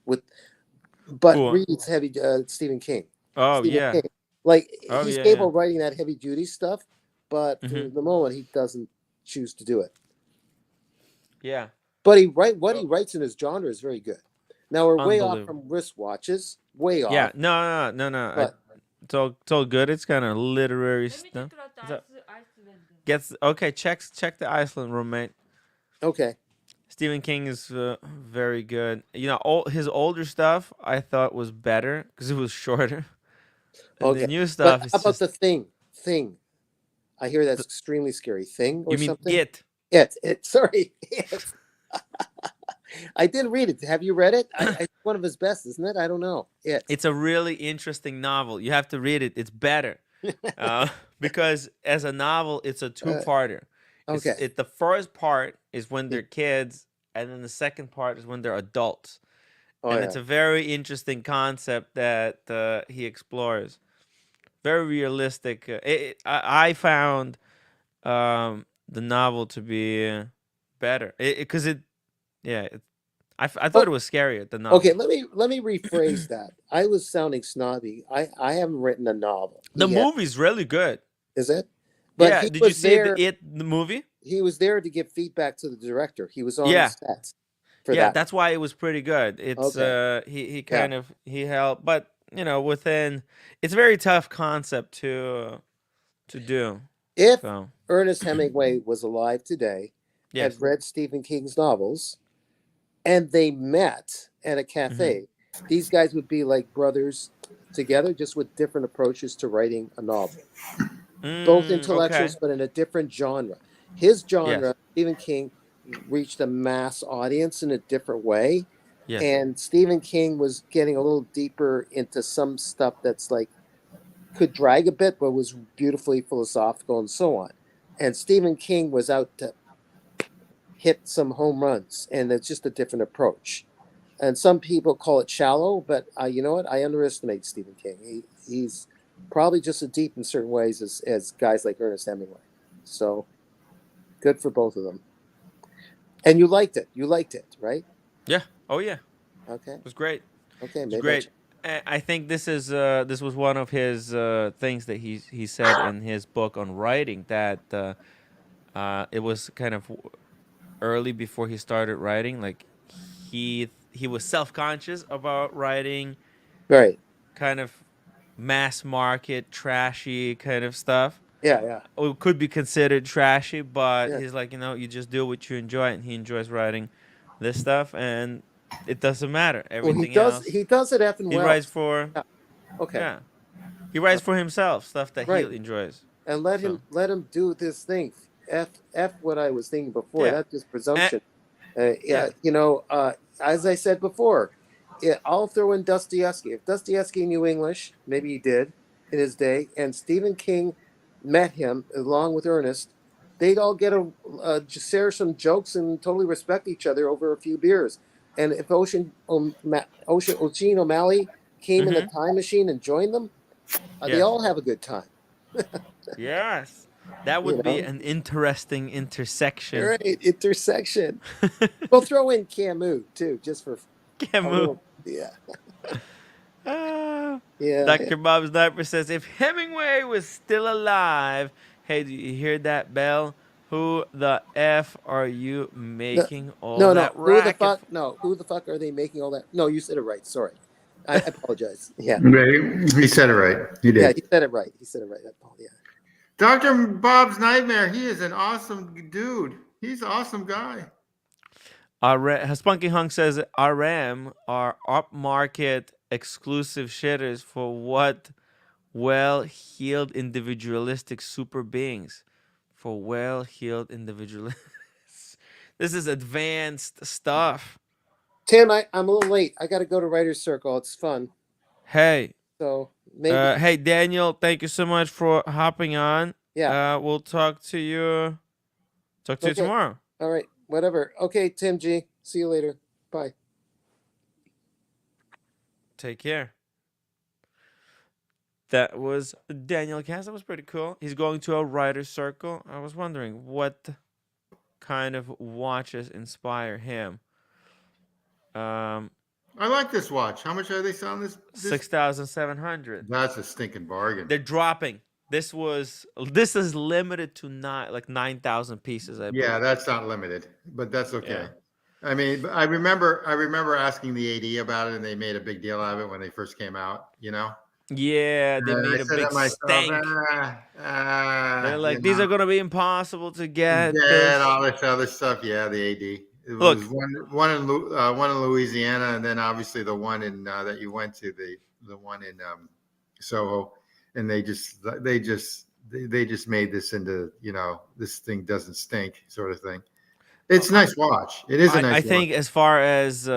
Reads heavy Stephen King. Oh Stephen yeah. King. Like he's capable of writing that heavy duty stuff, but for the moment he doesn't choose to do it. Yeah. But what he writes in his genre is very good. Now we're way off from wristwatches. Way off. Yeah. No. It's all good. It's kind of literary stuff. Check the Iceland roommate. Okay. Stephen King is very good. All his older stuff I thought was better because it was shorter. And the new stuff. But how about the Thing? Thing. I hear that's extremely scary. Thing or something. You mean It? It. Sorry. I didn't read it. Have you read it? It's one of his best, isn't it? I don't know. It's a really interesting novel. You have to read it. It's better because as a novel, it's a two-parter. Okay. The first part is when they're kids, and then the second part is when they're adults. It's a very interesting concept that he explores. Very realistic. I found the novel to be better because I thought it was scarier, the novel. Okay, let me rephrase that. I was sounding snobby. I haven't written a novel. The movie's really good. Is it? But did you see the movie? He was there to give feedback to the director. He was on the set. That's why it was pretty good. It's he helped, but within it's a very tough concept to do. If Ernest Hemingway was alive today, had read Stephen King's novels, and they met at a cafe, these guys would be like brothers together, just with different approaches to writing a novel. Both intellectuals, but in a different genre. His genre, Stephen King, reached a mass audience in a different way. Yes. And Stephen King was getting a little deeper into some stuff that's like could drag a bit, but was beautifully philosophical and so on. And Stephen King was out to hit some home runs, and it's just a different approach. And some people call it shallow, but you know what? I underestimate Stephen King. He's probably just as deep in certain ways as guys like Ernest Hemingway. So good for both of them. And you liked it. You liked it, right? Yeah. Oh yeah. Okay. It was great. Okay. It's Maybe I'll great. I think this was one of his things that he said in his book on writing, that it was kind of early before he started writing. Like he was self conscious about writing right. kind of mass market trashy kind of stuff. Yeah. Yeah. Or it could be considered trashy, but Yeah. he's like, you just do what you enjoy, and he enjoys writing this stuff, and it doesn't matter Well, everything else. He does it effing He well. writes for Yeah. Okay. yeah. He writes for himself, stuff that he Right. enjoys. And So let him do this thing. F what I was thinking before. yeah, That's just Eh, presumption. yeah. As I said before, I'll throw in Dostoevsky. If Dostoevsky knew English, maybe he did in his day, and Stephen King met him along with Ernest, they'd all get just share some jokes and totally respect each other over a few beers. And if Ocean O'Malley came in a Mm-hmm. time machine and joined them, they Yes. all have a good time. Yes. That You would be know, an interesting all intersection. right, intersection. We'll throw in Camus too, just for a Camus. little, yeah. Ah. Yeah. Dr. Bob Sniper says, if Hemingway was still alive, hey, do you hear that bell? Who the F are you No, making all no. that Who the racket fuck? for? No. Who the fuck are they making all that? No, you said it right. Sorry. I apologize. Yeah. He said it right. He Yeah, did. he said it right. He said it right. Yeah. Dr. Bob's Nightmare. He is an awesome dude. He's an awesome guy. Spunky Hunk says RM are upmarket exclusive shitters for what well-heeled individualistic super beings. For well-heeled individualists. This is advanced stuff. Tim, I'm a little late. I got to go to Writer's Circle. It's fun. Hey. So maybe. Hey Daniel, thank you so much for hopping on. Yeah. We'll talk to you Okay. tomorrow. All right. Whatever. Okay, Tim G. See you later. Bye. Take care. That was Daniel Cass. That was pretty cool. He's going to a writer's circle. I was wondering what kind of watches inspire him. I like this watch. How much are they selling this? 6,700. That's a stinking bargain. They're dropping. This is limited to 9,000 pieces. I believe. Yeah, that's not limited, but that's okay. Yeah. I mean, I remember asking the AD about it, and they made a big deal out of it when they first came out. Yeah, they made a big stink. They're like, these are gonna be impossible to get. All this other stuff. Yeah, the AD. It Look, was one in Louisiana, and then obviously the one in that you went to, the one in Soho, and they just made this into this thing doesn't stink sort of thing. It's a nice watch. It is a nice watch. I think as far as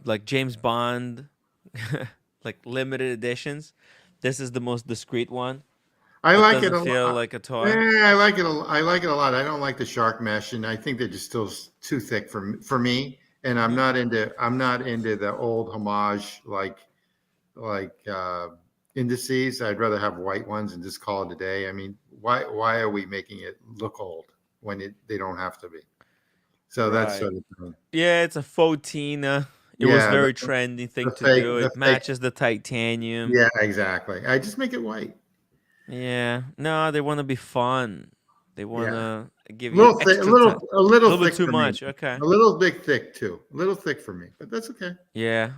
like James Bond, like limited editions, this is the most discreet one. I like it a feel lot. like a toy. Yeah, I like it. I like it a lot. I don't like the shark mesh, and I think they're just still too thick for me. And I'm not into the old homage like indices. I'd rather have white ones and just call it a day. I mean, why are we making it look old when they don't have to be? So that's sort of thing. Yeah, it's a faux Tina. It was very trendy thing to do. It matches the titanium. Yeah, exactly. I just make it white. Yeah, no, they want to be fun. They want to give you extra a little bit too much. Me. Okay, a little big thick too. A little thick for me, but that's okay. Yeah,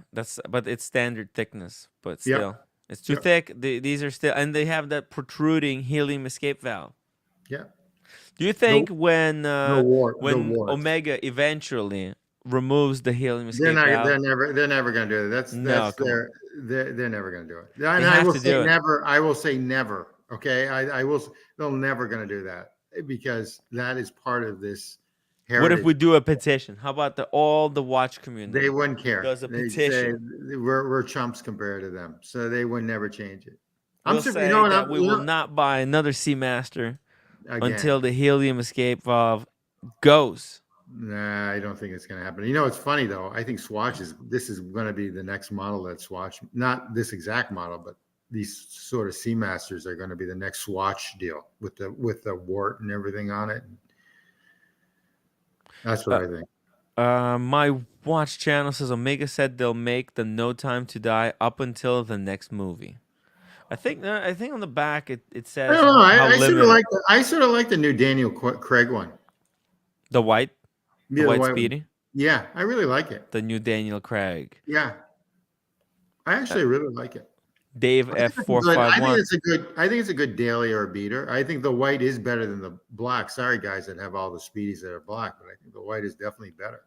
but it's standard thickness, but still, it's too thick. These are still, and they have that protruding helium escape valve. Yeah. Do you think when Omega eventually removes the helium escape valve, they're never going to do it. They're never going to do it. And I will say never. Okay, they're never going to do that because that is part of this heritage. What if we do a petition? How about all the watch community? They wouldn't care. Does a petition? Say we're chumps compared to them, so they would never change it. We will not buy another Seamaster until the helium escape valve goes. Nah, I don't think it's going to happen. It's funny though. I think this is going to be the next model that Swatch, not this exact model, but these sort of Seamasters are going to be the next Swatch deal with the wart and everything on it. That's what I think. My watch channel says Omega said they'll make the No Time to Die up until the next movie. I think on the back it I says don't know. how I sort of limited. like the new Daniel Craig one. The white, the Yeah, the white white one. Speedy, Yeah, I really like it. the new Daniel Craig. Yeah, I Uh, actually really like it. Dave I think F it's a four good. five I think one. it's a good. I think it's a good daily or beater. I think the white is better than the black. Sorry, guys, that have all the speedies that are black, but I think the white is definitely better.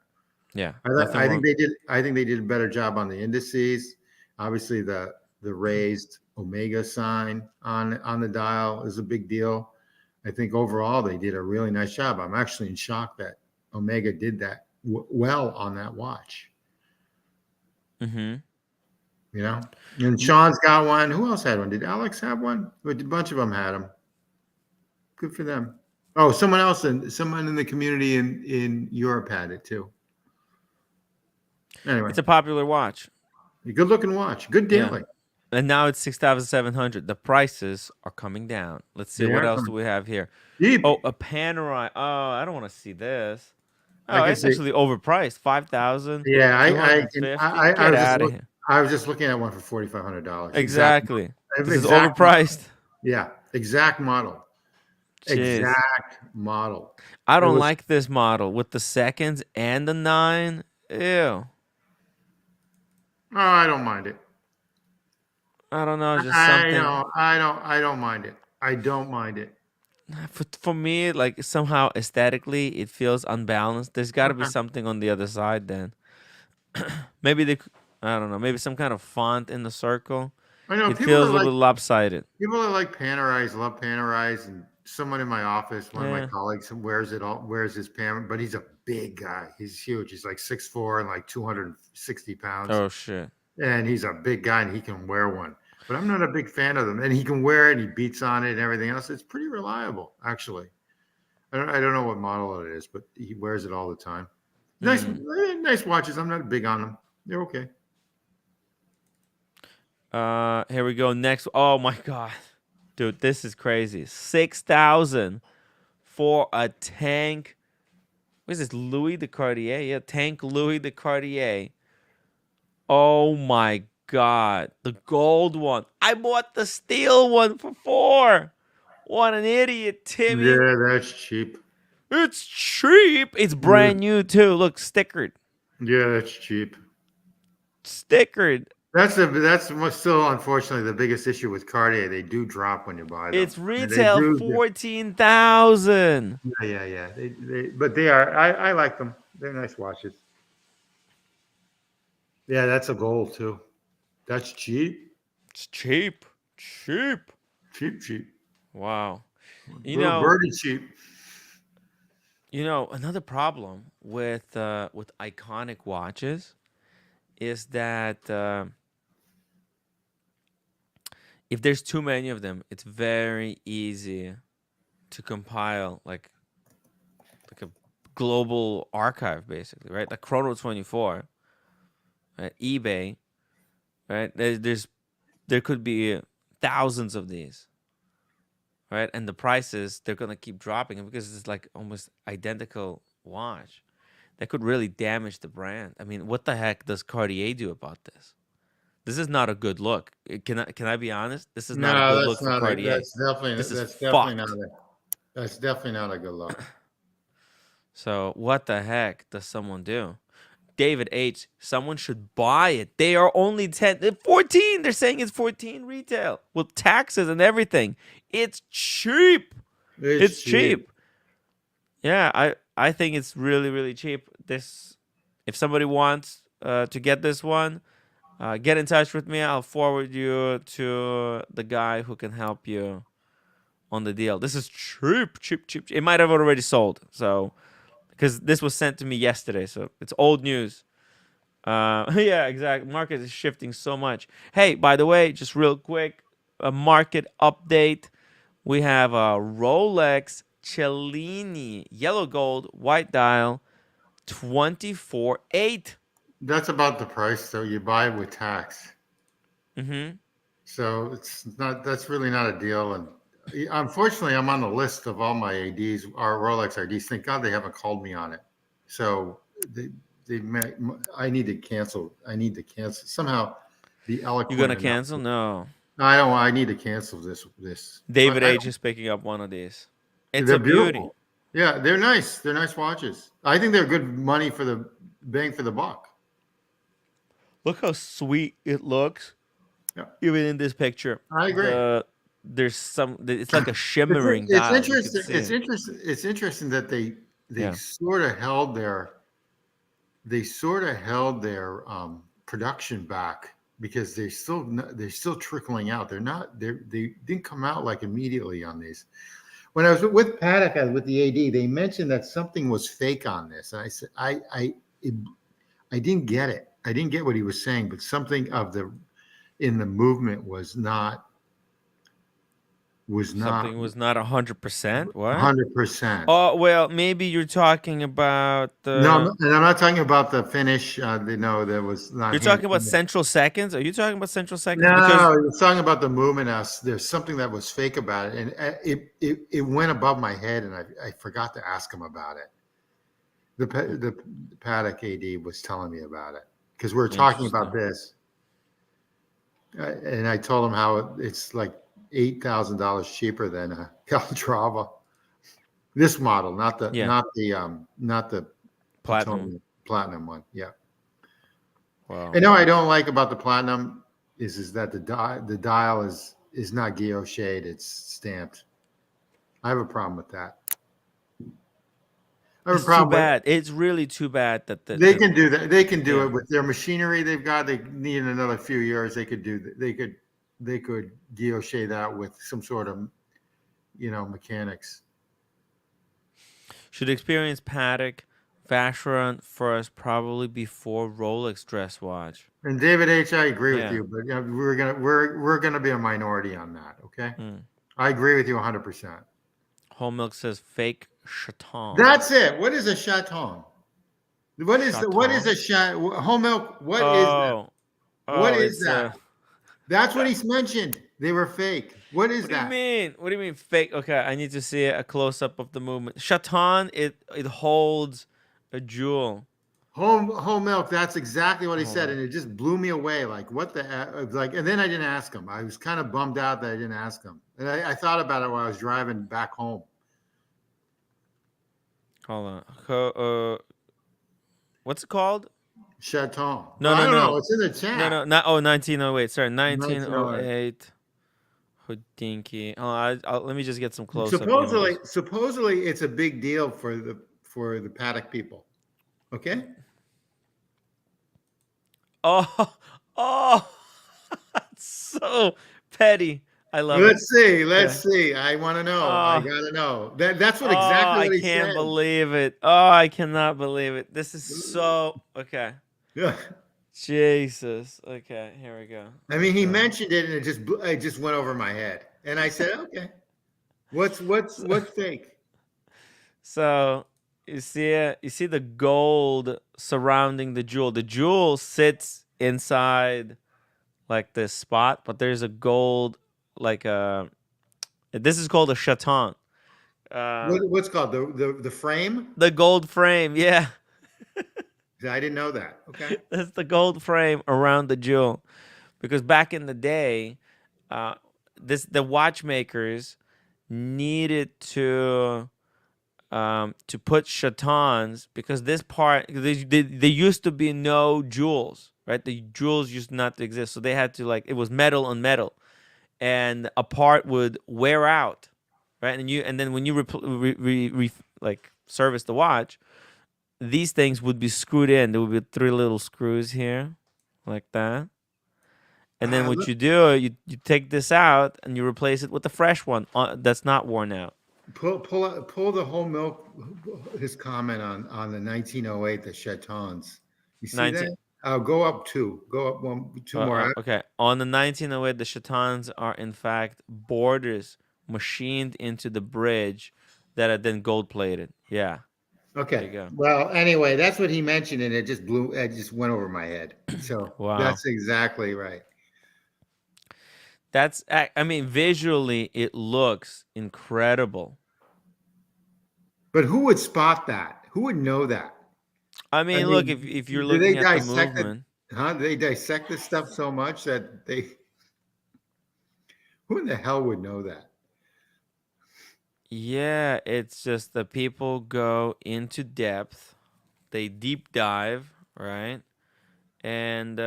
Yeah, nothing I think wrong. they did. I think they did a better job on the indices. Obviously, the raised omega sign on the dial is a big deal. I think overall they did a really nice job. I'm actually in shock that Omega did that well on that watch. Mm-hmm. You know, and Sean's got one. Who else had one? Did Alex have one? A bunch of them had them. Good for them. Oh, someone in the community in Europe had it too. Anyway, It's a popular watch. a good looking watch. Good Yeah. daily. And now it's 6,700. The prices are coming down. Let's see They what are else do coming we have here. deep. Oh, a Panerai. Oh, I don't want to see this. I Oh, can it's see. actually overpriced. 5,000, Yeah, Get was just out of here. I was just looking at one for $4,500. Exactly. This is Exact. overpriced. Yeah, exact model. Jeez. Exact model. I It don't was. like this model with the seconds and the 9. Ew. Oh, I don't mind it. I don't know, just something. I don't mind it. I don't mind it. For me, like somehow aesthetically, it feels unbalanced. There's got to be Okay. something on the other side then. Maybe I don't know, maybe some kind of font in the circle. I know It feels a little bit lopsided. people that like Panerais love Panerais, and someone in my office, one of my Yeah. colleagues, wears his Pan, but he's a big guy. He's huge. He's like 6'4" and like 260 pounds, Oh shit. and he's a big guy, and he can wear one. But I'm not a big fan of them, and he can wear it. And he beats on it and everything else. It's pretty reliable, actually. I don't know what model it is, but he wears it all the time. Nice, nice watches. I'm not big on them. They're okay. Here we go. Next. Oh my god, dude, this is crazy. 6,000 for a tank. What is this? Louis de Cartier? Yeah, tank Louis de Cartier. Oh my god, the gold one. I bought the steel one for 4. What an idiot, Timmy. Yeah, that's cheap. It's cheap. It's brand new too. Look, stickered. Yeah, that's cheap. Stickered. That's still unfortunately the biggest issue with Cartier. They do drop when you buy them. It's retail 14,000. Yeah. But they are. I like them. They're nice watches. Yeah, that's a gold too. That's cheap. It's cheap. Cheap. Cheap. Wow. Birdie cheap. Another problem with iconic watches is that if there's too many of them, it's very easy to compile like a global archive, basically, right? Like Chrono 24, right? eBay, right? There could be thousands of these, right? And the prices, they're gonna keep dropping because it's like almost identical watch. That could really damage the brand. I mean, what the heck does Cartier do about this? This is not a good look. Can I be honest? This is not a good look for Cartier. That's definitely Fucked. That's definitely not a good look. So what the heck does someone do? David H. Someone should buy it. They are only 14. They're saying it's 14 retail with taxes and everything. It's cheap. It's cheap. Yeah, I think it's really, really cheap. If somebody wants to get this one, get in touch with me. I'll forward you to the guy who can help you on the deal. This is cheap. It might have already sold. So, because this was sent to me yesterday, so it's old news. Yeah, exactly. Market is shifting so much. Hey, by the way, just real quick, a market update. We have a Rolex Cellini yellow gold white dial 24.8. That's about the price, though. You buy it with tax. Mm-hmm. So that's really not a deal. And unfortunately, I'm on the list of all my ADs, our Rolex IDs. Thank God they haven't called me on it. So I need to cancel. Somehow. The You eloquent gonna enough. cancel? No. No, I don't. I need to cancel this. David I H don't, is picking up one of these. It's they're a beauty. beautiful. Yeah, they're nice. They're nice watches. I think they're good money for the bang for the buck. Look how sweet it looks. Yeah, Even in this picture. I agree. It's like a shimmering It's dial. You can interesting. see It's it. interesting. It's interesting that they Yeah. sort of held their production back because they're still trickling out. They didn't come out like immediately on these. When I was with Paddock with the AD, they mentioned that something was fake on this, and I said I didn't get it. I didn't get what he was saying, but something in the movement was not. Something was not 100%. What? 100%. Oh well, maybe you're talking about No, and I'm not talking about the finish. No, that was not. You're talking about central seconds. Are you talking about central seconds? No, Because you're talking about the movement. There's something that was fake about it, and it went above my head, and I forgot to ask him about it. The Paddock AD was telling me about it because we were talking about this, and I told him how it's like $8,000 cheaper than a Calatrava. This model, not the platinum one. Yeah. Wow. I know I don't like about the platinum is that the dial is not guilloche'd, it's stamped. I have a problem with that. It's too bad. It's really too bad that they can do that. They can do it with their machinery they've got. They need another few years. They could guilloche that with some sort of, mechanics. Should experience Paddock Vacheron first, probably before Rolex dress watch. And David H, I agree with you, but we're gonna be a minority on that. Okay, I agree with you 100%. Whole Milk says fake chaton. That's it. What is a chaton? What is a chaton? Whole Milk. What is that? What is that? That's what he's mentioned. They were fake. What is that? What do you mean? What do you mean fake? Okay, I need to see a close up of the movement. Chaton, it holds a jewel. Whole Milk. That's exactly what he said, and it just blew me away. Like what the like? And then I didn't ask him. I was kind of bummed out that I didn't ask him, and I thought about it while I was driving back home. Hold on. What's it called? Chaton. No. It's in the chat. No. Not 1908. Sorry, 1908. Houdinki. Oh, let me just get some close up. Supposedly, it's a big deal for the Paddock people. Okay. Oh, that's so petty. I love it. Let's see. I want to know. I gotta know. That's what exactly what he said. I can't believe it. Oh, I cannot believe it. This is so okay. Yeah. Jesus. Okay, here we go. I mean, he mentioned it, and it just went over my head, and I said, "Okay, what's fake?" So you see the gold surrounding the jewel. The jewel sits inside like this spot, but there's a gold this is called a chaton. What's called the frame? The gold frame, yeah. I didn't know that. Okay. That's the gold frame around the jewel. Because back in the day, the watchmakers needed to put chatons because this part there used to be no jewels, right? The jewels used not to exist, so they had to it was metal on metal, and a part would wear out, right? And then when you service the watch, these things would be screwed in. There would be 3 little screws here, like that. And then what you do, you take this out and you replace it with a fresh one that's not worn out. Pull the Whole Milk, his comment on the 1908, the chatons. You see that? Go up 2. Go up 2 more. Okay. On the 1908, the chatons are in fact borders machined into the bridge that are then gold plated. Yeah. Okay. Well, anyway, that's what he mentioned, and it just went over my head. So That's exactly right. Visually, it looks incredible. But who would spot that? Who would know that? I mean, look, if you're do they looking at the dissect it? movement, Huh? Do they dissect this stuff so much that they? Who in the hell would know that? yeah, it's just that people go into depth, they deep dive, right? And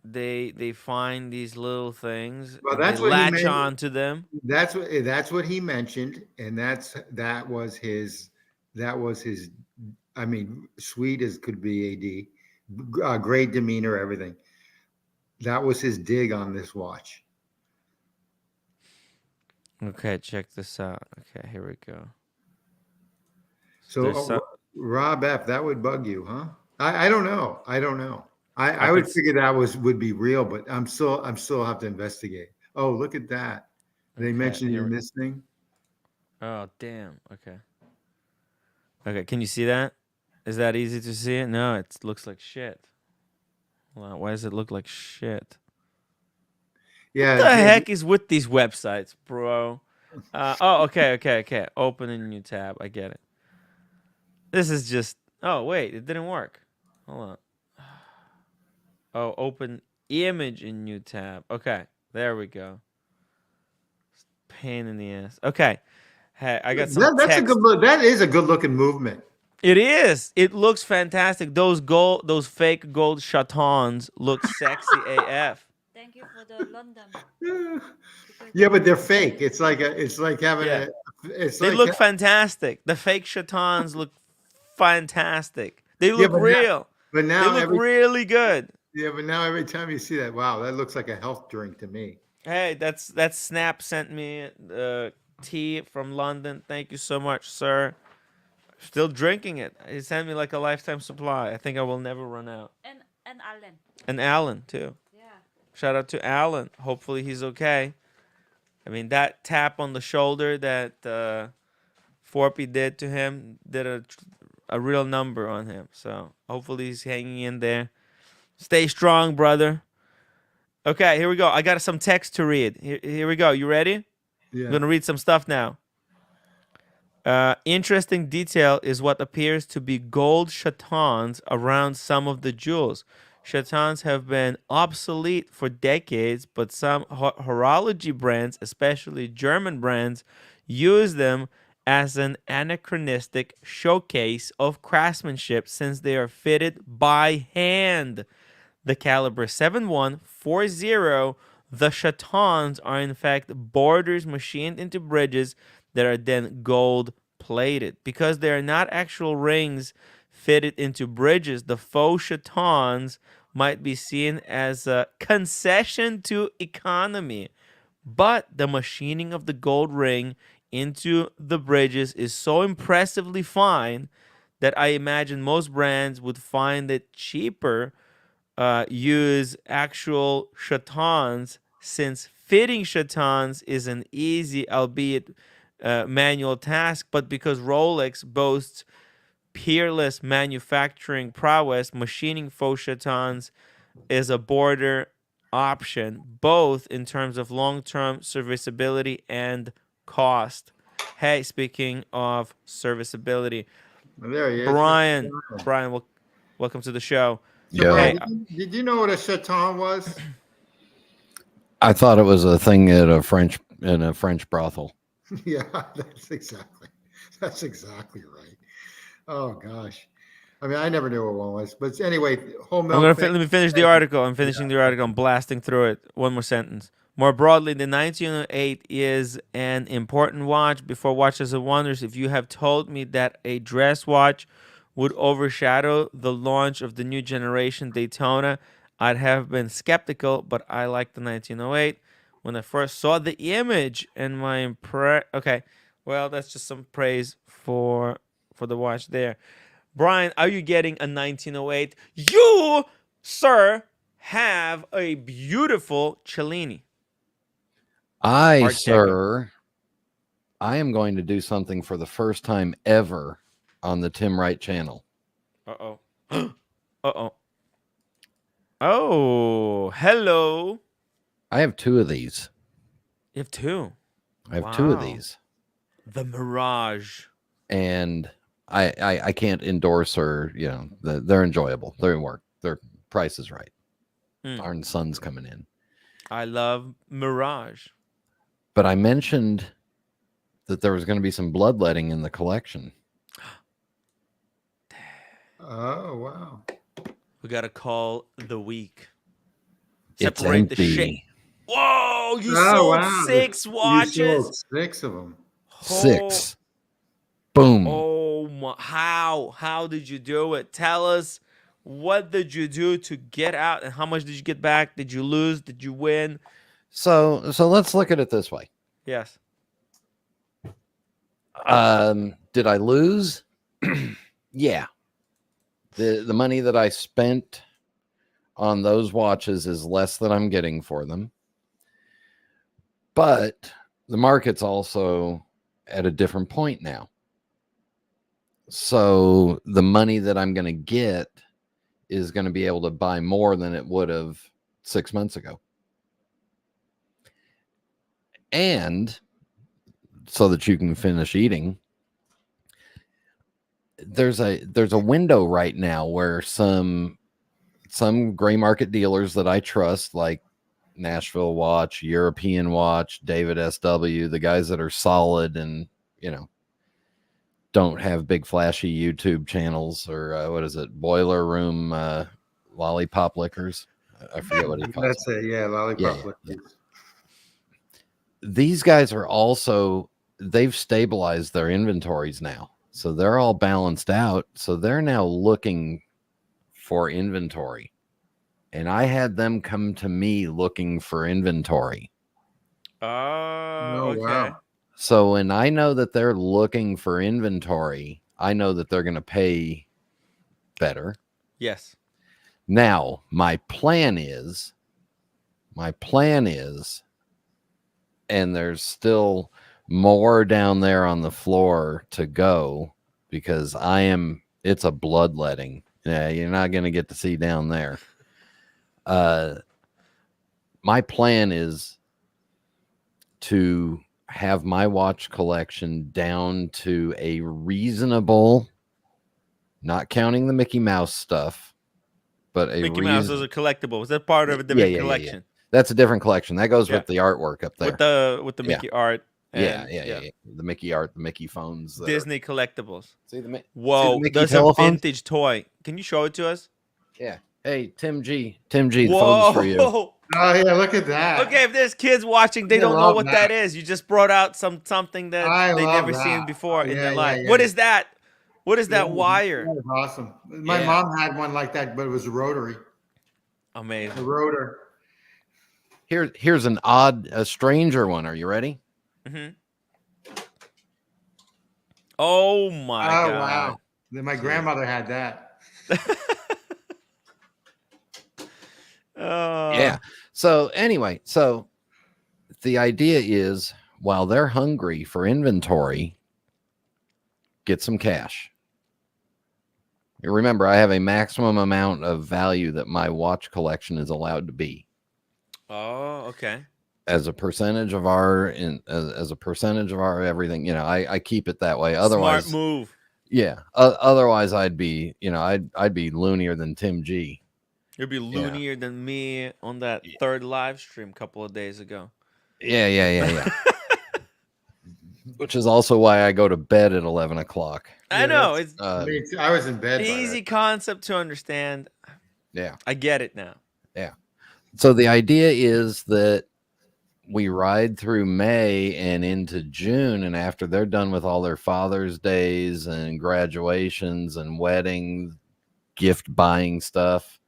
they find these little things Well, and they that's what he latch meant. on to them. That's what he mentioned, and that was his. I mean, sweet as could be. Great demeanor, everything. That was his dig on this watch. Okay, check this out. Okay, here we go. So, Rob F, that would bug you, huh? I don't know. I would figure that would be real, but I'm still have to investigate. Oh, look at that. They mentioned in this thing. Oh, damn. Okay. Okay, can you see that? Is that easy to see it? No, it looks like shit. Hold on, why does it look like shit? Yeah. What the heck is with these websites, bro? Okay. Open a new tab. I get it. This is just. Oh, wait, it didn't work. Hold on. Oh, open image in new tab. Okay, there we go. Pain in the ass. Okay. Hey, I got some That's text. a good look. That is a good looking movement. It is. It looks fantastic. Those fake gold chatons look sexy AF. Thank you for the London. Yeah, but they're fake. It's like having Yeah. It's They like look fantastic. The fake chatons look fantastic. They look real. But now they look really good. Yeah, but now every time you see that, wow, that looks like a health drink to me. Hey, that's Snap sent me tea from London. Thank you so much, sir. Still drinking it. He sent me like a lifetime supply. I think I will never run out. And Alan. And Alan too. Yeah. Shout out to Alan. Hopefully he's okay. I mean, that tap on the shoulder that Forpy did to him did a real number on him. So hopefully he's hanging in there. Stay strong, brother. Okay, here we go. I got some text to read. Here we go. You ready? Yeah. I'm going to read some stuff now. Interesting detail is what appears to be gold chatons around some of the jewels. Chatons have been obsolete for decades, but some horology brands, especially German brands, use them as an anachronistic showcase of craftsmanship since they are fitted by hand. The caliber 7140, the chatons are in fact borders machined into bridges that are then gold plated. Because they are not actual rings fitted into bridges, the faux chatons might be seen as a concession to economy. But the machining of the gold ring into the bridges is so impressively fine that I imagine most brands would find it cheaper use actual chatons, since fitting chatons is an easy, albeit manual task, but because Rolex boasts peerless manufacturing prowess, machining faux chatons is a border option, both in terms of long-term serviceability and cost. Hey, speaking of serviceability, There he is. Brian, welcome to the show. So Brian, did you know what a chaton was? I thought it was a thing at a French brothel. Yeah, that's exactly right. Oh gosh, I mean, I never knew what one was, but anyway, whole milk. Let me finish the article. I'm finishing the article. I'm blasting through it. One more sentence. More broadly, the 1908 is an important watch. Before Watches and Wonders, if you have told me that a dress watch would overshadow the launch of the new generation Daytona, I'd have been skeptical, but I like the 1908. When I first saw the image and my okay, well, that's just some praise for the watch there. Brian, are you getting a 1908? You, sir, have a beautiful Cellini. Sir, I am going to do something for the first time ever on the Tim Wright channel. Uh-oh. Uh-oh. Oh, hello. I have two of these. You have two? I have two of these. The Mirage. And I can't endorse or they're enjoyable. They're in work. Their price is right. Our sun's coming in. I love Mirage. But I mentioned that there was going to be some bloodletting in the collection. Oh, wow. We got to call the week. It's Separate the empty. shit. Whoa, you sold 6 watches? You sold 6 of them. 6. Boom. Oh my, how did you do it? Tell us, what did you do to get out, and how much did you get back? Did you lose? Did you win? So let's look at it this way. Yes. Did I lose? Yeah. The money that I spent on those watches is less than I'm getting for them. But the market's also at a different point now. So the money that I'm going to get is going to be able to buy more than it would have 6 months ago. And so that you can finish eating, there's a window right now where some gray market dealers that I trust, like Nashville Watch, European Watch, David SW, the guys that are solid and don't have big flashy YouTube channels or what is it, Boiler Room Lollipop Liquors. I forget what he calls That's it. Yeah, Lollipop Liquors. Yeah. These guys are also, they've stabilized their inventories now. So they're all balanced out. So they're now looking for inventory. And I had them come to me looking for inventory. Oh, okay. Wow. So when I know that they're looking for inventory, I know that they're going to pay better. Yes. Now, my plan is, and there's still more down there on the floor to go because it's a bloodletting. Yeah, you're not going to get to see down there. My plan is to have my watch collection down to a reasonable, not counting the Mickey Mouse stuff, but Mickey Mouse is a collectible. Was that part of a different collection? Yeah. That's a different collection. That goes with the artwork up there. With the Mickey art. And, yeah. The Mickey art, the Mickey phones. Disney collectibles. Whoa, there's a vintage toy. Can you show it to us? Yeah. Hey, Tim G, the phone's for you. Oh yeah, look at that. Okay, if there's kids watching, they don't know what that is. You just brought out something that they never seen before in their life. Yeah. What is that? What is that wire? That was awesome. My mom had one like that, but it was a rotary. Amazing. A rotor. Here's a stranger one. Are you ready? Mm-hmm. Oh my God. Wow. My grandmother had that. Yeah. So anyway, the idea is while they're hungry for inventory, get some cash. You remember, I have a maximum amount of value that my watch collection is allowed to be. Oh, okay. As a percentage of our everything, I keep it that way. Otherwise, smart move. Yeah. Otherwise, I'd be loonier than Tim G. You'd be loonier than me on that third live stream a couple of days ago. Yeah. Which is also why I go to bed at 11 o'clock. I know. It's I was in bed. Easy concept to understand. Yeah. I get it now. Yeah. So the idea is that we ride through May and into June, and after they're done with all their Father's Days and graduations and weddings, gift buying stuff,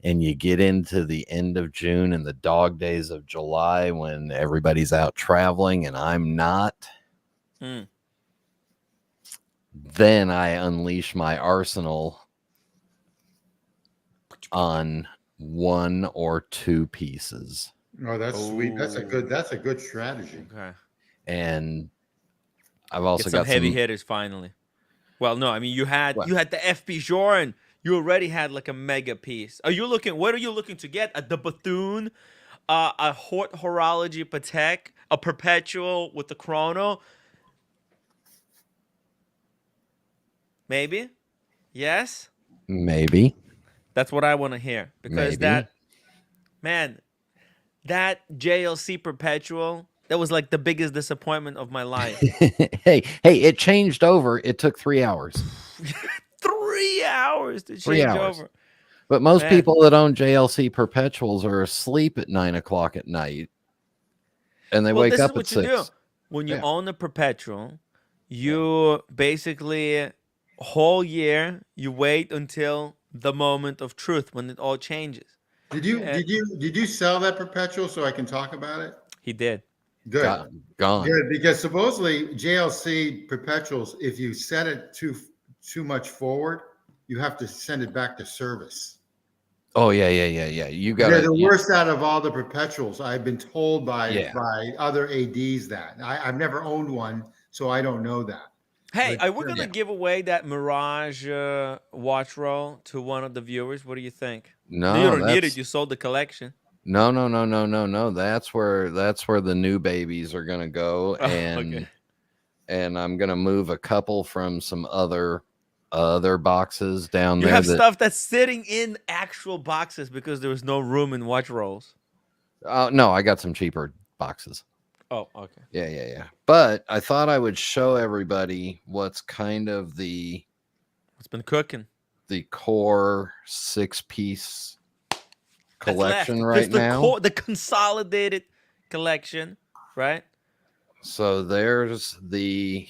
and you get into the end of June and the dog days of July when everybody's out traveling and I'm not, then I unleash my arsenal on 1 or 2 pieces. Oh, that's sweet. That's a good strategy. Okay. And I've also got some got heavy hitters finally. Well, no, I mean you had the FP Joran. You already had like a mega piece. What are you looking to get? The Bethune, a Hort Horology Patek, a Perpetual with the chrono. Maybe. Yes. Maybe. That's what I want to hear because Maybe. that JLC Perpetual, that was like the biggest disappointment of my life. hey, it changed over. It took 3 hours. 3 hours to 3 change hours. over. But most Man. people that own JLC Perpetuals are asleep at 9 o'clock at night, and they wake up at 6. You do. When you own a Perpetual, you basically whole year you wait until the moment of truth when it all changes. Did you sell that Perpetual so I can talk about it? He did. Good. Gone. Good, because supposedly JLC Perpetuals, if you set it too much forward, you have to send it back to service. Oh yeah. You got They're the worst out of all the Perpetuals. I've been told by other ADs that. I've never owned one, so I don't know that. Hey, But, we're gonna give away that Mirage watch roll to one of the viewers. What do you think? No, you don't need it. You sold the collection. No. That's where the new babies are gonna go, and I'm gonna move a couple from some other boxes down there. You have stuff that's sitting in actual boxes because there was no room in watch rolls. No, I got some cheaper boxes. Oh, okay. Yeah. But I thought I would show everybody what's kind of what's been cooking. The core 6-piece collection right now. The consolidated collection, right? So there's the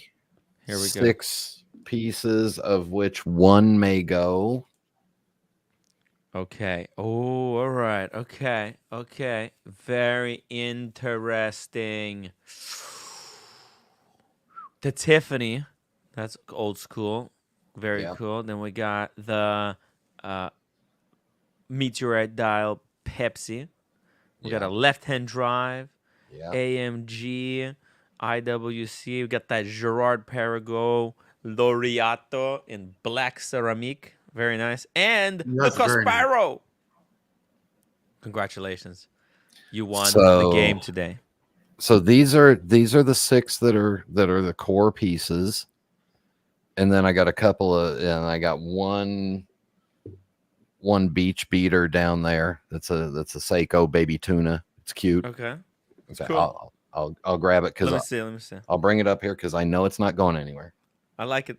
Here we 6 pieces, of which one may go. Okay. Oh, all right. Okay. Very interesting. The Tiffany, that's old school. Very cool. Then we got the Meteorite dial Pepsi. We got a left-hand drive. AMG, IWC. We got that Gerard Perregaux Laureato in black ceramic. Very nice. And the Cosparo. Nice. Congratulations. You won the game today. So these are the 6 that are the core pieces. And then I got a couple and I got one beach beater down there. That's a Seiko baby tuna. It's cute. Okay. So cool. I'll grab it because let me see. I'll bring it up here because I know it's not going anywhere. I like it.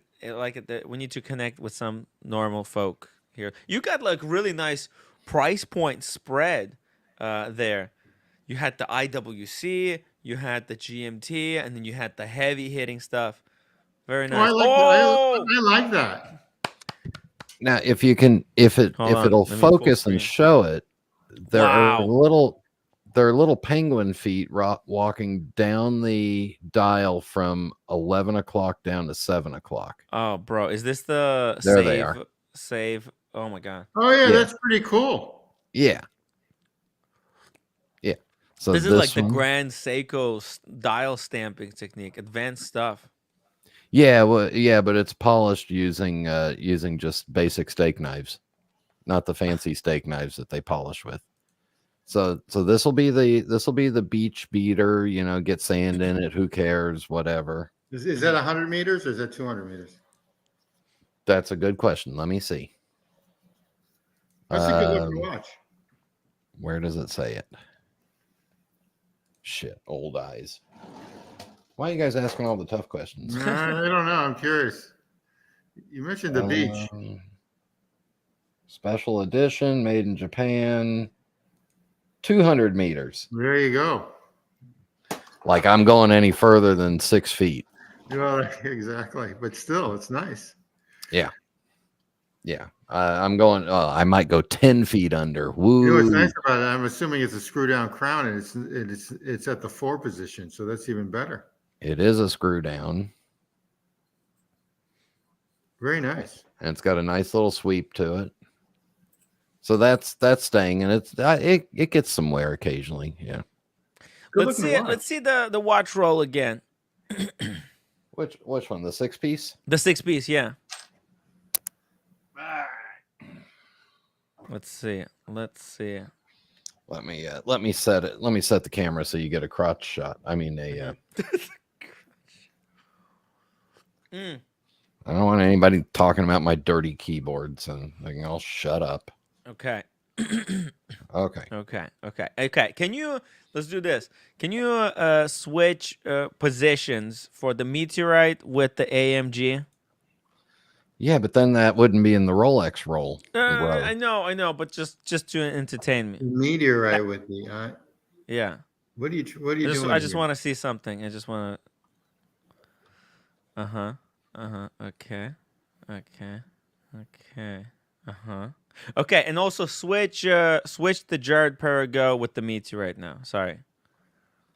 That we need to connect with some normal folk here. You got like really nice price point spread there. You had the IWC, you had the GMT, and then you had the heavy hitting stuff. Very nice. I like that. Now, if it'll focus and show it, there are little penguin feet walking down the dial from 11 o'clock down to 7 o'clock. Oh, bro, is this the save? Oh my god. Oh yeah, that's pretty cool. Yeah. So this is like the Grand Seiko dial stamping technique, advanced stuff. Yeah, but it's polished using just basic steak knives, not the fancy steak knives that they polish with. So this will be the beach beater, get sand in it, who cares, whatever. Is that 100 meters or is that 200 meters? That's a good question. Let me see. That's a good looking watch. Where does it say it? Shit, old eyes. Why are you guys asking all the tough questions? I don't know. I'm curious. You mentioned the beach. Special edition, made in Japan. 200 meters. There you go. Like I'm going any further than 6 feet. Well, exactly. But still, it's nice. Yeah. I'm going. I might go 10 feet under. Woo. What's nice about it? I'm assuming it's a screw down crown, and it's at the 4 position, so that's even better. It is a screw down. Very nice. And it's got a nice little sweep to it. So that's staying, and it gets some wear occasionally. Yeah. Let's see the watch roll again. Which one? The 6-piece? The 6-piece, yeah. Let's see. Let me set it. Let me set the camera so you get a crotch shot. I mean I don't want anybody talking about my dirty keyboards, and they can all shut up. Okay. Okay. Okay. Let's do this. Can you switch positions for the meteorite with the AMG? Yeah, but then that wouldn't be in the Rolex row. I know, but just to entertain me. Meteorite with the. Yeah. What are you doing? I just want to see something. I just want to. Okay. Okay, and also switch the Jared Perigo with the meteorite now. Sorry.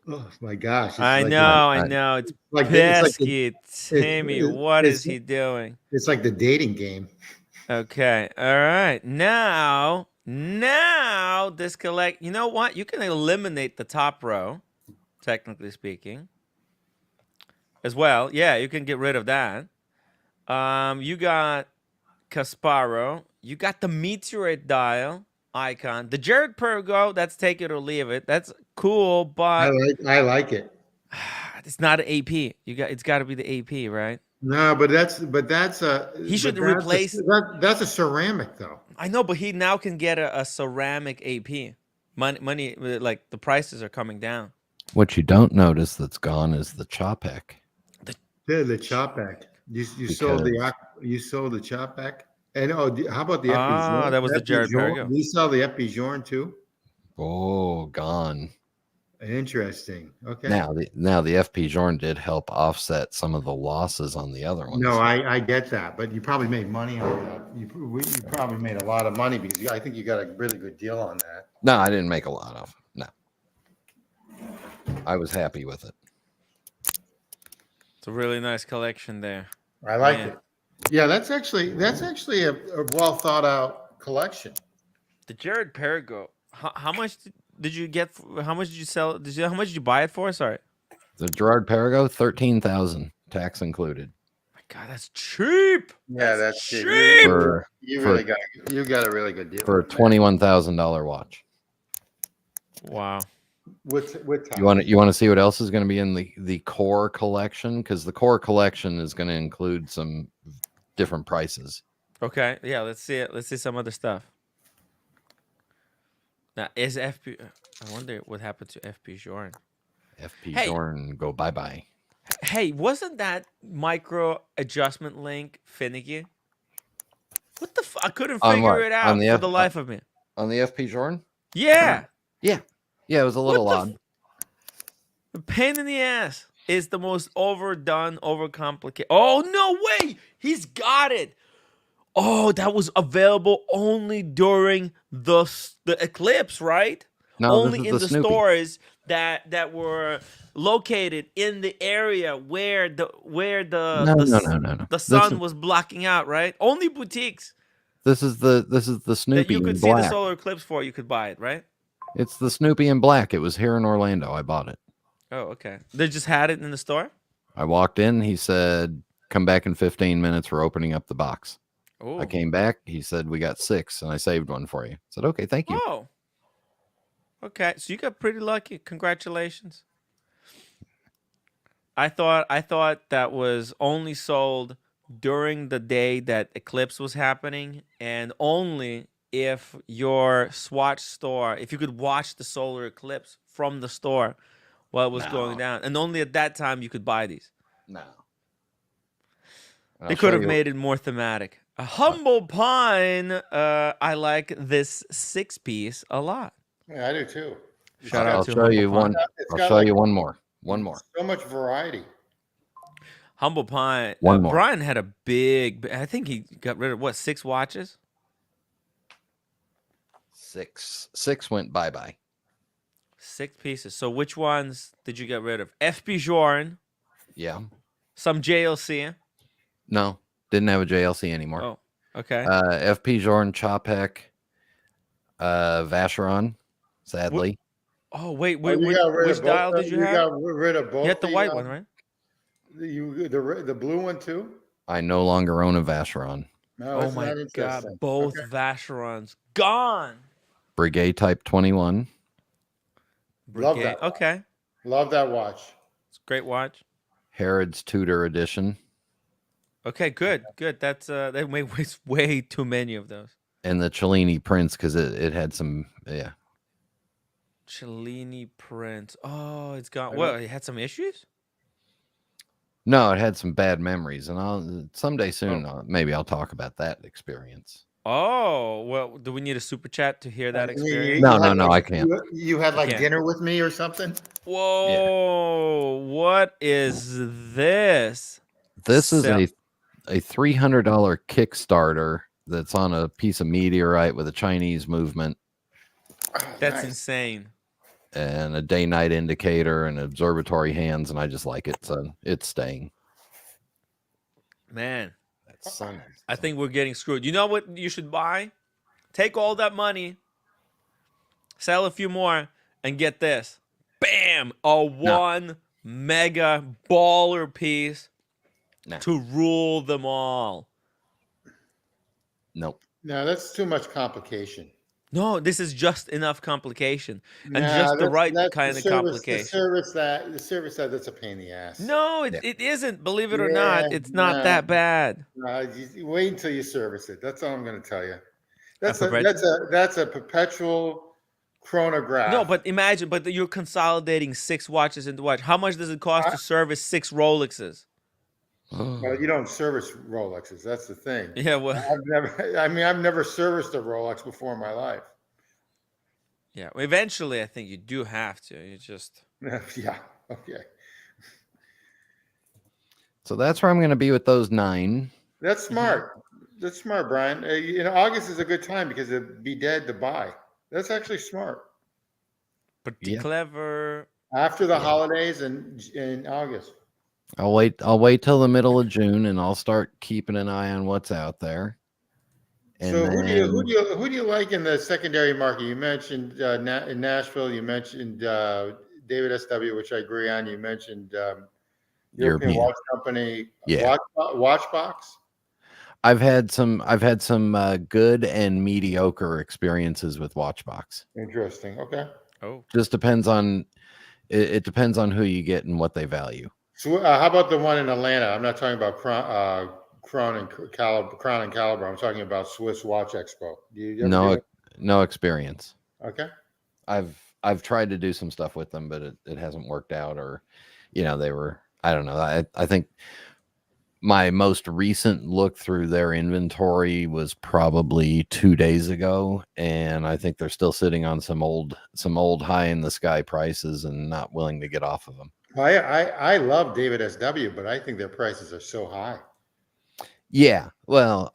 Oh my gosh! I know. It's pesky. Timmy, what is he doing? It's like the dating game. Okay. All right. Now this collect. You know what? You can eliminate the top row, technically speaking. As well. Yeah, you can get rid of that. You got Casparo. You got the meteorite dial icon. The Jared Perigo, that's take it or leave it. That's cool, but I like it. it's not an AP. It's got to be the AP, right? No, but that's a. He should replace. That's a ceramic though. I know, but he now can get a ceramic AP. Money, like the prices are coming down. What you don't notice that's gone is the Chopek. The Chopek. You sold the Chopek. And how about the Epijorn? That was the Jared Perigo. You sell the Epijorn too? Oh, gone. Interesting. Okay. Now the Epijorn did help offset some of the losses on the other ones. No, I get that, but you probably made money on that. You probably made a lot of money because I think you got a really good deal on that. No, I didn't make a lot of. No, I was happy with it. It's a really nice collection there. I like it. Yeah, that's actually a well thought out collection. The Jared Perigo. How much did you get? How much did you sell? How much did you buy it for? Sorry. The Gerard Perigo, 13,000, tax included. My God, that's cheap. Yeah, that's cheap. You got a really good deal for a $21,000 watch. Wow. You want to see what else is going to be in the core collection? Because the core collection is going to include some different prices. Okay, yeah, let's see it. Let's see some other stuff. Now, is FP? I wonder what happened to Epijorn. Epijorn, go bye. Hey, wasn't that micro adjustment link finicky? What the fuck? I couldn't figure it out for the life of me. On the Epijorn? Yeah. Yeah, it was a little odd. The pain in the ass is the most overdone, overcomplicated. Oh, no way! He's got it. Oh, that was available only during the eclipse, right? No, only in the stores that were located in the area where the sun was blocking out, right? Only boutiques. This is the Snoopy that you could see the solar eclipse for. You could buy it, right? It's the Snoopy in black. It was here in Orlando. I bought it. Oh, okay. They just had it in the store? I walked in. He said, come back in 15 minutes. We're opening up the box. Ooh. I came back. He said, we got 6, and I saved one for you. I said, okay, thank you. Oh. Okay, so you got pretty lucky. Congratulations. I thought that was only sold during the day that eclipse was happening, and only if your Swatch store, if you could watch the solar eclipse from the store while it was going down, and only at that time you could buy these. No. They could have made it more thematic. A Humble Pine. I like this 6-piece a lot. Yeah, I do too. I'll show you one. I'll show you one more. One more. So much variety. Humble Pine. One more. Brian had a big. I think he got rid of 6 watches. 6 went bye. 6 pieces. So which ones did you get rid of? Epijorn. Yeah. Some JLC. No, didn't have a JLC anymore. Oh, okay. Epijorn, Chopek, Vacheron. Sadly. Wait. Which dial did you have? You got rid of both. You had the white one, right? The blue one too. I no longer own a Vacheron. No, oh my God! Both Vacherons gone. Breguet Type 21. Love that. Okay. Love that watch. It's a great watch. Harrods Tudor Edition. Okay, good. That's that was way too many of those. And the Cellini Prince, because it had some, Cellini Prince. Oh, it's gone. Well, it had some issues. No, it had some bad memories, and I'll someday soon maybe I'll talk about that experience. Oh, well, do we need a super chat to hear that experience? No, I can't. You had like dinner with me or something? Whoa, what is this? This is a $300 Kickstarter that's on a piece of meteorite with a Chinese movement. That's insane. And a day-night indicator and observatory hands, and I just like it, so it's staying. Man, that sun. I think we're getting screwed. You know what you should buy? Take all that money, sell a few more, and get this. Bam! A one mega baller piece to rule them all. Nope. No, that's too much complication. No, this is just enough complication and just the right kind of complication. The service that that's a pain in the ass. No, it isn't. Believe it or not, it's not that bad. Wait until you service it. That's all I'm going to tell you. That's a perpetual chronograph. No, but imagine, you're consolidating 6 watches into watch. How much does it cost to service 6 Rolexes? Well, you don't service Rolexes. That's the thing. Yeah, well, I've never serviced a Rolex before in my life. Yeah, well, eventually, I think you do have to. You just yeah. Okay. So that's where I'm going to be with those 9. That's smart. That's smart, Brian. August is a good time because it'd be dead to buy. That's actually smart. Pretty clever. After the holidays in August. I'll wait till the middle of June, and I'll start keeping an eye on what's out there. And so who do you like in the secondary market? You mentioned in Nashville. You mentioned David SW, which I agree on. You mentioned European Watch Company. Watchbox. I've had some good and mediocre experiences with Watchbox. Interesting. Okay. Oh, just depends on it depends on who you get and what they value. So how about the one in Atlanta? I'm not talking about Crown and Caliber. I'm talking about Swiss Watch Expo. No experience. Okay. I've tried to do some stuff with them, but it hasn't worked out, or they were, I don't know. I think my most recent look through their inventory was probably 2 days ago, and I think they're still sitting on some old high in the sky prices and not willing to get off of them. I love David SW, but I think their prices are so high. Yeah, well,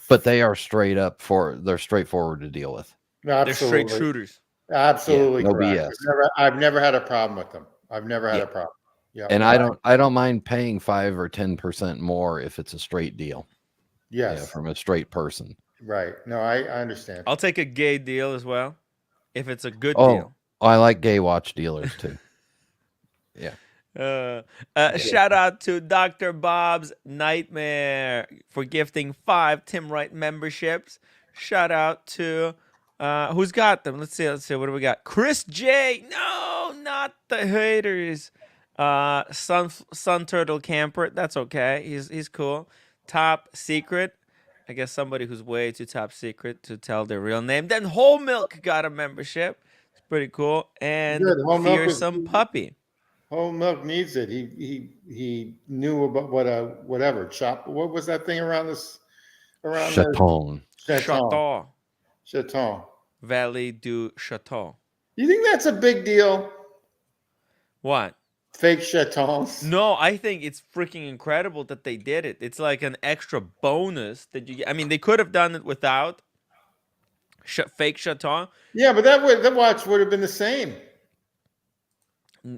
but they are they're straightforward to deal with. Absolutely. They're straight shooters. Absolutely, no correct. BS. I've never had a problem with them. I've never had a problem. Yeah, and I don't mind paying 5 or 10% more if it's a straight deal. Yes, from a straight person. Right. No, I understand. I'll take a gay deal as well, if it's a good deal. Oh, I like gay watch dealers too. Yeah. Shout out to Dr. Bob's Nightmare for gifting 5 Tim Wright memberships. Shout out to who's got them? Let's see. What do we got? Chris J. No, not the haters. Sun Turtle Camper. That's okay. He's cool. Top Secret. I guess somebody who's way too top secret to tell their real name. Then Whole Milk got a membership. It's pretty cool. And Fearsome Puppy. Whole Milk needs it. He knew about whatever chop. What was that thing around this? Chaton. Valley du Chaton. You think that's a big deal? What? Fake chatons? No, I think it's freaking incredible that they did it. It's like an extra bonus that you get. I mean, they could have done it without fake chaton. Yeah, but that watch would have been the same.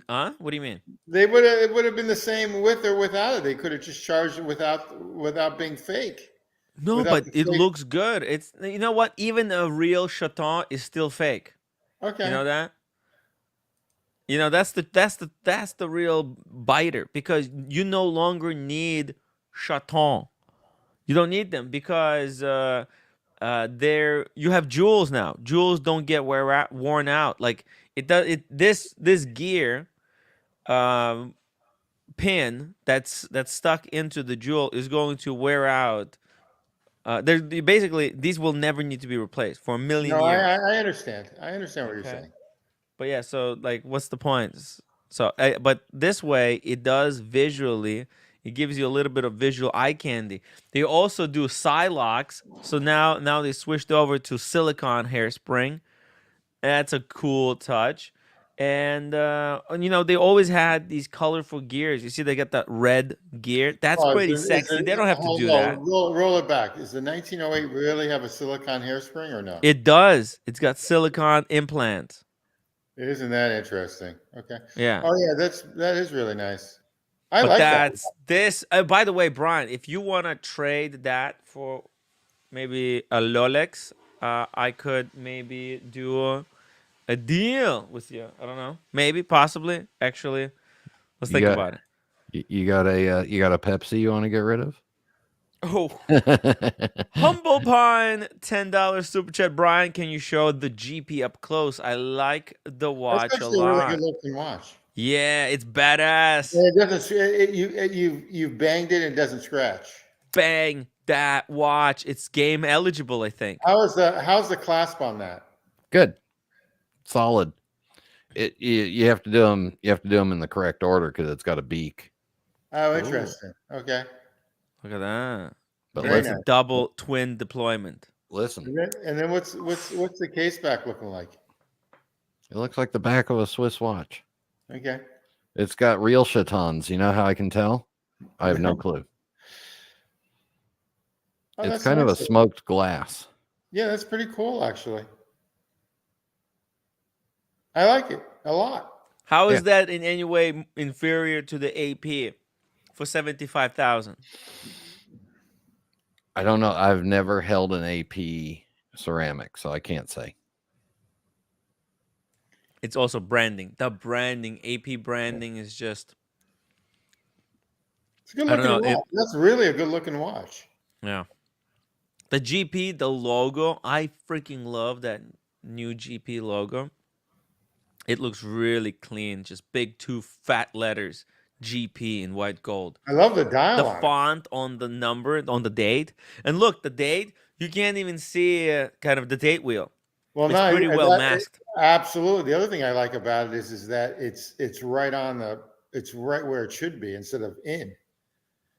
What do you mean? It would have been the same with or without it. They could have just charged it without being fake. No, but it looks good. It's, you know what? Even a real chaton is still fake. Okay. You know that? That's the real biter, because you no longer need chaton. You don't need them because you have jewels now. Jewels don't get worn out. Like this gear pin that's stuck into the jewel is going to wear out. Basically, these will never need to be replaced for a million No, years. I understand. I understand what you're Okay. saying. But yeah, so like, what's the point? So, but this way, it does visually. It gives you a little bit of visual eye candy. They also do Silocks. So now they switched over to silicone hairspring. That's a cool touch. And they always had these colorful gears. You see, they got that red gear. That's Oh, pretty sexy. They don't have to do that. Roll it back. Does the 1908 really have a silicone hairspring or no? It does. It's got silicone implants. Isn't that interesting? Okay. Yeah. Oh yeah, that is really nice. I But like that. that's this. By the way, Brian, if you want to trade that for maybe a Rolex, I could maybe do a deal with you. I don't know. Maybe, possibly. Actually, let's think about it. You got a Pepsi you want to get rid of? Oh, Humble Pine, $10 super chat. Brian, can you show the GP up close? I like the watch That's a actually a really lot. good looking watch. Yeah, it's badass. It doesn't. You banged it and it doesn't scratch. Bang that watch. It's game eligible, I think. How's the clasp on that? Good, solid. You have to do them. You have to do them in the correct order because it's got a beak. Oh, interesting. Okay. Look at that. But It's a double twin deployment. Listen. And then what's the case back looking like? It looks like the back of a Swiss watch. Okay. It's got real chatons. You know how I can tell? I have no clue. Oh, It's kind of a smoked glass. Yeah, that's pretty cool, actually. I like it a lot. How is that in any way inferior to the AP for 75,000? I don't know. I've never held an AP ceramic, so I can't say. It's also branding. The branding, AP branding is just. It's a good looking watch. That's really a good looking watch. Yeah. The GP, the logo, I freaking love that new GP logo. It looks really clean, just big two fat letters, GP in white gold. I love the dial. The font on the number, on the date. And look, the date, you can't even see kind of the date wheel. Well, it's pretty well masked. Absolutely. The other thing I like about it is that it's right on it's right where it should be instead of in.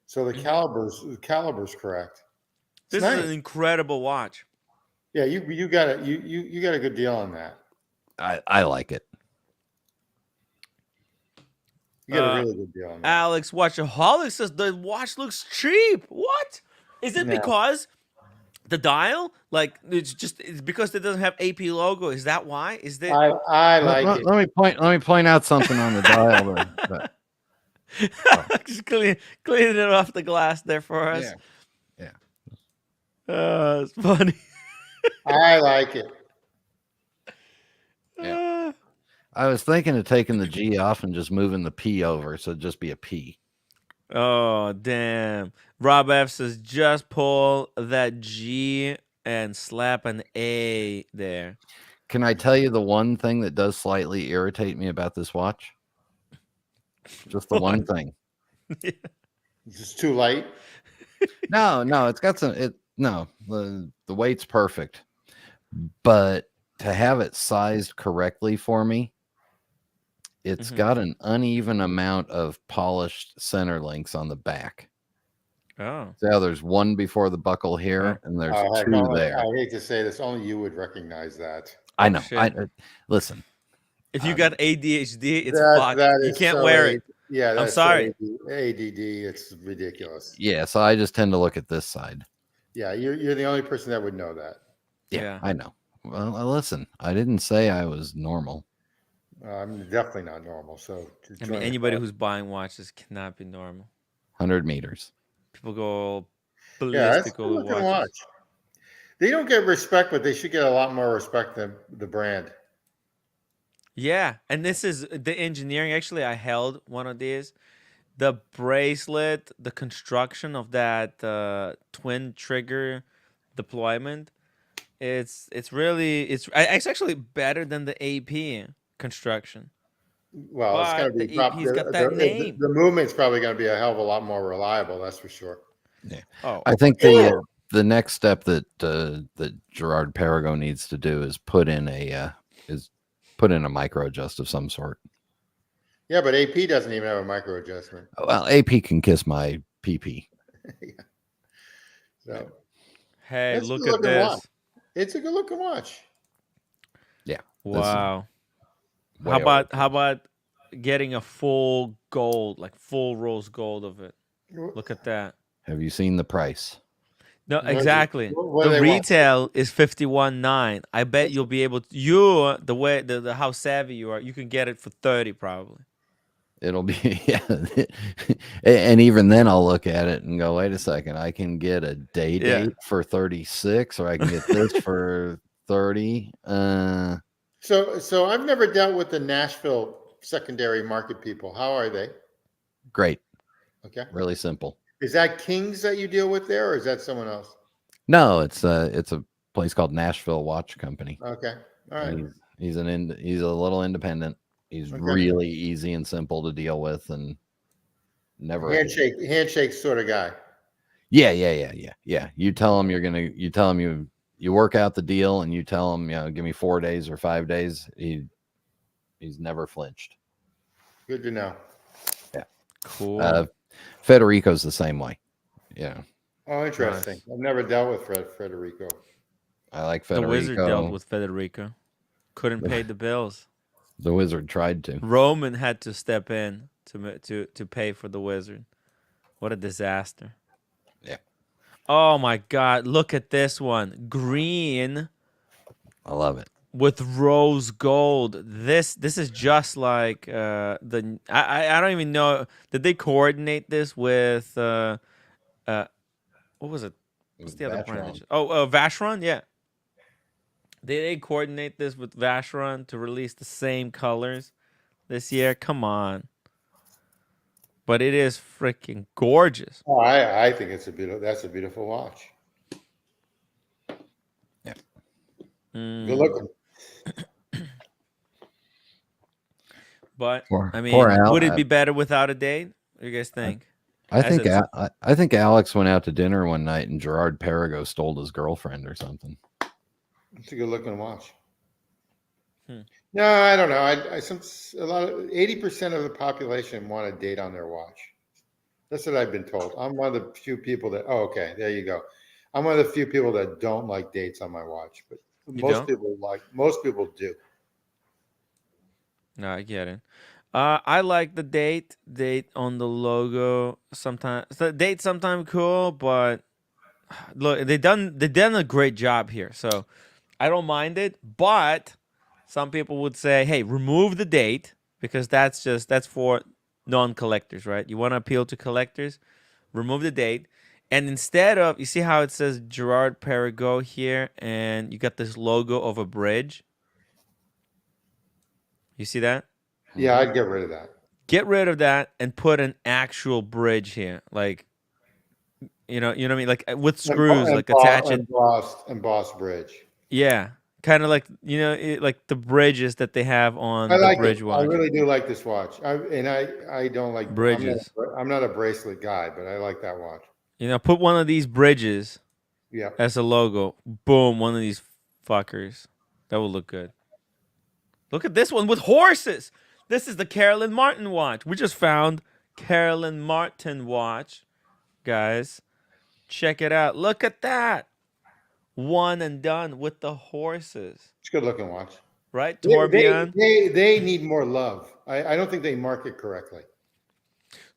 So the caliber's correct. This is an incredible watch. Yeah, you got it. You got a good deal on that. I like it. You got a really good deal on that. Alex Watchaholic says the watch looks cheap. What? Is it because the dial? Like it's because it doesn't have AP logo. Is that why? Is that I like it. Let me point out something on the dial there. Just cleaning it off the glass there for us. Yeah. It's funny. I like it. Yeah. I was thinking of taking the G off and just moving the P over, so it'd just be a P. Oh, damn. Rob F says, just pull that G and slap an A there. Can I tell you the one thing that does slightly irritate me about this watch? Just the one thing. It's just too light. No, it's got some. The weight's perfect, but to have it sized correctly for me, it's got an uneven amount of polished center links on the back. Oh, so there's one before the buckle here, and there's two there. I hate to say this, only you would recognize that. I know. Listen. If you got ADHD, it's fucked. You can't wear it. Yeah, I'm sorry. ADD, it's ridiculous. Yeah, so I just tend to look at this side. Yeah, you're the only person that would know that. Yeah. I know. Well, listen, I didn't say I was normal. I'm definitely not normal. So I mean, anybody who's buying watches cannot be normal. 100 meters. People go ballistic over watches. They don't get respect, but they should get a lot more respect than the brand. Yeah, and this is the engineering. Actually, I held one of these. The bracelet, the construction of that twin trigger deployment, it's actually better than the AP construction. Well, it's going but to be he's got that name. the movement's probably going to be a hell of a lot more reliable. That's for sure. Yeah. Oh, I think the next step that that Gerard Perregaux needs to do is put in a micro adjust of some sort. Yeah, but AP doesn't even have a micro adjustment. Well, AP can kiss my PP. Yeah. So, hey, that's a look good at looking this. watch. It's a good looking watch. Yeah. Wow. Way How about getting a full gold, like full rose gold of it? Look at that. Have you seen the price? No, exactly. What do The they want? retail is 51.9. I bet you'll be able to, the way the how savvy you are, you can get it for 30 probably. It'll be and even then I'll look at it and go, wait a second, I can get a day date for 36, or I can get this for 30. So I've never dealt with the Nashville secondary market people. How are they? Great. Okay. Really simple. Is that Kings that you deal with there, or is that someone else? No, it's a place called Nashville Watch Company. Okay. All right. He's a little independent. He's really easy and simple to deal with, and never handshake sort of guy. Yeah. You tell him you work out the deal, and you tell him, give me 4 days or 5 days. He's never flinched. Good to know. Yeah. Cool. Federico's the same way. Yeah. Oh, interesting. Nice. I've never dealt with Federico. I like Federico. The Wizard dealt with Federico. Couldn't pay the bills. The Wizard tried to. Roman had to step in to pay for the Wizard. What a disaster. Yeah. Oh my God! Look at this one. Green. I love it. With rose gold. This is just like I don't even know. Did they coordinate this with what was it? What's the other brand? Oh, Vacheron. Yeah. They coordinate this with Vacheron to release the same colors this year. Come on. But it is freaking gorgeous. Oh, I think that's a beautiful watch. Yeah. Good looking. But would it be better without a date? What do you guys think? I think Alex went out to dinner one night and Gerard Perregaux stole his girlfriend or something. It's a good looking watch. No, I don't know. 80% of the population want a date on their watch. That's what I've been told. I'm one of the few people that. Oh, okay, there you go. I'm one of the few people that don't like dates on my watch, but most people do. No, I get it. I like the date on the logo. Sometimes the date sometimes cool, but look, they done a great job here. So I don't mind it, but some people would say, hey, remove the date, because that's for non-collectors, right? You want to appeal to collectors, remove the date. And instead of, you see how it says Gerard Perregaux here, and you got this logo of a bridge? You see that? Yeah, I'd get rid of that. Get rid of that and put an actual bridge here. Like, you know what I mean? Like with screws, like attach it. Embossed bridge. Yeah. Kind of like, like the bridges that they have on the bridge watch. I really do like this watch. I don't like bridges. I'm not a bracelet guy, but I like that watch. Put one of these bridges as a logo. Boom, one of these fuckers. That would look good. Look at this one with horses. This is the Carolyn Martin watch. We just found Carolyn Martin watch. Guys, check it out. Look at that. One and done with the horses. It's a good looking watch. Right? Tourbillon. They need more love. I don't think they market correctly.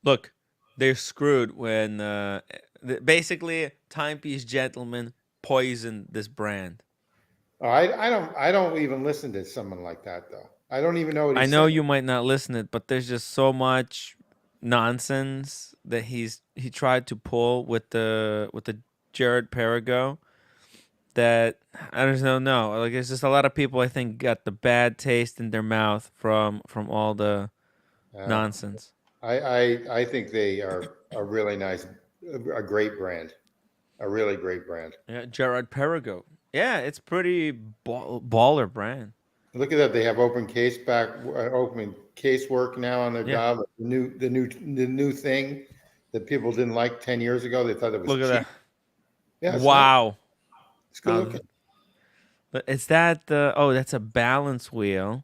Look, they're screwed when basically Timepiece Gentleman poisoned this brand. Oh, I don't even listen to someone like that though. I don't even know what he's saying. You might not listen to it, but there's just so much nonsense that he tried to pull with the Gerard Perregaux that I don't know. Like, it's just a lot of people I think got the bad taste in their mouth from all the nonsense. I think they are a really nice, a great brand, a really great brand. Yeah, Gerard Perregaux. Yeah, it's pretty baller brand. Look at that. They have open case work now on their Yeah. job. The new thing that people didn't like 10 years ago. They thought it was Look at cheap. that. Yeah, it's nice. Wow. It's good looking. But is that the? Oh, that's a balance wheel.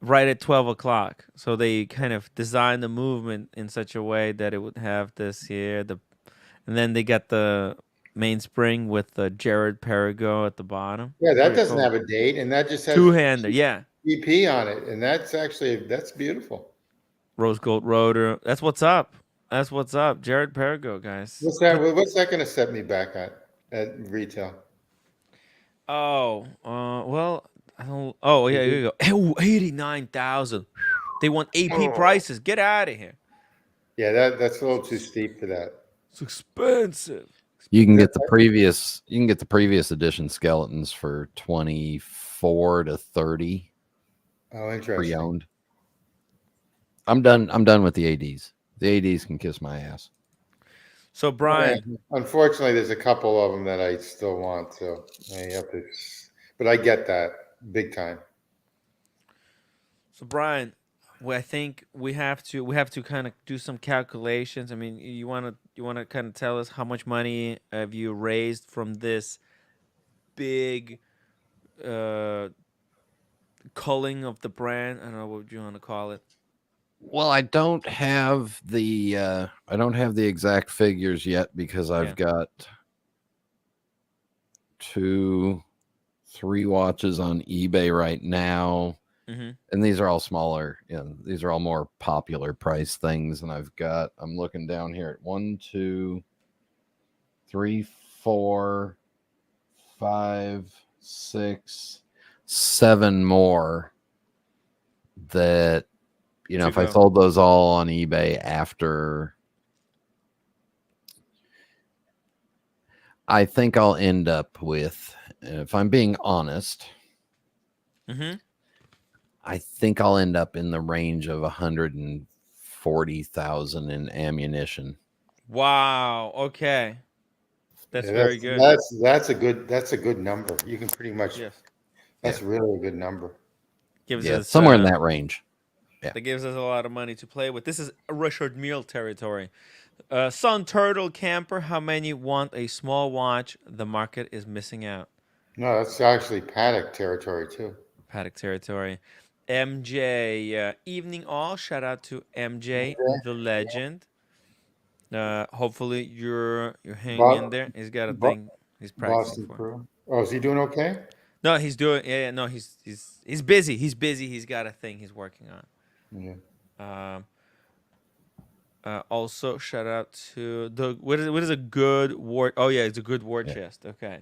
Right at 12 o'clock. So they kind of designed the movement in such a way that it would have this here, and then they got the mainspring with the Jared Perigo at the bottom. Yeah, that Pretty doesn't cool. have a date, and that just has Two-hander, yeah. EP on it, and that's beautiful. Rose gold rotor. That's what's up. That's what's up. Jared Perigo, guys. What's that? What's that going to set me back at retail? Oh, well, I don't. Oh, yeah, here you go. Oh, 89,000. They want AP prices. Get out of here. Yeah, that's a little too steep for that. It's expensive. You can get the previous edition skeletons for 24 to 30. Oh, interesting. Pre-owned. I'm done with the ADs. The ADs can kiss my ass. So Brian, yeah, unfortunately, there's a couple of them that I still want. So I have to, but I get that big time. So Brian, I think we have to kind of do some calculations. I mean, you want to kind of tell us how much money have you raised from this big culling of the brand? I don't know what you want to call it. Well, I don't have the exact figures yet because I've got 2-3 watches on eBay right now. Mm-hmm. And these are all smaller. These are all more popular price things. And I'm looking down here at 1, 2, 3, 4, 5, 6, 7 more that, if I sold those all on eBay after, I think I'll end up with, if I'm being honest, I think I'll end up in the range of 140,000 in ammunition. Wow. Okay. That's very good. That's a good number. You can pretty much. Yes. That's really a good number. Gives us somewhere in that range. Yeah. That gives us a lot of money to play with. This is Richard Mille territory. Sun Turtle Camper, how many want a small watch? The market is missing out. No, that's actually Paddock territory too. Paddock territory. MJ, evening all. Shout out to MJ, the legend. Hopefully you're hanging in there. He's got a thing he's practicing for. Oh, is he doing okay? No, he's doing. No, he's busy. He's busy. He's got a thing he's working on. Yeah. Also, shout out to what is a good war? Oh yeah, it's a good war chest. Okay.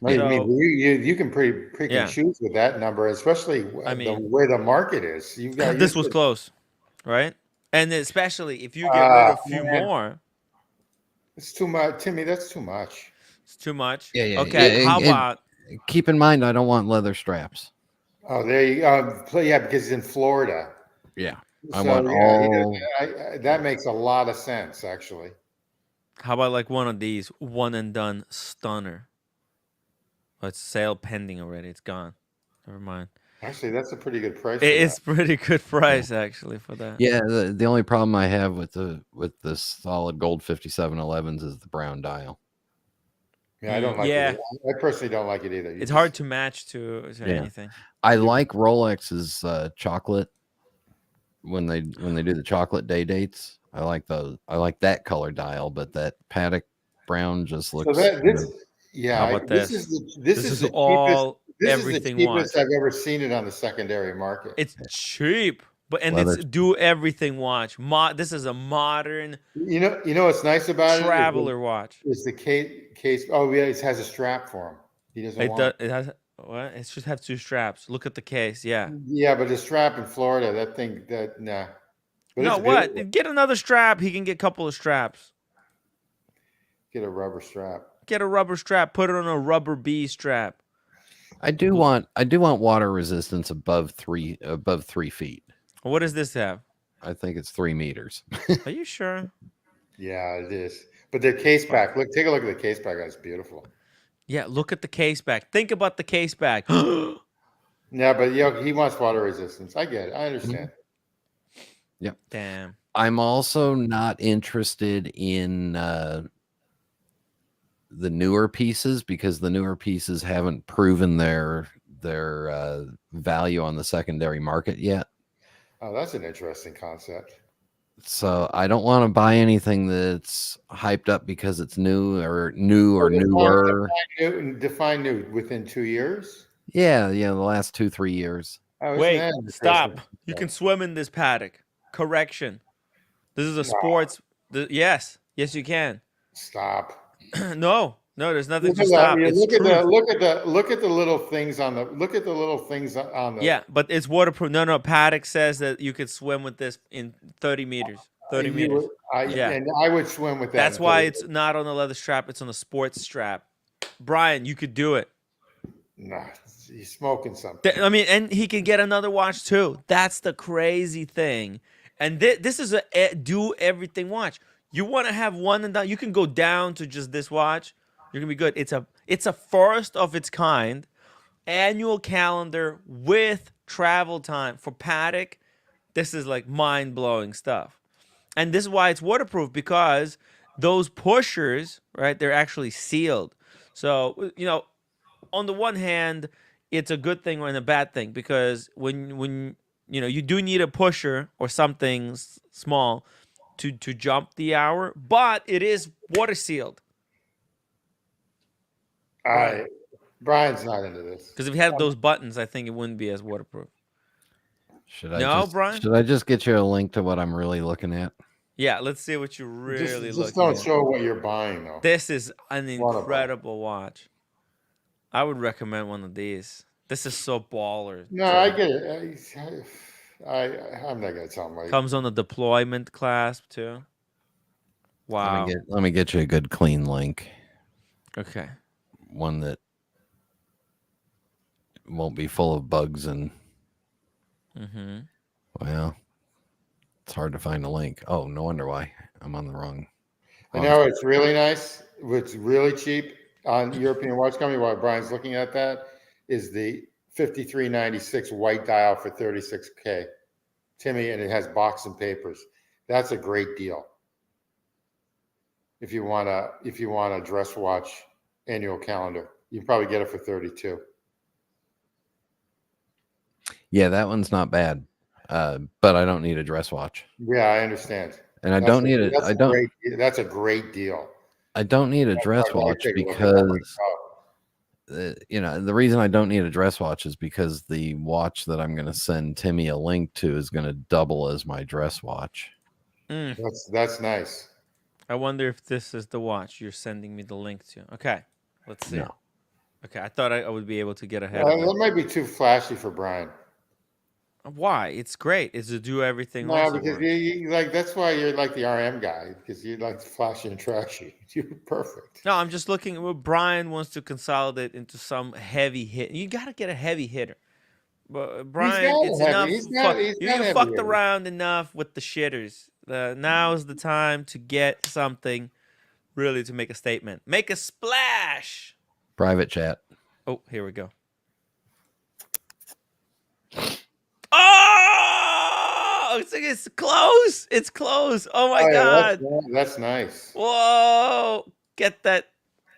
I mean, you can pick and choose with that number, especially the way the market is. This was close, right? And especially if you get rid of a few more. It's too much, Timmy. That's too much. It's too much. Yeah. Okay. How about? Keep in mind, I don't want leather straps. Oh, there you go. Yeah, because he's in Florida. Yeah. That makes a lot of sense, actually. How about like one of these one and done stunner? Oh, it's sale pending already. It's gone. Never mind. Actually, that's a pretty good price. It's pretty good price actually for that. Yeah. The only problem I have with the solid gold 5711s is the brown dial. Yeah, I don't like it. I personally don't like it either. It's hard to match to anything. I like Rolex's chocolate. When they do the chocolate day dates, I like those. I like that color dial, but that Paddock brown just looks. How about this? This is all everything cheapest I've ever seen it on the secondary market. It's cheap, it's do everything watch. This is a modern. You know what's nice about traveler watch. Is the case? Oh yeah, it has a strap for him. He doesn't want. It has. What? It should have 2 straps. Look at the case. Yeah. Yeah, but the strap in Florida, nah. No, what? Beautiful. Get another strap. He can get a couple of straps. Get a rubber strap. Get a rubber strap. Put it on a rubber B strap. I do want water resistance above 3 feet. What does this have? I think it's 3 meters. Are you sure? Yeah, it is. But their case back. Look, take a look at the case back. That's beautiful. Yeah, look at the case back. Think about the case back. Yeah, Yeah, but he wants water resistance. I get it. I understand. Yep. Damn. I'm also not interested in the newer pieces because the newer pieces haven't proven their value on the secondary market yet. Oh, that's an interesting concept. So I don't want to buy anything that's hyped up because it's new or newer. Define new within 2 years. Yeah, the last 2-3 years. Oh, isn't Wait, that interesting? stop. You can swim in this paddock. Correction. This is a sports. Yes, you can. Stop. No, there's nothing Look to at stop. that. It's Look truth. at the little things on the. Look at the little things on the. Yeah, but it's waterproof. No, paddock says that you could swim with this in 30 meters. 30 meters. Yeah. And I would swim with that. That's why it's not on the leather strap. It's on the sports strap. Brian, you could do it. Nah, he's smoking something. I mean, and he can get another watch too. That's the crazy thing. And this is a do everything watch. You want to have one and done. You can go down to just this watch. You're gonna be good. It's a first of its kind annual calendar with travel time for paddock. This is like mind-blowing stuff. And this is why it's waterproof, because those pushers, right, they're actually sealed. So, on the one hand, it's a good thing and a bad thing, because when you do need a pusher or something small to jump the hour, but it is water sealed. Brian's not into this. Because if you had those buttons, I think it wouldn't be as waterproof. Brian? Should I just get you a link to what I'm really looking at? Yeah, let's see what you really looking at. Just don't show what you're buying, though. This is an incredible watch. I would recommend one of these. This is so baller. No, I get it. I'm not gonna tell him. Comes on the deployment clasp too. Wow. Let me get you a good clean link. Okay. One that won't be full of bugs and. Well, it's hard to find a link. Oh, no wonder why I'm on the wrong. I know it's really nice. It's really cheap on European Watch Company. While Brian's looking at that, is the 5396 white dial for 36K, Timmy, and it has box and papers. That's a great deal. If you want a dress watch annual calendar, you can probably get it for 32. Yeah, that one's not bad, but I don't need a dress watch. Yeah, I understand. And I don't need it. That's a great deal. I don't need a dress watch because the reason I don't need a dress watch is because the watch that I'm going to send Timmy a link to is going to double as my dress watch. That's nice. I wonder if this is the watch you're sending me the link to. Okay, let's see. No. Okay, I thought I would be able to get ahead. That might be too flashy for Brian. Why? It's great. It's to do everything. No, because you that's why you're like the RM guy, because you like flashy and trashy. You're perfect. No, I'm just looking. Brian wants to consolidate into some heavy hit. You got to get a heavy hitter. But Brian, it's enough. You fucked around enough with the shitters. Now's the time to get something really to make a statement. Make a splash. Private chat. Oh, here we go. Oh, it's close. It's close. Oh my God. That's nice. Whoa. Get that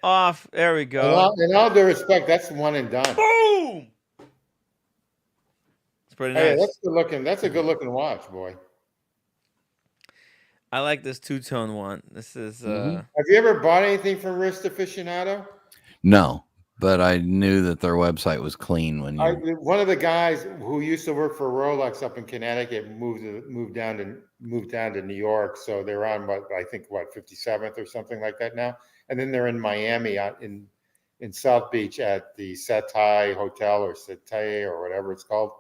off. There we go. In all due respect, that's one and done. Boom. It's pretty nice. Hey, that's good looking. That's a good looking watch, boy. I like this two-tone one. This is Have you ever bought anything from Wrist Aficionado? No. But I knew that their website was clean when you. One of the guys who used to work for Rolex up in Connecticut moved down to New York. So they're on 57th or something like that now. And then they're in Miami in South Beach at the Setai Hotel or Setai or whatever it's called.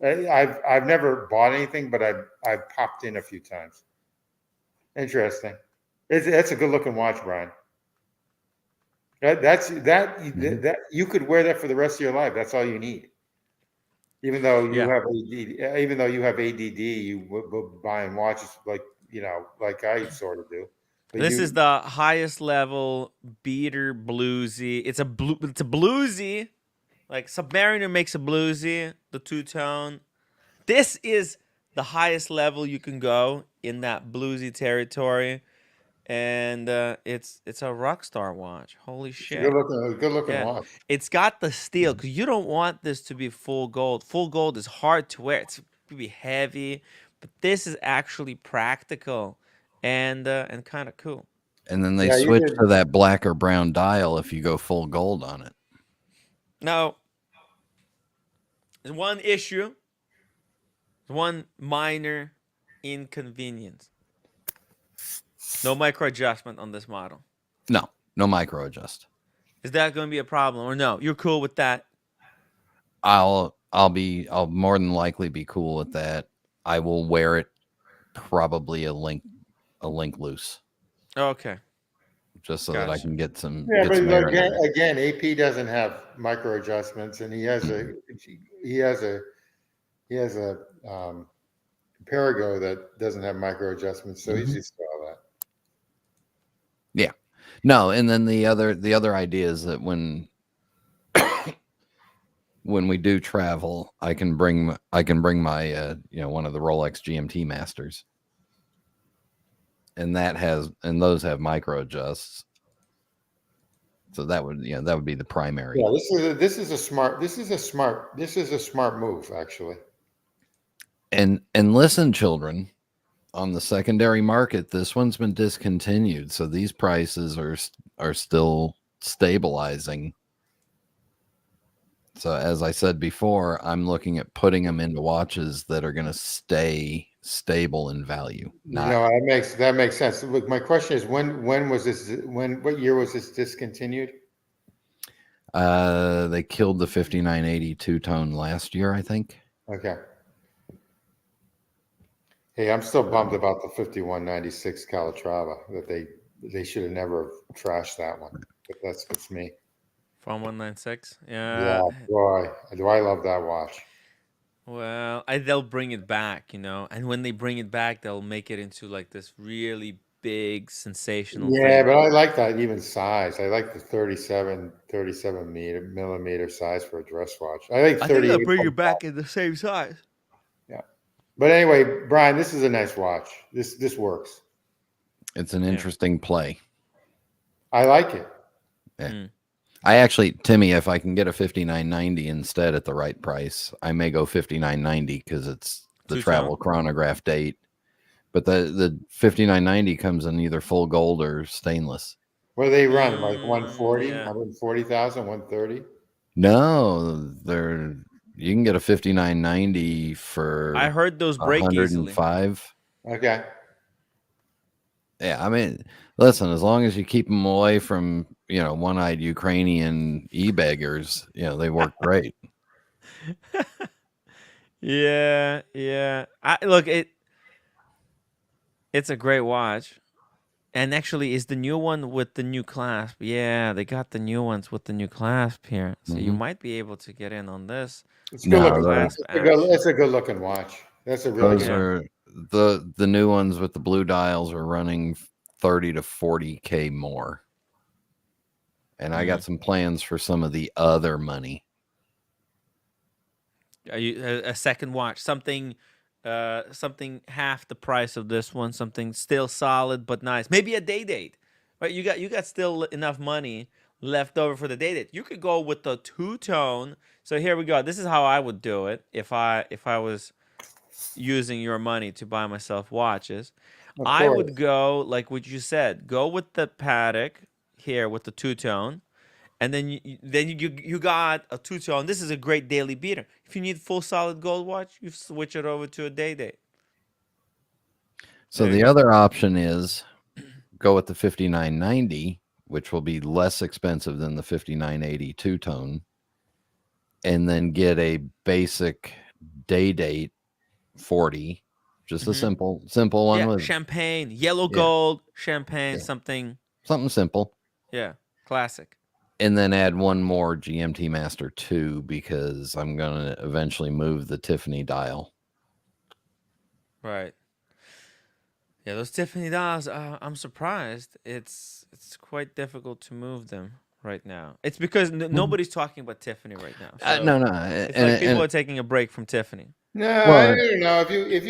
I've never bought anything, but I've popped in a few times. Interesting. That's a good looking watch, Brian. That you could wear that for the rest of your life. That's all you need. Even though you have ADD, you buying watches like I sort of do. But this is the highest level beater bluesy. It's a bluesy Like Submariner makes a bluesy, the two-tone. This is the highest level you can go in that bluesy territory, and it's a rock star watch. Holy It's a shit! good looking Yeah, watch. it's got the steel because you don't want this to be full gold. Full gold is hard to wear. It's gonna be heavy, but this is actually practical and kind of cool. And then they Yeah, you switch did. to that black or brown dial if you go full gold on it. Now, there's one issue, one minor inconvenience. No micro adjustment on this model. No micro adjust. Is that going to be a problem or no? You're cool with that? I'll more than likely be cool with that. I will wear it probably a link loose, Okay. just so that I Gotcha. can get some. Yeah, Get but some air in it. again, AP doesn't have micro adjustments, and he has a Perigo that doesn't have micro adjustments, so he's used to all that. Yeah, no, and then the other idea is that when we do travel, I can bring my one of the Rolex GMT Masters, and those have micro adjusts. So that would be the primary. Yeah, this is a smart move, actually. And listen, children, on the secondary market, this one's been discontinued, so these prices are still stabilizing. So as I said before, I'm looking at putting them into watches that are going to stay stable in value. That makes sense. Look, my question is what year was this discontinued? They killed the 5980 two-tone last year, I think. Okay. Hey, I'm still bummed about the 5196 Calatrava that they should have never trashed that one. But that's just me. From 196. Yeah, boy, do I love that watch. Well, they'll bring it back, and when they bring it back, they'll make it into like this really big sensational thing. But I like that even size. I like the 37 millimeter size for a dress watch. I like 38. I think they'll bring it back in the same size. Yeah. But anyway, Brian, this is a nice watch. This works. It's an interesting play. I like it. Yeah. I actually, Timmy, if I can get a 5990 instead at the right price, I may go 5990 because it's the travel chronograph date. But the 5990 comes in either full gold or stainless. What do they run? Like 140, 140,000, 130? No, you can get a 5990 for I heard those break 105. Easily. Okay. Yeah, I mean, listen, as long as you keep them away from, one-eyed Ukrainian e-beggars, they work great. Yeah. It's a great watch. And actually, is the new one with the new clasp. Yeah, they got the new ones with the new clasp here. So you might be able to get in on this. It's good looking. It's a good looking watch. That's a really good one. The new ones with the blue dials are running 30 to 40K more. And I got some plans for some of the other money. Are you a second watch? Something half the price of this one, something still solid but nice. Maybe a day date. Right? You got still enough money left over for the day date. You could go with the two-tone. So here we go. This is how I would do it if I was using your money to buy myself watches. I would go like what you said. Go with the Patek here with the two-tone. And then you got a two-tone. This is a great daily beater. If you need full solid gold watch, you switch it over to a day date. So the other option is go with the 5990, which will be less expensive than the 5980 two-tone, and then get a basic day date 40, just a simple one with champagne, yellow gold, champagne, something simple. Yeah, classic. And then add one more GMT Master 2 because I'm going to eventually move the Tiffany dial. Right. Yeah, those Tiffany dials, I'm surprised. It's quite difficult to move them, right now. It's because nobody's talking about Tiffany right now. So No. it's like people are taking a break from Tiffany. No, Well, I don't know. If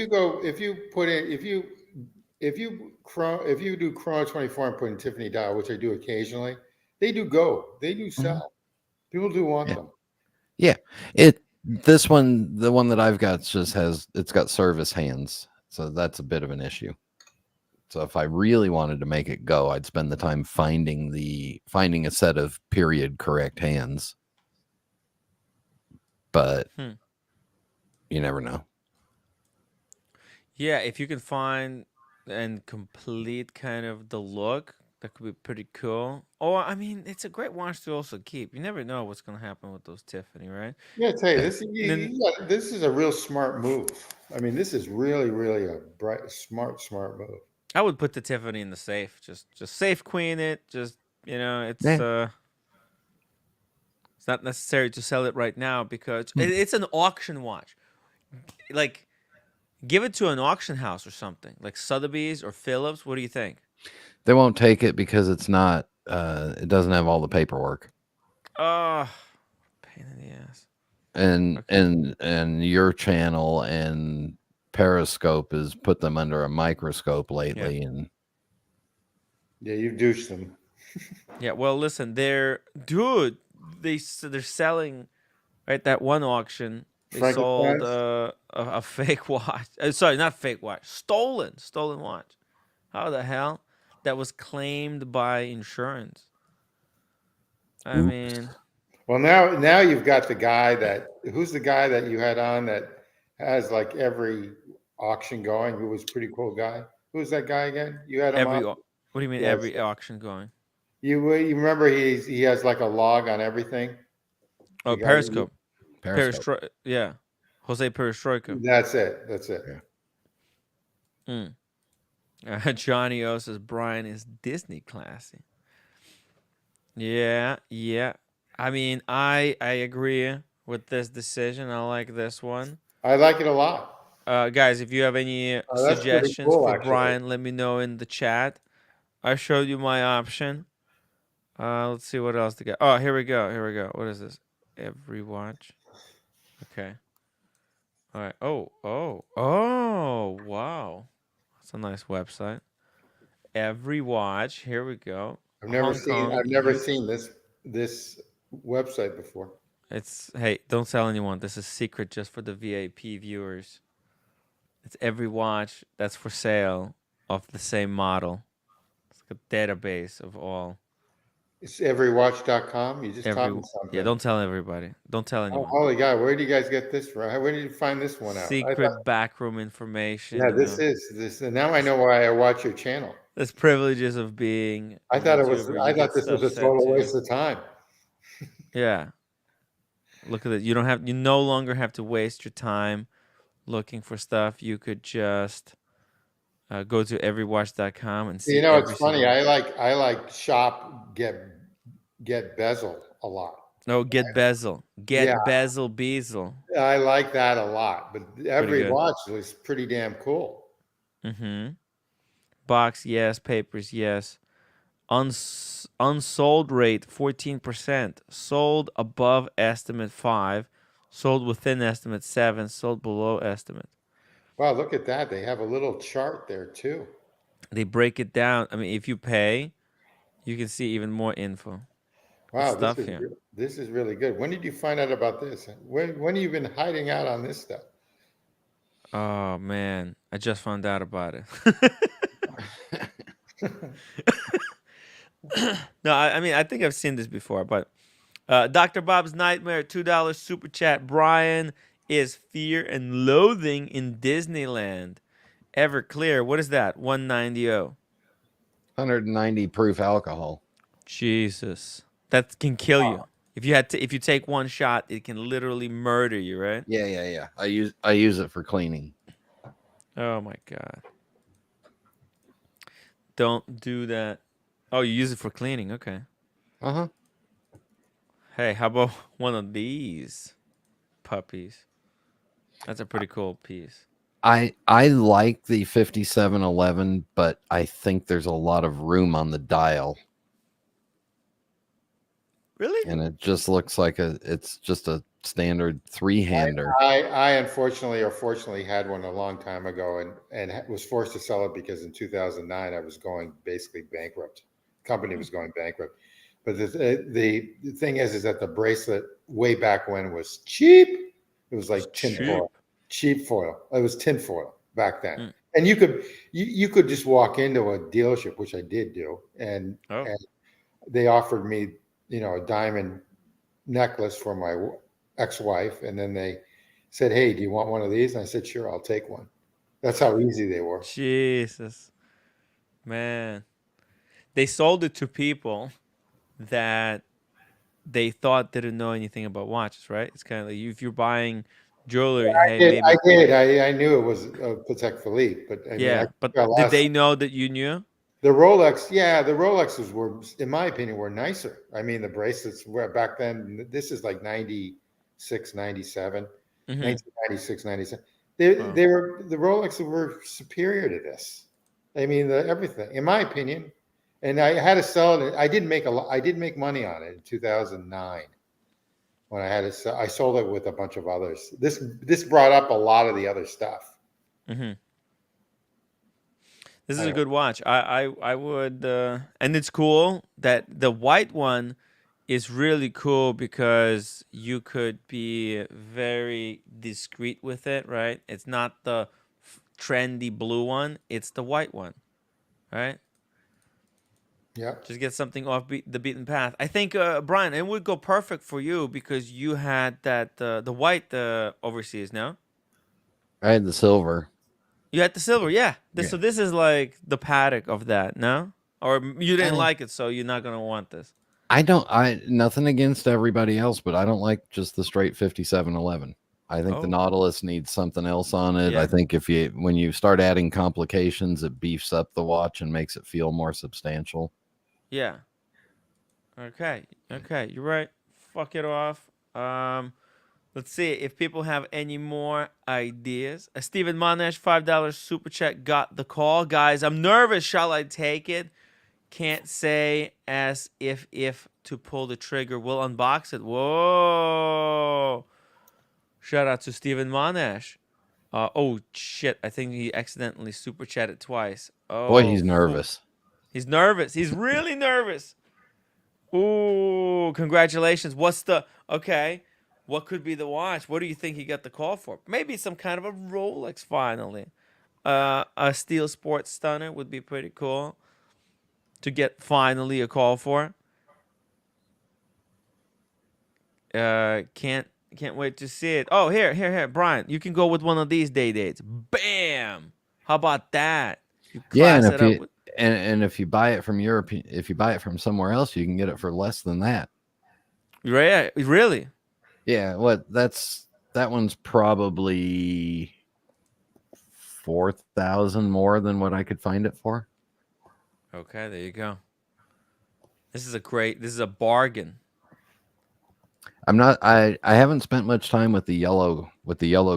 you do Chrono 24 and put in Tiffany dial, which I do occasionally, they do go. They do sell. People do want them. Yeah. This one, the one that I've got it's got service hands. So that's a bit of an issue. So if I really wanted to make it go, I'd spend the time finding a set of period correct hands. But you never know. Yeah, if you can find and complete kind of the look, that could be pretty cool. Or I mean, it's a great watch to also keep. You never know what's gonna happen with those Tiffany, right? Yeah, I tell you, Then this is a real smart move. I mean, this is really, really a smart move. I would put the Tiffany in the safe. Just safe queen it. Just it's it's not necessary to sell it right now because it's an auction watch. Like, give it to an auction house or something, like Sotheby's or Phillips. What do you think? They won't take it because it's not. It doesn't have all the paperwork. Oh, pain in the ass. And your channel and Periscope has put them under a microscope lately, and you've douched them. Yeah, well, listen, they're selling, right? That one auction, they sold a fake watch. Sorry, not fake watch, stolen watch. How the hell? That was claimed by insurance. I mean, well, now you've got the guy who's the guy that you had on that has like every auction going, who was a pretty cool guy. Who's that guy again? You had him on? what do you mean every auction going? You remember he has like a log on everything. Oh, Periscope. Yeah, Jose Perestroika. That's it. Yeah. Johnny O says Brian is Disney classy. Yeah. I mean, I agree with this decision. I like this one. I like it a lot. Guys, if you have any suggestions for Brian, let me know in the chat. I showed you my option. Let's see what else to get. Oh, here we go. What is this? Every watch. Okay. All right. Oh, wow. That's a nice website. Every watch. Here we go. I've never seen this website before. Hey, don't tell anyone. This is secret just for the VIP viewers. It's every watch that's for sale of the same model. It's like a database of all. It's everywatch.com. You just taught me something. Yeah, don't tell everybody. Don't tell anyone. Oh, holy God, where do you guys get this from? Where did you find this one out? Secret backroom information. Yeah, this. And now I know why I watch your channel. There's privileges of being. I thought this was a total waste of time. Yeah. Look at it. You no longer have to waste your time looking for stuff. You could just go to everywatch.com and see. It's funny. I like shop get bezel a lot. No, get bezel. Bezel. I like that a lot. But every watch was pretty damn cool. Mm-hmm. Box, yes. Papers, yes. Unsold rate 14%. Sold above estimate 5. Sold within estimate 7. Sold below estimate. Wow, look at that. They have a little chart there too. They break it down. I mean, if you pay, you can see even more info. Wow, this is really good. When did you find out about this? When have you been hiding out on this stuff? Oh man, I just found out about it. No, I mean, I think I've seen this before, but Dr. Bob's Nightmare, $2 super chat. Brian is fear and loathing in Disneyland. Everclear, what is that? 190. 190 proof alcohol. Jesus, that can kill you. If you take one shot, it can literally murder you, right? Yeah. I use it for cleaning. Oh my God. Don't do that. Oh, you use it for cleaning. Okay. Uh-huh. Hey, how about one of these puppies? That's a pretty cool piece. I like the 5711, but I think there's a lot of room on the dial. Really? And it just looks like it's just a standard 3-hander. I unfortunately or fortunately had one a long time ago and was forced to sell it because in 2009 I was going basically bankrupt. Company was going bankrupt. But the thing is that the bracelet way back when was cheap. It was like tin foil, cheap foil. It was tin foil back then. And you could just walk into a dealership, which I did do, and they offered me, a diamond necklace for my ex-wife, and then they said, "Hey, do you want one of these?" And I said, "Sure, I'll take one." That's how easy they were. Jesus, man. They sold it to people that they thought didn't know anything about watches, right? It's kind of like if you're buying jewelry, hey, maybe. I did. I knew it was Patek Philippe, but I mean, but did they know that you knew? The Rolex, the Rolexes were, in my opinion, were nicer. I mean, the bracelets were back then. This is like 96, 97, 1996, 97. They were, the Rolexes were superior to this. I mean, everything, in my opinion. And I had to sell it. I didn't make I did make money on it in 2009 when I had it. I sold it with a bunch of others. This brought up a lot of the other stuff. This is a good watch. I would, and it's cool that the white one is really cool because you could be very discreet with it, right? It's not the trendy blue one; it's the white one, right? Yeah. Just get something off the beaten path. I think, Brian, it would go perfect for you because you had that the white overseas. No, I had the silver. you had the silver, yeah. So this is like the Patek of that, no? Or you didn't like it, so you're not gonna want this. Nothing against everybody else, but I don't like just the straight 5711. I think the Nautilus needs something else on it. I think when you start adding complications, it beefs up the watch and makes it feel more substantial. Yeah. Okay. You're right. Fuck it off. Let's see if people have any more ideas. Stephen Monash, $5 super chat, got the call. Guys, I'm nervous. Shall I take it? Can't say as if to pull the trigger. We'll unbox it. Whoa. Shout out to Stephen Monash. Oh, shit. I think he accidentally super chatted twice. Oh, boy, he's nervous. He's nervous. He's really nervous. Ooh, congratulations. What could be the watch? What do you think he got the call for? Maybe some kind of a Rolex finally. A steel sports stunner would be pretty cool to get finally a call for. Can't wait to see it. Oh, here, Brian. You can go with one of these day dates. Bam! How about that? You class it up with. And if you buy it from Europe, if you buy it from somewhere else, you can get it for less than that. Right? Really? Yeah. That one's probably 4,000 more than what I could find it for. Okay, there you go. This is a bargain. I haven't spent much time with the yellow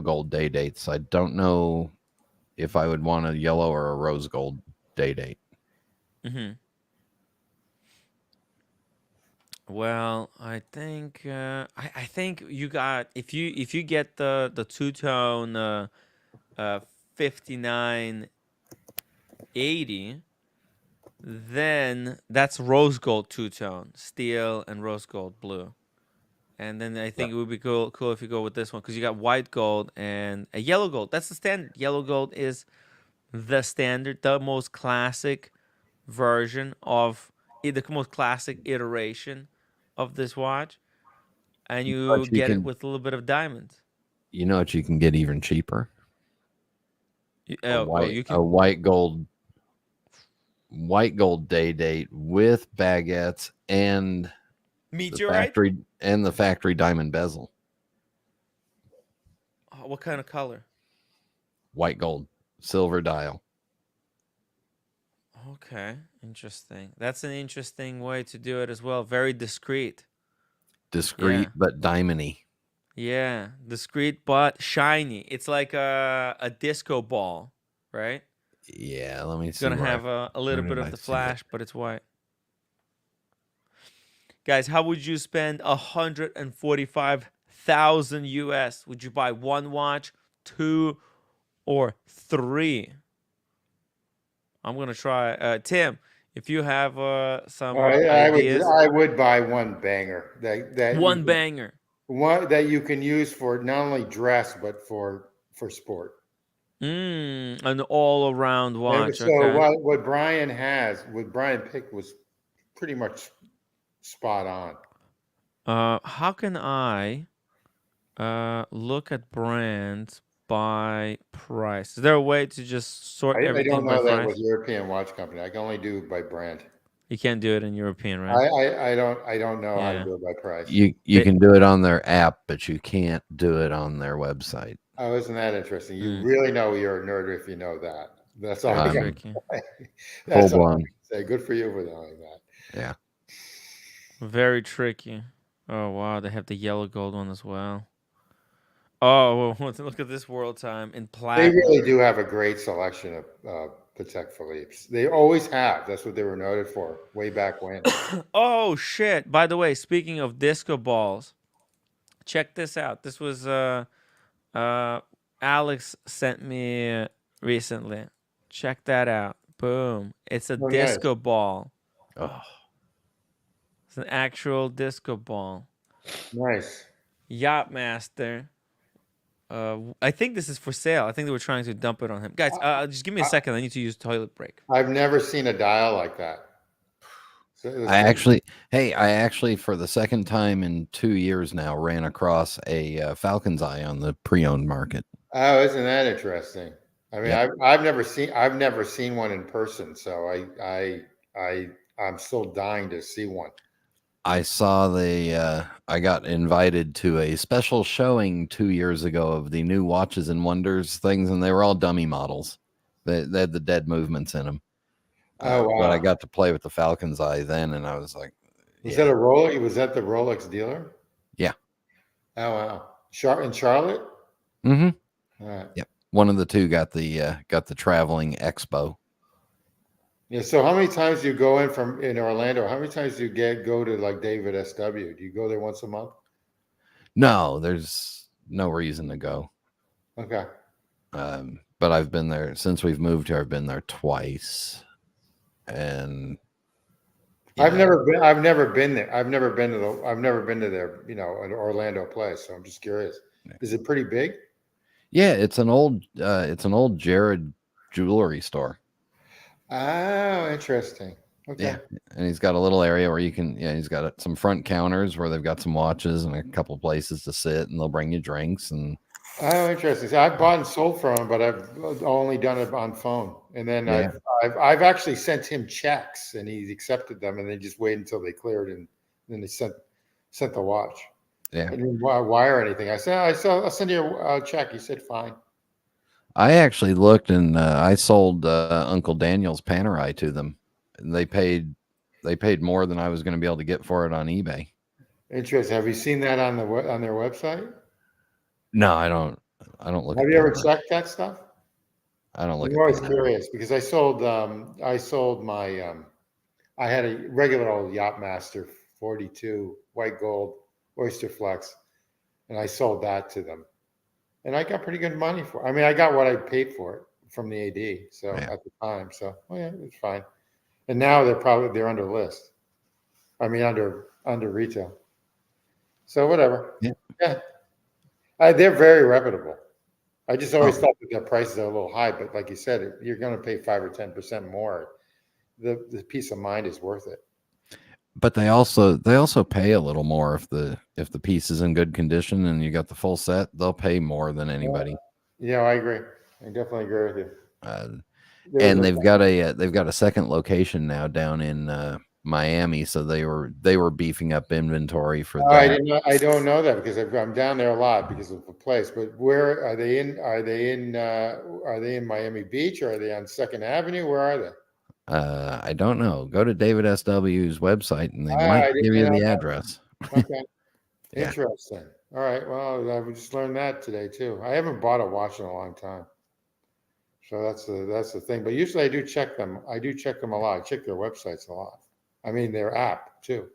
gold day dates. I don't know if I would want a yellow or a rose gold day date. Well, I think I think you got if you get the two-tone 5980, then that's rose gold two-tone, steel and rose gold blue. And then I think it would be cool if you go with this one because you got white gold and a yellow gold. That's the standard. Yellow gold is the standard, the most classic version of the most classic iteration of this watch, and you get it with a little bit of diamonds. You know what you can get even cheaper? A white gold day date with baguettes and meteorite the factory diamond bezel. What kind of color? White gold, silver dial. Okay, interesting. That's an interesting way to do it as well. Very discreet. But diamondy. Yeah, discreet but shiny. It's like a disco ball, right? Yeah, let me see. It's gonna have a little bit of the flash, but it's white. Guys, how would you spend 145,000 US? Would you buy one watch, two, or three? I'm gonna try. Tim, if you have some ideas. I would buy one banger that One banger. one that you can use for not only dress but for sport. An all-around watch. So Okay. what Brian picked was pretty much spot on. How can I look at brands by price? Is there a way to just sort I everything don't by know that price? with European watch company. I can only do by brand. You can't do it in European, right? I don't know how to do it by price. You can do it on their app, but you can't do it on their website. Oh, isn't that interesting? You really know you're a nerd if you know that. That's all I can say. Full blown. Say good for you for knowing that. Yeah. Very tricky. Oh wow, they have the yellow gold one as well. Oh, well, look at this world time in platinum. They really do have a great selection of Patek Philippe's. They always have. That's what they were noted for way back when. Oh shit! By the way, speaking of disco balls, check this out. This was Alex sent me recently. Check that out. Boom! It's a disco ball. Oh, it's an actual disco ball. Nice. Yachtmaster. I think this is for sale. I think they were trying to dump it on him. Guys, just give me a second. I need to use toilet break. I've never seen a dial like that. So I actually, for the second time in 2 years now, ran across a Falcon's Eye on the pre-owned market. Oh, isn't that interesting? I mean, Yep. I've never seen one in person, so I'm still dying to see one. I saw I got invited to a special showing 2 years ago of the new Watches and Wonders things, and they were all dummy models. They had the dead movements in them. Oh, wow. But I got to play with the Falcon's Eye then, and I was like, Was that a Rolex? Was that the Rolex dealer? Yeah. Oh, wow. In Charlotte? Mm-hmm. All right. Yep. One of the two got the traveling expo. Yeah. So how many times do you go in Orlando? How many times do you go to like David SW? Do you go there once a month? No, there's no reason to go. Okay. But I've been there since we've moved here. I've been there twice, and I've never been there. I've never been to their, an Orlando place. So I'm just curious. Yeah. Is it pretty big? Yeah, it's an old Jared jewelry store. Oh, interesting. Okay. Yeah, and he's got a little area where you can. Yeah, he's got some front counters where they've got some watches and a couple places to sit, and they'll bring you drinks. And oh, interesting. So I've bought and sold from him, but I've only done it on phone. And then Yeah. I've actually sent him checks, and he's accepted them, and they just wait until they cleared, and then they sent the watch. Yeah. I didn't wire anything. I said, I'll send you a check. He said, fine. I actually looked, and I sold Uncle Daniel's Panerai to them, and they paid more than I was going to be able to get for it on eBay. Interesting. Have you seen that on their website? No, I don't look. Have you ever checked that stuff? I don't look. I'm always curious because I sold my I had a regular old Yachtmaster 42 white gold Oyster Flex, and I sold that to them, and I got pretty good money for it. I mean, I got what I paid for it from the AD. So at the time, so yeah, it's fine. And now they're under list. I mean, under retail. So whatever. Yeah. They're very reputable. I just always thought that their prices are a little high, but like you said, you're going to pay 5 or 10% more. The peace of mind is worth it. But they also pay a little more if the piece is in good condition and you got the full set. They'll pay more than anybody. Yeah, I agree. I definitely agree with you. And they've got a second location now down in Miami, so they were beefing up inventory for that. I don't know that because I'm down there a lot because of the place. But where are they in? Are they in Miami Beach, or are they on 2nd Avenue? Where are they? I don't know. Go to David SW's website, and they might give you the address. Okay, Yeah. Interesting. All right. Well, I just learned that today too. I haven't bought a watch in a long time, so that's the thing. But usually I do check them. I do check them a lot. I check their websites a lot. I mean, their app too.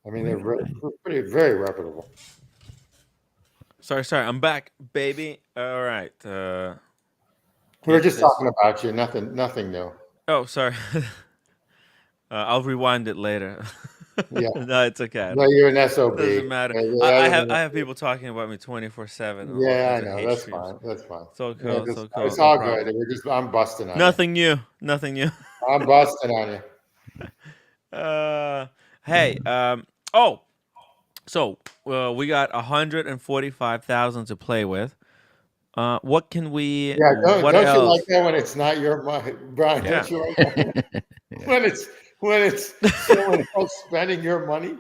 I mean, they're very reputable. Sorry, I'm back, baby. All right. We're just talking about you. Nothing new. Oh, sorry. I'll rewind it later. Yeah. No, it's okay. No, you're an SOB. Doesn't matter. I have people talking about me 24/7. Yeah, I know. That's fine. That's fine. So cool. Yeah, So cool. It's all good. I'm busting on Nothing new. Nothing new. you. I'm busting on you. Hey. So we got 145,000 to play with. What can we? Yeah, don't else? you like that when it's not your money, Brian? Yeah. Don't you like that? When it's someone else spending your money?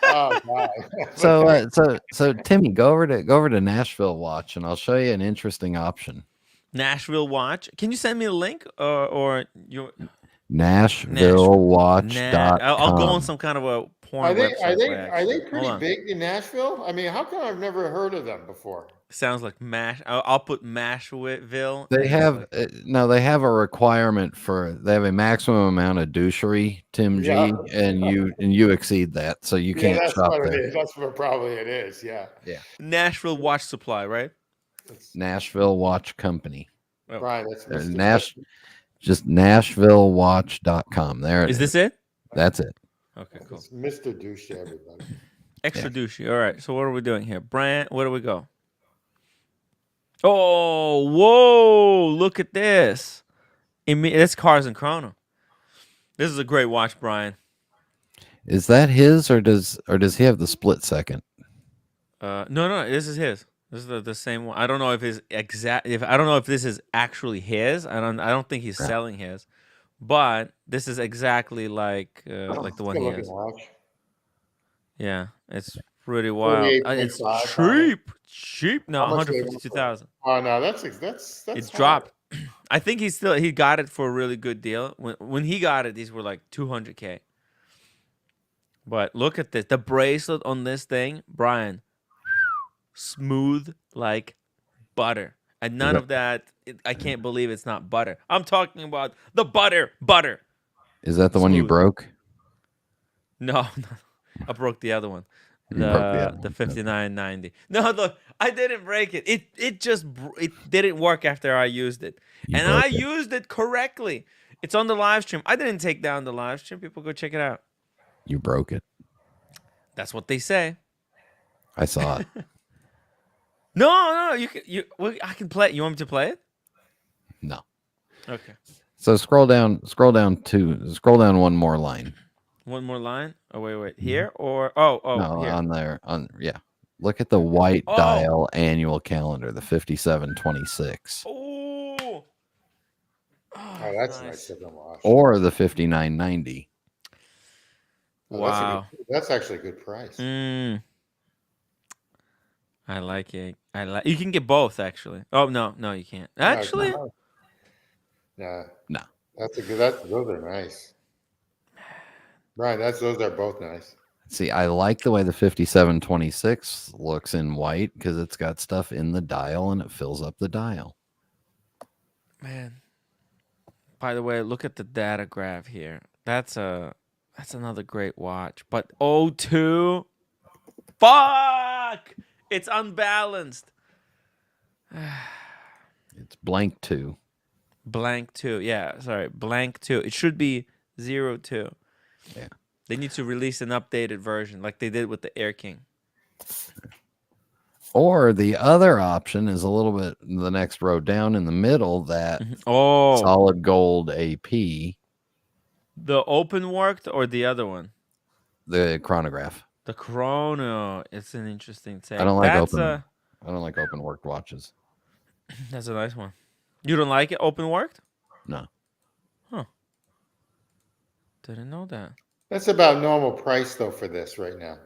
Oh God. So Timmy, go over to Nashville Watch, and I'll show you an interesting option. Nashville Watch. Can you send me a link or you? NashvilleWatch.com. I'll go on some kind of a porn website. Are they pretty big in Nashville? I mean, how come I've never heard of them before? Sounds like Mash. I'll put Mashville. They have they have a requirement they have a maximum amount of douchery, Tim G, and you exceed that, so you can't shop there. That's what probably it is. Yeah. Nashville Watch Supply, right? Nashville Watch Company. Oh. Brian, that's just NashvilleWatch.com. There it is. Is this it? That's it. Okay, cool. It's Mr. Douche, everybody. Extra douchey. All right. So what are we doing here, Brand? Where do we go? Oh, whoa! Look at this. It's Cars and Chrono. This is a great watch, Brian. Is that his, or does he have the split second? No. This is his. This is the same one. I don't know if his I don't know if this is actually his. I don't think he's selling his, but this is exactly like the one he has. Yeah, it's pretty wild. It's cheap. No, 152,000. Oh no, that's it's dropped. I think he got it for a really good deal. When he got it, these were like 200K. But look at this. The bracelet on this thing, Brian, smooth like butter. And none of that, I can't believe it's not butter. I'm talking about the butter. Is that the one you broke? No, I broke the other one. The 5990. No, look, I didn't break it. It didn't work after I used it. I used it correctly. It's on the live stream. I didn't take down the live stream. People go check it out. You broke it. That's what they say. I saw it. No, I can play it. You want me to play it? No. Okay. So scroll down one more line. One more line? Oh, wait. Here or no, here. On there. Look at the white dial annual calendar, the 5726. Oh, that's nice. Or the 5990. Wow. That's actually a good price. I like it. You can get both, actually. Oh, no, you can't. Actually. No. Those are nice. Right, those are both nice. See, I like the way the 5726 looks in white because it's got stuff in the dial and it fills up the dial. Man. By the way, look at the data graph here. That's another great watch. But 02, fuck! It's unbalanced. It's blank 2. Blank 2. Yeah, sorry. Blank 2. It should be 02. Yeah. They need to release an updated version like they did with the Air King. Or the other option is a little bit the next row down in the middle, that solid gold AP. The open worked or the other one? The chronograph. The chrono. It's an interesting take. I don't like open worked watches. That's a nice one. You don't like it open worked? No. Huh. Didn't know that. That's about normal price though for this right now.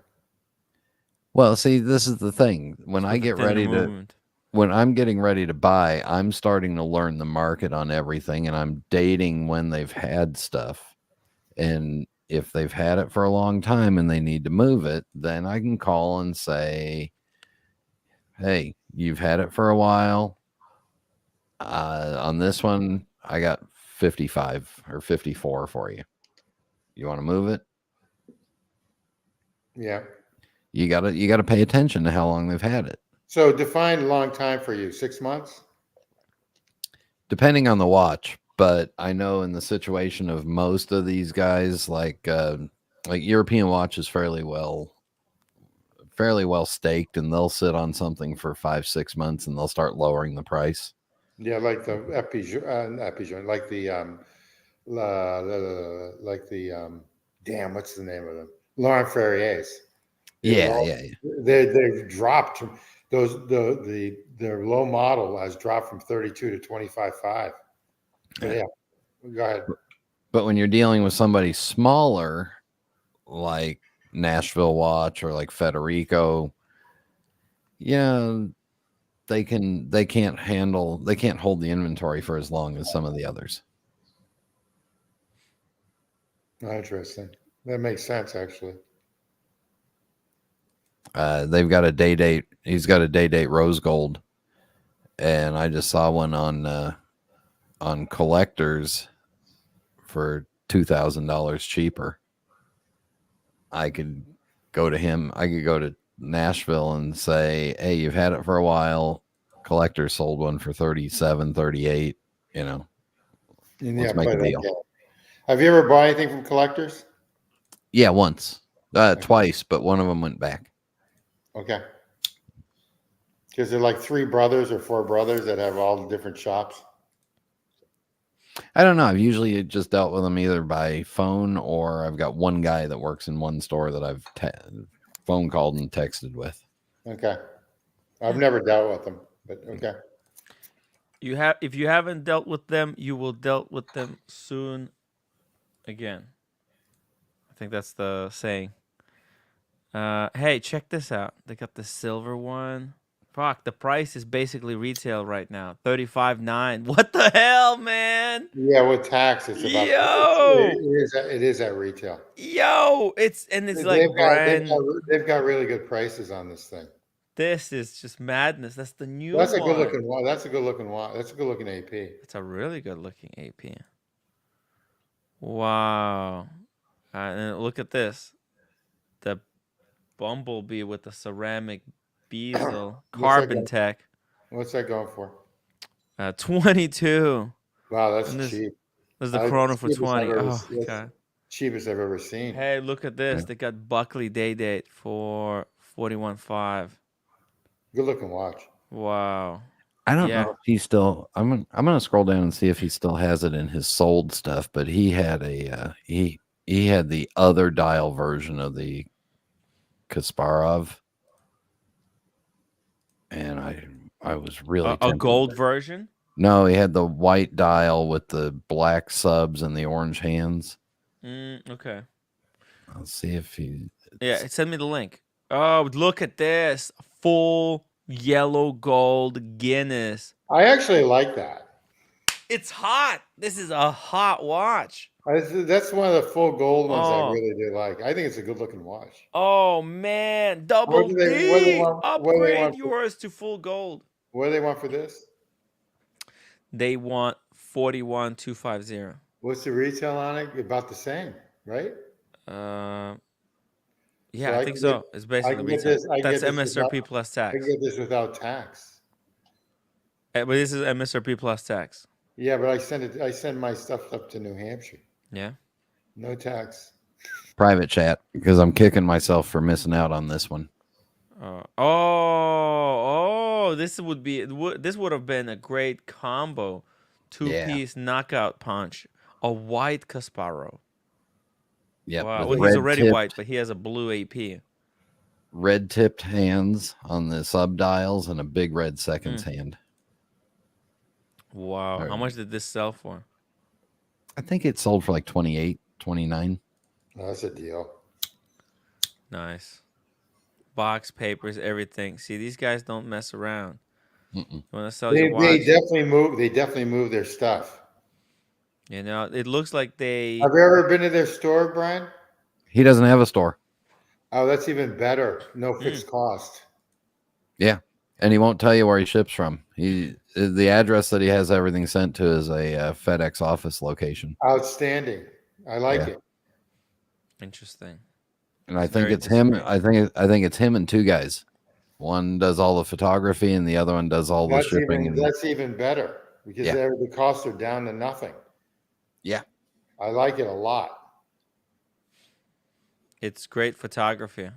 Well, see, this is the thing. When I'm getting ready to buy, I'm starting to learn the market on everything, and I'm dating when they've had stuff. And if they've had it for a long time and they need to move it, then I can call and say, hey, you've had it for a while. On this one, I got 55 or 54 for you. You want to move it? Yeah. You gotta pay attention to how long they've had it. So define long time for you, 6 months? Depending on the watch, but I know in the situation of most of these guys, like European watch is fairly well staked, and they'll sit on something for 5-6 months and they'll start lowering the price. Yeah, like the like the damn, what's the name of them? Laurent Ferrier's. Yeah. They've dropped their low model has dropped from 32 to 25.5. Yeah, go ahead. But when you're dealing with somebody smaller, like Nashville Watch or like Federico, yeah, they can't hold the inventory for as long as some of the others. Interesting. That makes sense, actually. They've got a day date. He's got a day date rose gold, and I just saw one on collectors for $2,000 cheaper. I could go to him. I could go to Nashville and say, "Hey, you've had it for a while. Collector sold one for 37, 38. You know, let's make a deal." Have you ever bought anything from collectors? Yeah, once, twice, but one of them went back. Okay. Because they're like 3 brothers or 4 brothers that have all the different shops. I don't know. I've usually just dealt with them either by phone, or I've got one guy that works in one store that I've phone called and texted with. Okay. I've never dealt with them, but okay. If you haven't dealt with them, you will dealt with them soon again. I think that's the saying. Hey, check this out. They got the silver one. Fuck, the price is basically retail right now. $35.9. What the hell, man? Yeah, with tax, it's about. Yo, it is at retail. Yo, it's like brand. They've got really good prices on this thing. This is just madness. That's the new That's one. a good looking one. That's a good looking one. That's a good looking AP. It's a really good looking AP. Wow. And look at this. The Bumblebee with the ceramic bezel carbon tech. What's that going for? 22. Wow, that's cheap. There's the Corona for 20. Oh, God. Cheapest I've ever seen. Hey, look at this. They got Buckley Day Date for 41.5. Good looking watch. Wow. I don't know if he still. I'm gonna scroll down and see if he still has it in his sold stuff. But he had he had the other dial version of the Kasparov, and I was really a gold version. No, he had the white dial with the black subs and the orange hands. Okay. I'll see if he. Yeah, send me the link. Oh, look at this. Full yellow gold Guinness. I actually like that. It's hot. This is a hot watch. That's one of the full gold ones I really do like. I think it's a good looking watch. Oh, man. Double D. Upgrade yours to full gold. What do they want for this? They want 41,250. What's the retail on it? About the same, right? Yeah, so I think so. It's basically retail. That's MSRP plus tax. I can get this without tax. But this is MSRP plus tax. Yeah, but I send my stuff up to New Hampshire. Yeah. No tax. Private chat, because I'm kicking myself for missing out on this one. This would have been a great combo. Two-piece knockout punch. A white Kasparov. Yeah. Wow. Well, he's already white, but he has a blue AP. Red tipped hands on the sub dials and a big red seconds hand. Wow. How much did this sell for? I think it sold for like 28, 29. Oh, that's a deal. Nice. Box papers, everything. See, these guys don't mess around. You want to sell your watch? They definitely move their stuff. You know, it looks like they. Have you ever been to their store, Brian? He doesn't have a store. Oh, that's even better. No fixed cost. Yeah, and he won't tell you where he ships from. The address that he has everything sent to is a FedEx office location. Outstanding. I like it. Interesting. And I It's think very it's him. discreet. I think it's him and two guys. One does all the photography, and the other one does all the shipping. That's even better because Yeah. the costs are down to nothing. Yeah. I like it a lot. It's great photography.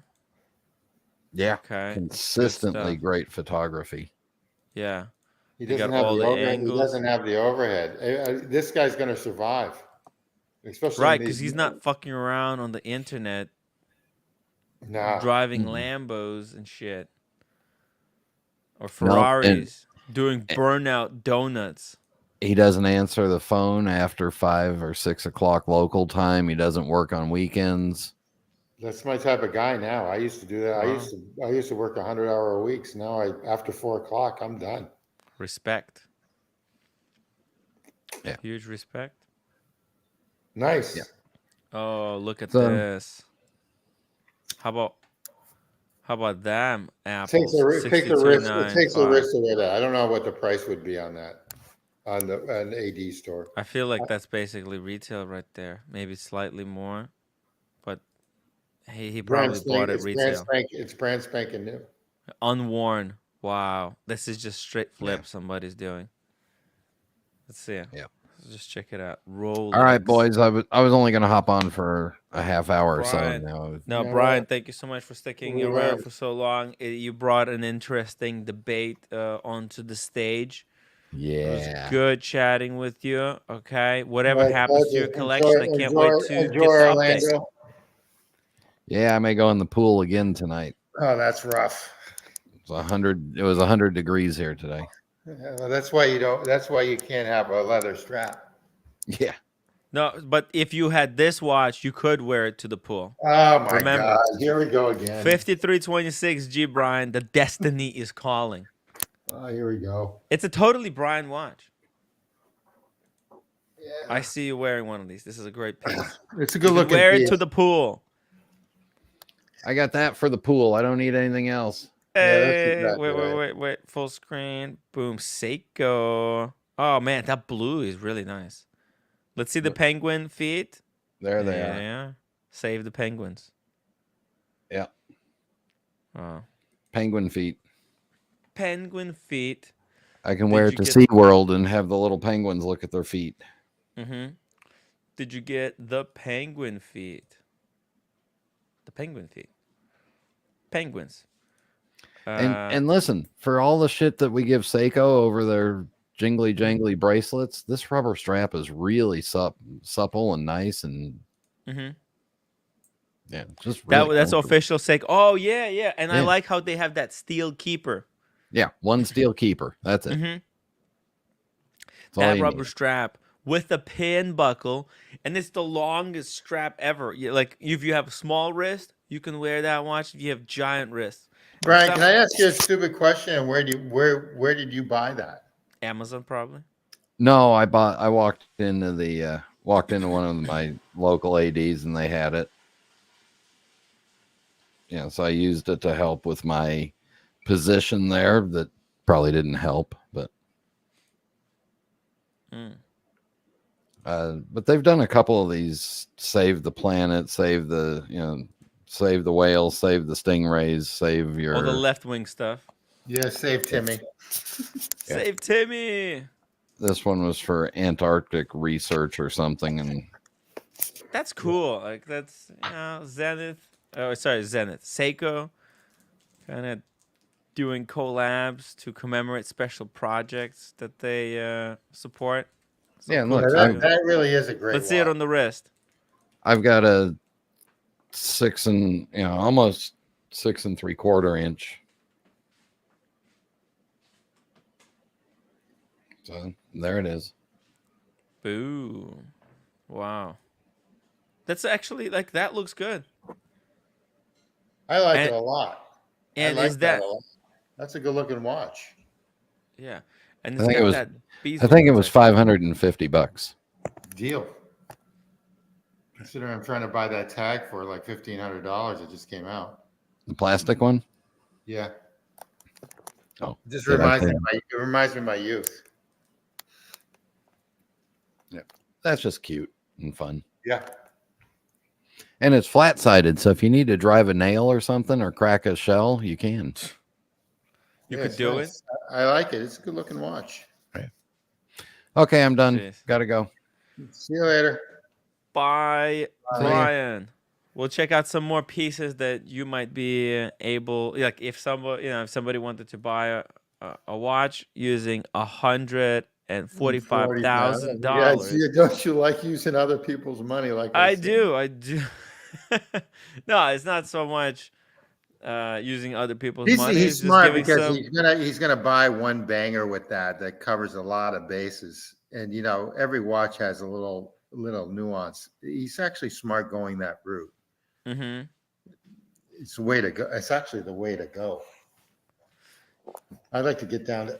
Yeah. Okay. Consistently great photography. Yeah. He You doesn't got have all the the overhead. He angles. doesn't have the overhead. This guy's going to survive, especially Right, because he's not fucking around on the internet driving Lambos and shit. Or Ferraris. Doing burnout donuts. He doesn't answer the phone after 5 or 6 o'clock local time. He doesn't work on weekends. That's my type of guy now. I used to do that. Wow. I used to work 100-hour weeks. Now after 4 o'clock, I'm done. Respect. Yeah. Huge respect. Nice. Yeah. Oh, look at this. How about them apples? Takes the risk. It takes the $62.95. risk away. That I don't know what the price would be on that on an AD store. I feel like that's basically retail right there. Maybe slightly more, but he probably bought it retail. It's brand spanking new. Unworn. Wow, this is just straight flip somebody's doing. Let's see. Yeah. Let's just check it out. Rolex. All right, boys. I was only going to hop on for a half hour or so Brian. now. No, Brian, thank you so much for sticking around for so long. You brought an interesting debate onto the stage. Yeah. It was good chatting with you. Okay. Whatever happens to your collection, I can't wait to get the update. Yeah, I may go in the pool again tonight. Oh, that's rough. It was 100 degrees here today. Yeah, well, that's why you can't have a leather strap. Yeah. No, but if you had this watch, you could wear it to the pool. Oh my Remember, God! Here we go again. 5326 G Brian. The destiny is calling. Oh, here we go. It's a totally Brian watch. Yeah. I see you wearing one of these. This is a great piece. It's a good looking. Wear it to the pool. I got that for the pool. I don't need anything else. Hey, Yeah, that's exactly wait. Full screen. Boom. Seiko. Oh, man. That blue is really nice. Let's see the penguin feet. There they are. Yeah. Save the penguins. Yeah. Oh. Penguin feet. Penguin feet. I can wear it to SeaWorld and have the little penguins look at their feet. Mm-hmm. Did you get the penguin feet? The penguin feet. Penguins. And listen, for all the shit that we give Seiko over their jingly jangly bracelets, this rubber strap is really supple and nice and yeah, just really that's official Seiko. Oh yeah, and I like how they have that steel keeper. Yeah, one steel keeper. That's it. Mm-hmm. That rubber strap with the pin buckle, and it's the longest strap ever. Like if you have a small wrist, you can wear that watch. If you have giant wrists. Brian, can I ask you a stupid question? Where did you buy that? Amazon probably. No, I walked into one of my local ADs and they had it. Yeah, so I used it to help with my position there. That probably didn't help, but but they've done a couple of these: save the planet, save the whales, save the stingrays, save your all the left wing stuff. Yeah, save Timmy. Save Timmy. This one was for Antarctic research or something, and that's cool. Like that's Zenith. Oh, sorry, Zenith. Seiko, kind of doing collabs to commemorate special projects that they support. So yeah, look, that really is a great. Let's see it on the wrist. I've got a 6 and almost 6 3/4 inch. So there it is. Boo! Wow, that's actually that looks good. I like it a lot. And like is that? That's a good looking watch. Yeah, and I think it was. That I think it was $550. Deal. Considering I'm trying to buy that tag for like $1,500, it just came out. The plastic one. Yeah. Oh, it just reminds me of my youth. Yeah, that's just cute and fun. Yeah. And it's flat sided, so if you need to drive a nail or something or crack a shell, you can. You Yeah, could it's do nice. I like it. It's a good looking watch. Right. Okay, I'm done. Jeez. Gotta go. See you later. Bye, See ya. Brian. We'll check out some more pieces that you might be able, like if somebody, if somebody wanted to buy a watch using Yeah, $145,000. see, don't you like using other people's money? Like I I said? do. No, it's not so much using other people's money. He's It's just smart giving because some. he's gonna buy one banger with that covers a lot of bases, and every watch has a little nuance. He's actually smart going that route. Mm-hmm. It's the way to go. It's actually the way to go. I'd like to get down to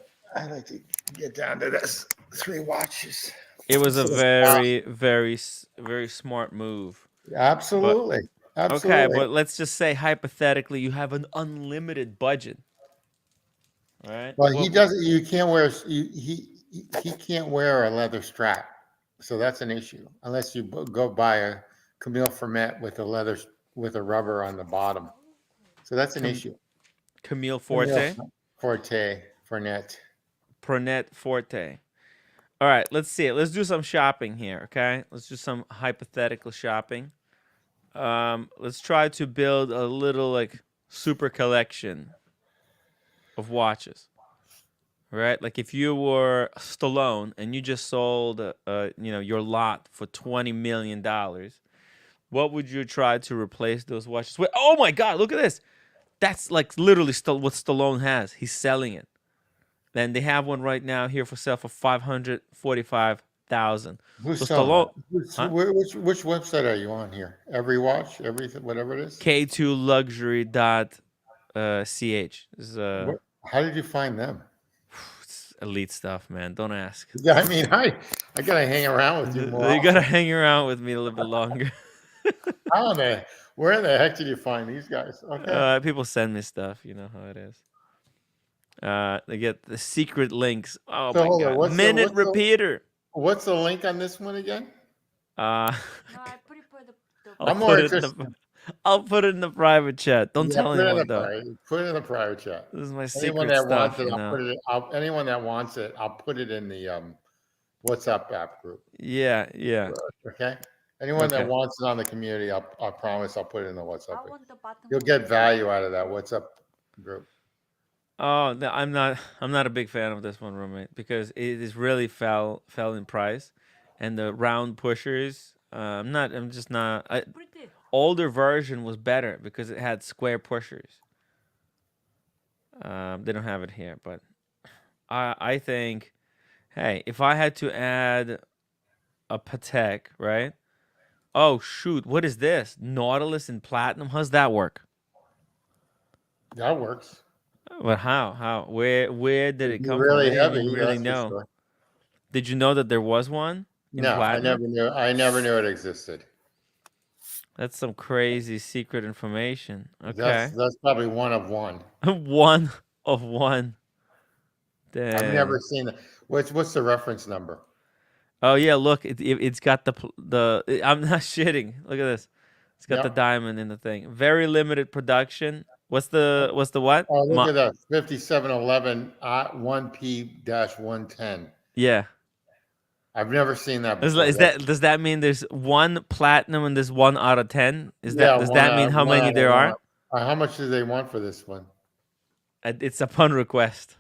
this 3 watches. It was a very, very, very smart move. Absolutely. Okay, but let's just say hypothetically, you have an unlimited budget. All right. Well, he doesn't. You can't wear. He can't wear a leather strap, so that's an issue. Unless you go buy a Camille Fermet with a rubber on the bottom, so that's an issue. Camille Forte. Fernet Forte. All right, let's see it. Let's do some shopping here, okay? Let's do some hypothetical shopping. Let's try to build a little like super collection of watches. Right? Like if you were Stallone and you just sold your lot for $20 million, what would you try to replace those watches with? Oh my God, look at this. That's like literally what Stallone has. He's selling it. And they have one right now here for sale for $545,000. Who's So selling Stallone, that? Which website are you on here? Every watch, everything, whatever it is. K2luxury.ch. How did you find them? It's elite stuff, man. Don't ask. Yeah, I mean, I gotta hang around with you more. You gotta hang around with me a little bit longer. Where the heck did you find these guys? Okay. People send me stuff. You know how it is. They get the secret links. Oh So my hold on, God! Minute repeater. What's the link on this one again? No, I put it for the I'll put it in the private chat. Don't tell anyone though. Put it in the private chat. This is my Anyone secret that stuff. wants it, anyone that wants it, I'll put it in the WhatsApp app group. Yeah. Okay. Anyone that wants it on the community, I promise I'll put it in the WhatsApp I group. want the bottom. You'll get value out of that WhatsApp group. Oh, no, I'm not a big fan of this one, roommate, because it is really fell in price, and the round pushers. I'm just not. Older version was better because it had square pushers. They don't have it here, but I think, hey, if I had to add a Patek, right? Oh shoot, what is this? Nautilus in platinum? How's that work? That works. But how? Where did it come from? Really I heavy. didn't really know. Sure. Did you know that there was one in No, platinum? I never knew it existed. That's some crazy secret information. Okay. That's probably one of one. One of one. Damn. I've never seen it. What's the reference number? Oh yeah, look, it's got the I'm not shitting. Look at this. It's got the diamond in the thing. Very limited production. What's the what? Oh, look at that. 5711 1P-110. Yeah. I've never seen that before. Does that mean there's one platinum and there's 1 out of 10? Does that mean how many there are? How much do they want for this one? It's upon request.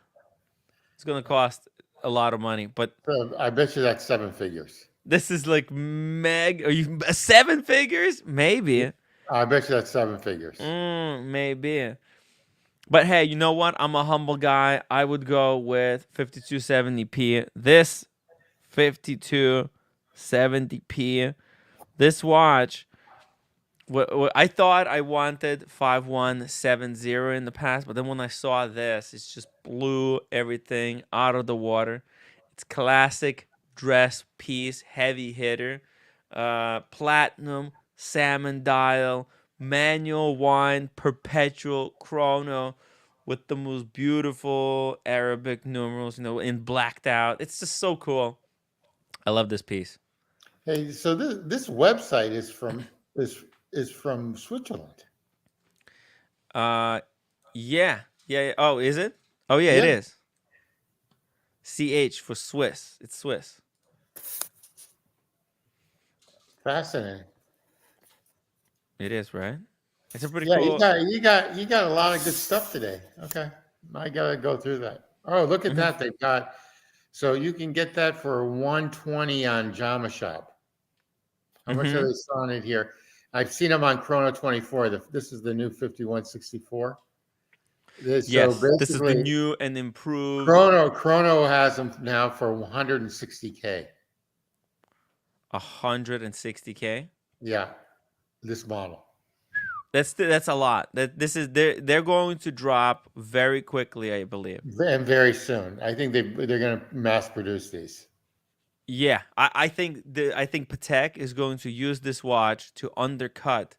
It's gonna cost a lot of money, but I bet you that's 7 figures. This is like Are you 7 figures? Maybe. I bet you that's 7 figures. Maybe. But hey, you know what? I'm a humble guy. I would go with 5270p. This 5270p. This watch. I thought I wanted 5170 in the past, but then when I saw this, it just blew everything out of the water. It's classic dress piece, heavy hitter, platinum, salmon dial, manual wind, perpetual chrono with the most beautiful Arabic numerals, in blacked out. It's just so cool. I love this piece. Hey, so this website is is from Switzerland. Yeah. Oh, is it? Oh, yeah, it Yeah. is. CH for Swiss. It's Swiss. Fascinating. It is, right? It's a pretty Yeah, cool. you got a lot of good stuff today. Okay, I gotta go through that. Oh, look at that! They've got, so you can get that for 120 on Jama Shop. How much are they selling it here? I've seen them on Chrono 24. This is the new 5164. Yes, so this is the basically, new and improved. Chrono has them now for 160K. 160K. Yeah, this model. That's a lot. They're going to drop very quickly, I believe. And very soon. I think they're going to mass produce these. Yeah, I think Patek is going to use this watch to undercut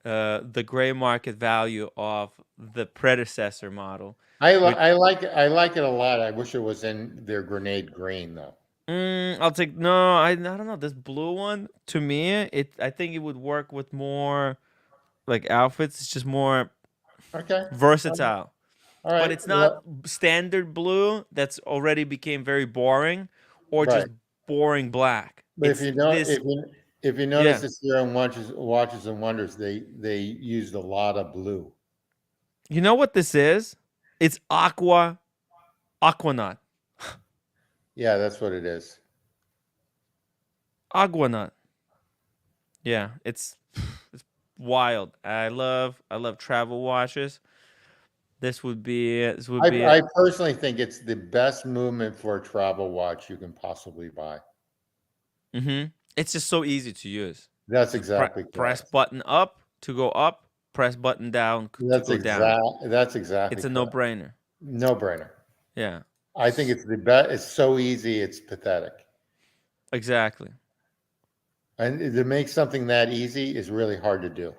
the gray market value of the predecessor model. I like it a lot. I wish it was in their grenade green though. I'll take no. I don't know. This blue one, to me, I think it would work with more like outfits. It's just more versatile. All right. But it's not standard blue that's already became very boring, or just boring black. But It's if you know, this, if you notice this year on Watches and Wonders, they used a lot of blue. you know what this is? It's aquanut. Yeah, that's what it is. Aquanut. Yeah, it's wild. I love travel watches. This would be I personally think it's the best movement for a travel watch you can possibly buy. It's just so easy to use. That's exactly press button up to go up, press button down to go down. That's exactly. It's a no-brainer. No-brainer. Yeah. I think it's the best. It's so easy. It's pathetic. Exactly. And to make something that easy is really hard to do.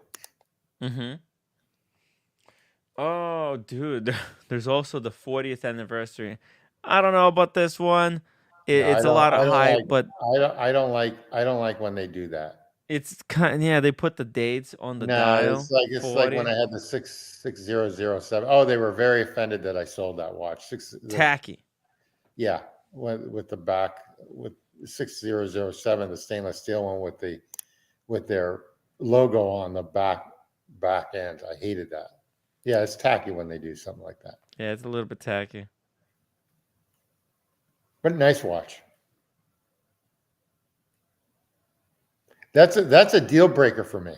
Oh, dude, there's also the 40th anniversary. I don't know about this one. It's a lot of hype, but I don't like when they do that. it's kind they put the dates on the dial. It's like when I had the 6007. Oh, they were very offended that I sold that watch. Tacky. Yeah, with the back with 6007, the stainless steel one with their logo on the back end. I hated that. Yeah, it's tacky when they do something like that. Yeah, it's a little bit tacky. But nice watch. That's a deal breaker for me.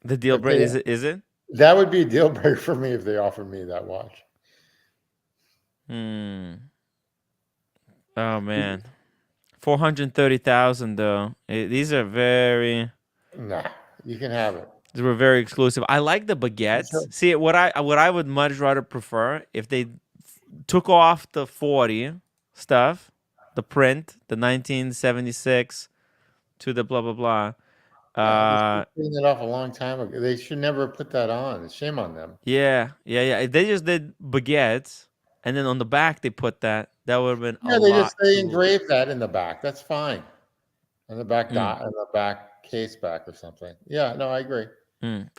The deal breaker is it? That would be a deal breaker for me if they offered me that watch. Oh man, 430,000 though. These are very. Nah, you can have it. These were very exclusive. I like the baguettes. Sure. See, what I would much rather prefer if they took off the 40 stuff, the print, the 1976 to the blah blah blah. Putting it off a long time ago. They should never put that on. It's shame on them. Yeah. They just did baguettes, and then on the back they put that. That would have been they engraved that in the back. That's fine. On the back dot, on the back case back or something. Yeah, no, I agree.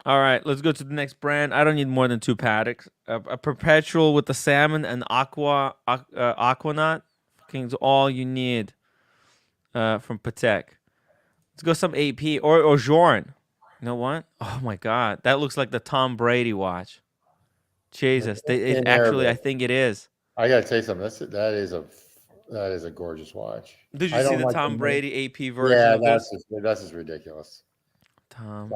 All right, let's go to the next brand. I don't need more than 2 Pateks. A perpetual with the salmon and aquanut. Fucking all you need from Patek. Let's go some AP or Journe. You know what? Oh my God, that looks like the Tom Brady watch. Jesus, I think it is. I gotta tell you something. That is a gorgeous watch. Did you see the Tom Brady AP version? Yeah, of this? That's just ridiculous. Tom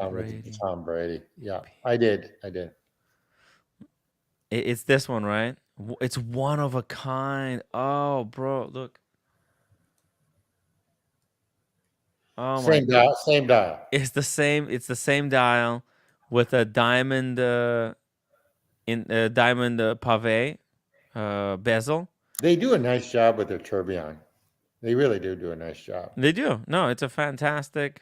Brady. Yeah, I did. It's this one, right? It's one of a kind. Oh, bro, look. Oh my God. Same dial. It's the same dial with a diamond diamond pavé bezel. They do a nice job with their tourbillon. They really do a nice job. They do. No, it's a fantastic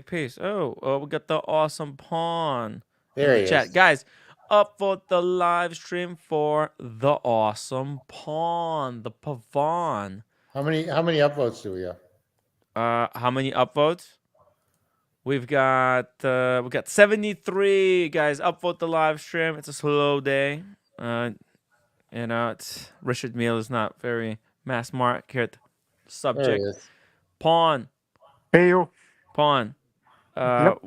piece. Oh, we got the awesome pawn. There he chat. is. Guys, up for the live stream for the awesome pawn, the pavon. How many upvotes do we have? How many upvotes? We've got 73 guys. Upvote the live stream. It's a slow day. It's Richard Mille is not very mass market There he subject. is. Pawn. Hey yo. Pawn. Yep.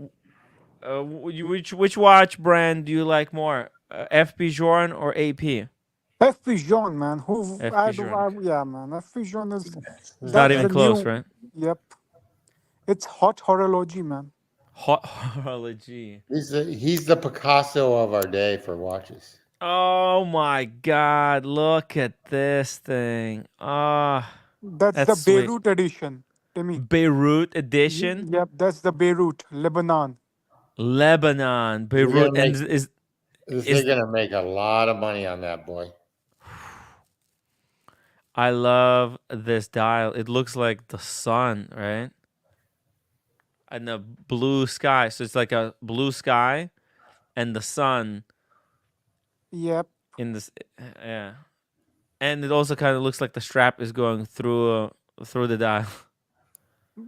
Which watch brand do you like more? FP Journe or AP? FP Jean, man. FP Journe. Yeah, man. FP Jean is. It's That's not even the close, new. right? Yep. It's hot horology, man. Hot horology. He's the Picasso of our day for watches. Oh my God! Look at this thing. That's the sweet. Beirut edition, Timmy. Beirut edition. Yep, that's the Beirut, Lebanon. Beirut, and They're gonna make a lot of money on that, boy. I love this dial. It looks like the sun, right? And the blue sky. So it's like a blue sky and the sun Yep. in this. Yeah. And it also kind of looks like the strap is going through the dial.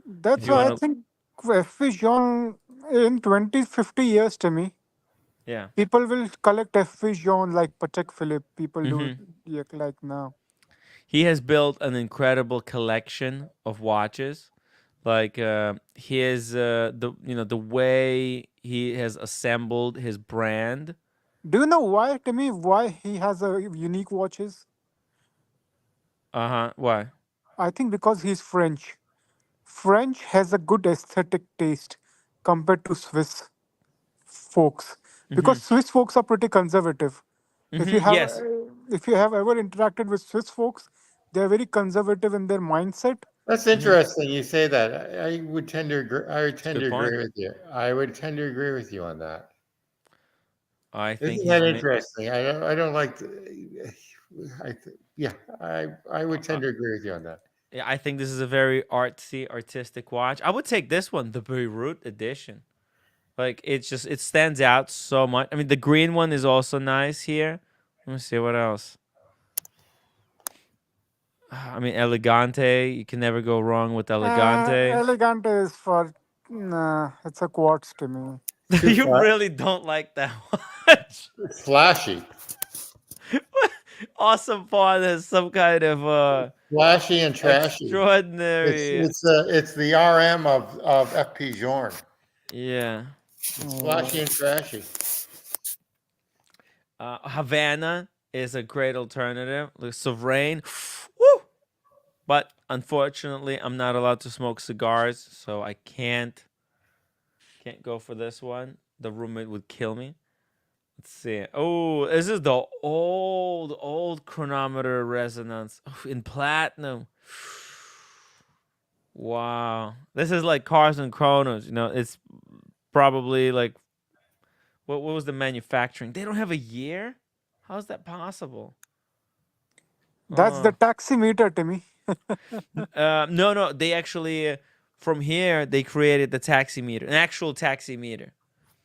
That's why I think FP Jean in 20, 50 years, Timmy. Yeah. People will collect FP Jean like Patek Philippe. People do like now. He has built an incredible collection of watches. Like his the way he has assembled his brand. Do you know why, Timmy? Why he has a unique watches? Why? I think because he's French. French has a good aesthetic taste compared to Swiss folks. Because Swiss folks are pretty conservative. If you have ever interacted with Swiss folks, they're very conservative in their mindset. That's interesting. You say that. I would tend to agree. Agree with you. I would tend to agree with you on that. I think isn't that interesting? I don't like. I would tend to agree with you on that. Yeah, I think this is a very artistic watch. I would take this one, the Beirut edition. Like it stands out so much. I mean, the green one is also nice here. Let me see what else. I mean, Elegante. You can never go wrong with Elegante. Elegante is for it's a quartz to me. You really don't like that watch. It's flashy. Awesome Pawn has some kind of flashy and trashy. Extraordinary. It's the RM of FP Journe. Yeah. It's flashy and trashy. Havana is a great alternative. The Sovereign. Woo! But unfortunately, I'm not allowed to smoke cigars, so I can't go for this one. The roommate would kill me. Let's see. Oh, this is the old chronometer resonance in platinum. Wow. This is like Cars and Chronos. You know, it's probably like, what was the manufacturing? They don't have a year? How is that possible? That's the taximeter, Timmy. No. They actually, from here, they created the taximeter, an actual taximeter.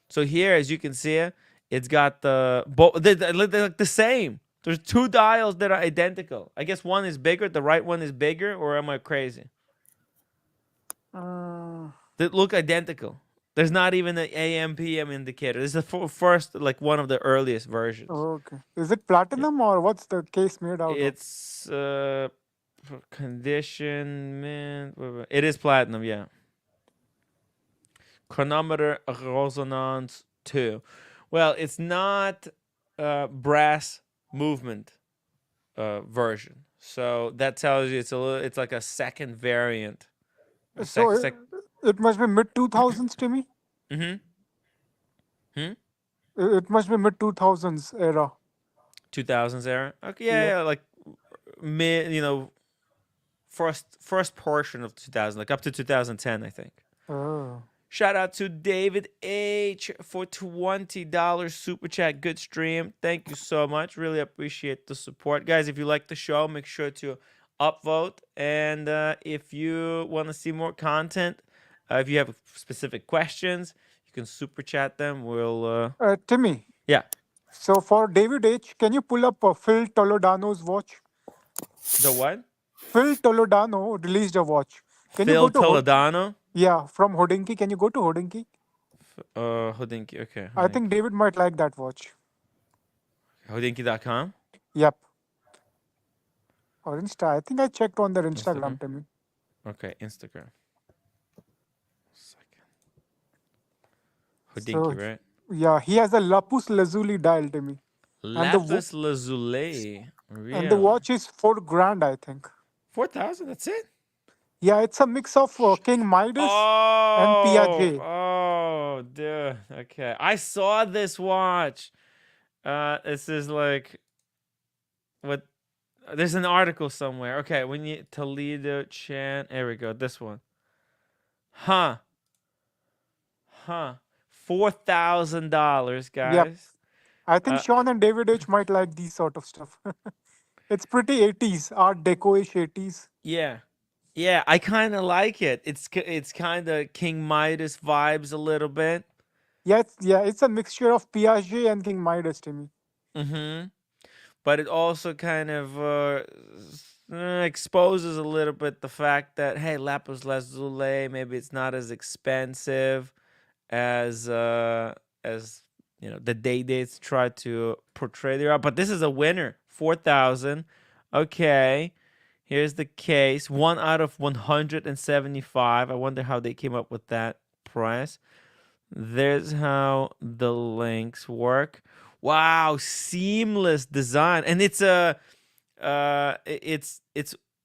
So here, as you can see, it's got they're like the same. There's two dials that are identical. I guess one is bigger, the right one is bigger, or am I crazy? They look identical. There's not even an AM PM indicator. This is the first, like one of the earliest versions. Okay. Is it platinum or what's the case made out of? It's condition, man. It is platinum, yeah. Chronometer resonance 2. Well, it's not brass movement version. So that tells you it's like a second variant. It must be mid 2000s, Timmy. It must be mid 2000s era. 2000s era. Okay, yeah, like mid, first portion of 2000, like up to 2010, I think. Oh. Shout out to David H for $20 super chat. Good stream. Thank you so much. Really appreciate the support, guys. If you like the show, make sure to upvote. And if you want to see more content, if you have specific questions, you can super chat them. We'll Timmy. Yeah. So for David H, can you pull up Phil Toledano's watch? The what? Phil Toledano released a watch. Can Phil you go to Toledano? Yeah, from Hodinky. Can you go to Hodinky? Hodinky. Okay, I think Hodinky. David might like that watch. Hodinky.com. Yep. Or Insta. I think I checked on their Instagram. Instagram, Timmy. Okay, Instagram. Second. So, Hodinky, right? yeah, he has a Lapus Lazuli dial, Timmy. And the Lapis lazuli. and the Really? watch is 4 grand, I think. 4,000. That's it. Yeah, it's a mix of King Midas and Oh, Piaget. oh, dude. Okay, I saw this watch. This is like what? There's an article somewhere. Okay, we need Toledo Chan. There we go. This one. Huh? $4,000, Yep. guys. I think Uh, Sean and David H might like these sort of stuff. It's pretty 80s, Art Deco-ish 80s. yeah, yeah. I kind of like it. It's kind of King Midas vibes a little bit. It's a mixture of Piaget and King Midas, Timmy. Mm-hmm. But it also kind of exposes a little bit the fact that hey, lapis lazuli, maybe it's not as expensive as the day dates try to portray they are. But this is a winner, 4,000. Okay, here's the case, 1 out of 175. I wonder how they came up with that price. There's how the links work. Wow, seamless design, and it's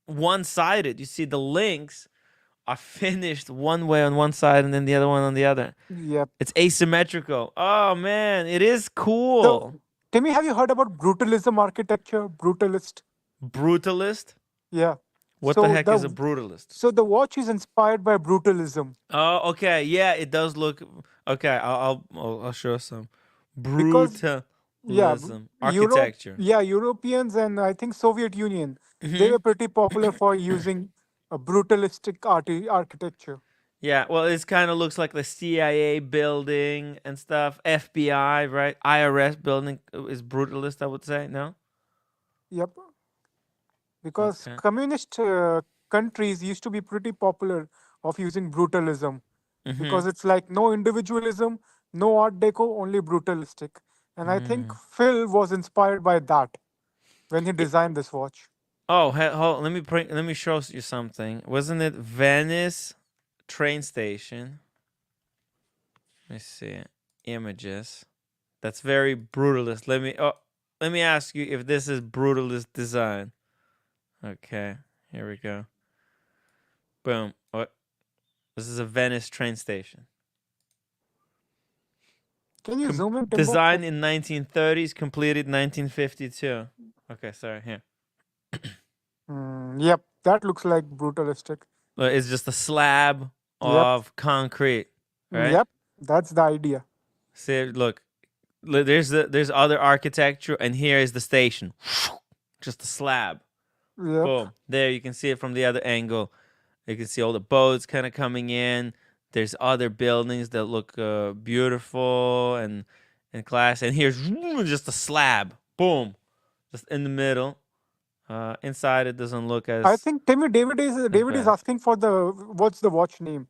one-sided. You see, the links are finished one way on one side and then the other one on the other. Yep. It's asymmetrical. Oh man, it is So, cool. Timmy, have you heard about brutalism architecture? Brutalist. Brutalist? Yeah. What the So heck is a the brutalist? so the watch is inspired by brutalism Oh, okay. Yeah, it does look okay. I'll show some because brutalism yeah, architecture. Europeans and I think Soviet Union, they Hmm. were pretty popular for using a brutalistic architecture. Yeah, well, it kind of looks like the CIA building and stuff. FBI, right? IRS building is brutalist, I would say. No? Yep. Because Okay. communist countries used to be pretty popular of using brutalism Mm-hmm. because it's like no individualism, no art deco, only brutalistic. And I think Mm. Phil was inspired by that when he designed this watch. Oh, hold, let me show you something. Wasn't it Venice train station? Let me see. Images. That's very brutalist. Let me ask you if this is brutalist design. Okay, here we go. Boom. What? This is a Venice train station. Can you zoom in, Timbo? Designed in 1930s, completed 1952. Okay, sorry. Here. Yep, that looks like brutalistic. It's just a slab Yep, of concrete, right? yep, that's the idea. See, look, there's other architecture, and here is the station. Just a slab. Yep, Boom. There you can see it from the other angle. You can see all the boats kind of coming in. There's other buildings that look beautiful and class. And here's just a slab. Boom. Just in the middle. Inside it doesn't look I as think David is bad. asking for what's the watch name?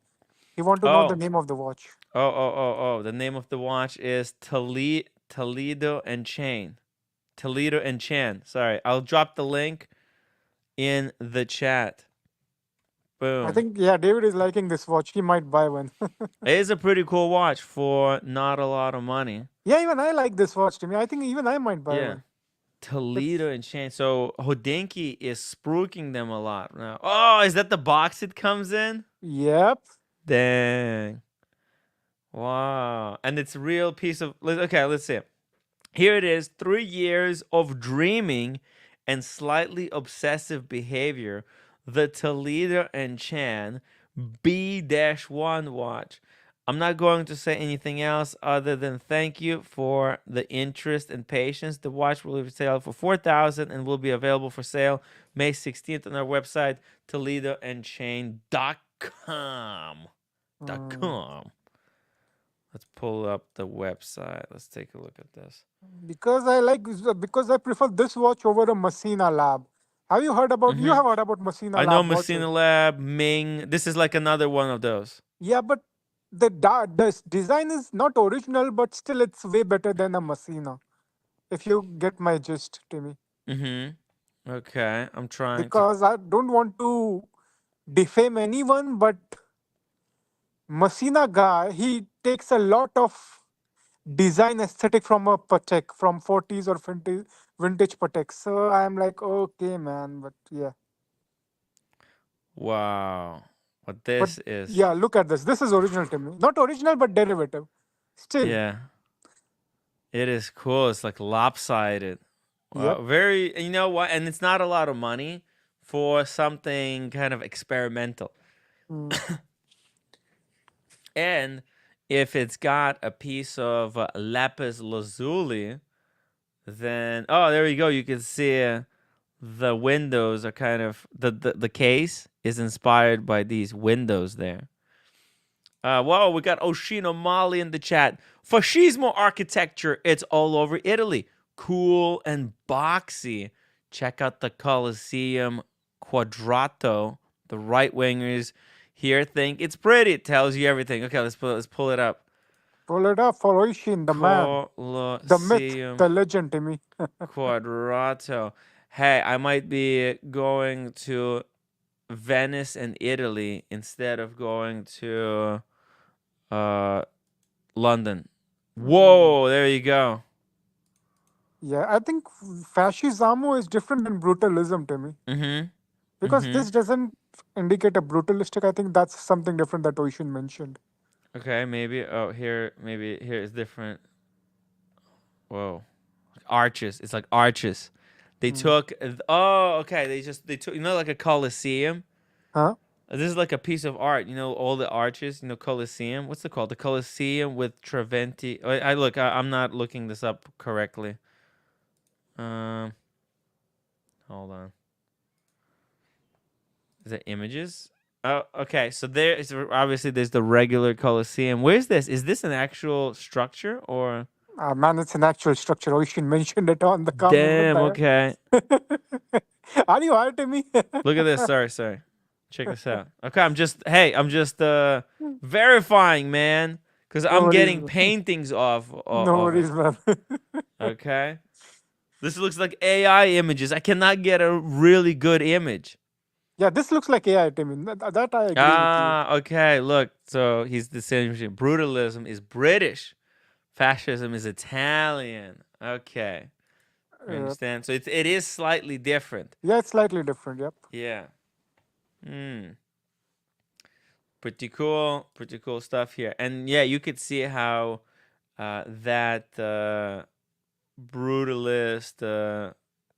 He want to know the Oh, name of the watch. oh. The name of the watch is Toledo and Chain. Toledo and Chan. Sorry. I'll drop the link in the chat. I Boom. think David is liking this watch. He might buy one. It is a pretty cool watch for not a lot of money. Yeah, even I like this watch, Timmy. I think even I might buy Yeah. one. Toledo and Chain. So Hodinky is spruiking them a lot now. Oh, is that the box it comes in? Yep. Dang. Wow. And it's a real piece of. Okay, let's see. Here it is, 3 years of dreaming and slightly obsessive behavior. The Toledo and Chan B-1 watch. I'm not going to say anything else other than thank you for the interest and patience. The watch will be for sale for 4,000 and will be available for sale May 16th on our website, toledoandchain.com. .com. Let's pull up the website. Let's take a look at this. Because I prefer this watch over a Messina Lab. Have you heard about? You have heard about Messina I know Lab Messina watches? Lab, Ming. This is like another one of those. Yeah, but the design is not original, but still it's way better than a Messina. If you get my gist, Timmy. Okay, I'm trying to. Because I don't want to defame anyone, but Messina guy, he takes a lot of design aesthetic from a Patek, from 40s or vintage Patek. So I'm like, okay, man, but yeah. Wow, what But this is. yeah, look at this. This is original, Timmy. Not original, but derivative. Still, Yeah, it is cool. It's like lopsided. yep. Very, you know what? And it's not a lot of money for something kind of experimental. Mm. And if it's got a piece of lapis lazuli, then oh, there we go. You can see the windows are kind of the case is inspired by these windows there. Whoa, we got Oshino Mali in the chat. Fascismo architecture, it's all over Italy. Cool and boxy. Check out the Colosseum Quadrato. The right wingers here think it's pretty. It tells you everything. Okay, let's pull it up. Pull it up for Oishin, the man, the myth, Colosseum the legend, Timmy. Quadrato. Hey, I might be going to Venice and Italy instead of going to London. Whoa, there you go. Yeah, I think fascismo is different than brutalism, Timmy. Because this doesn't indicate a brutalistic. I think that's something different that Oishin mentioned. Okay, maybe. Oh, maybe here is different. Whoa, arches. It's like arches. They took. Oh, okay. They took. You know, like a Colosseum. Huh? This is like a piece of art. You know, all the arches. You know, Colosseum. What's it called? The Colosseum with Treventi. I look. I'm not looking this up correctly. Hold on. Is it images? Oh, okay. So there is obviously there's the regular Colosseum. Where's this? Is this an actual structure or? Man, it's an actual structure. Oishin mentioned it on the comment. Damn. Okay. Are you alright, Timmy? Look at this. Sorry. Check this out. Okay, I'm just verifying, man, because No I'm getting worries. paintings No of it. worries, man. Okay. This looks like AI images. I cannot get a really good image. Yeah, this looks like AI, Timmy. That I agree with you. Okay. Look, so he's distinguishing. Brutalism is British. Fascism is Italian. Okay. You understand? So it is slightly different. Yeah, it's slightly different. Yep. Yeah. Pretty cool stuff here. And yeah, you could see how that brutalist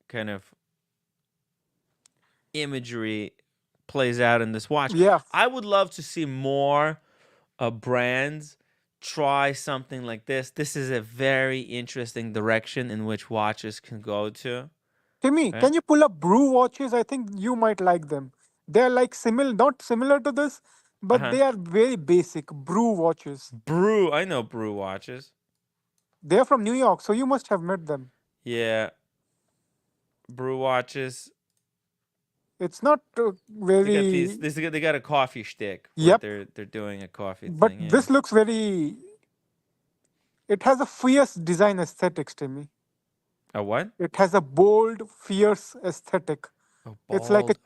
kind of imagery plays out in this watch. Yeah. I would love to see more brands try something like this. This is a very interesting direction in which watches can go to. Timmy, Right? can you pull up Brew watches? I think you might like them. They're like not similar to this, but they are very basic. Brew watches. Brew, I know Brew watches. They're from New York, so you must have met them. Yeah. Brew watches. It's not very. They got a coffee stick. Yep. They're doing a coffee But thing. Yeah. this looks very. It has a fierce design aesthetics, Timmy. A what? It has a bold, fierce aesthetic. It's like a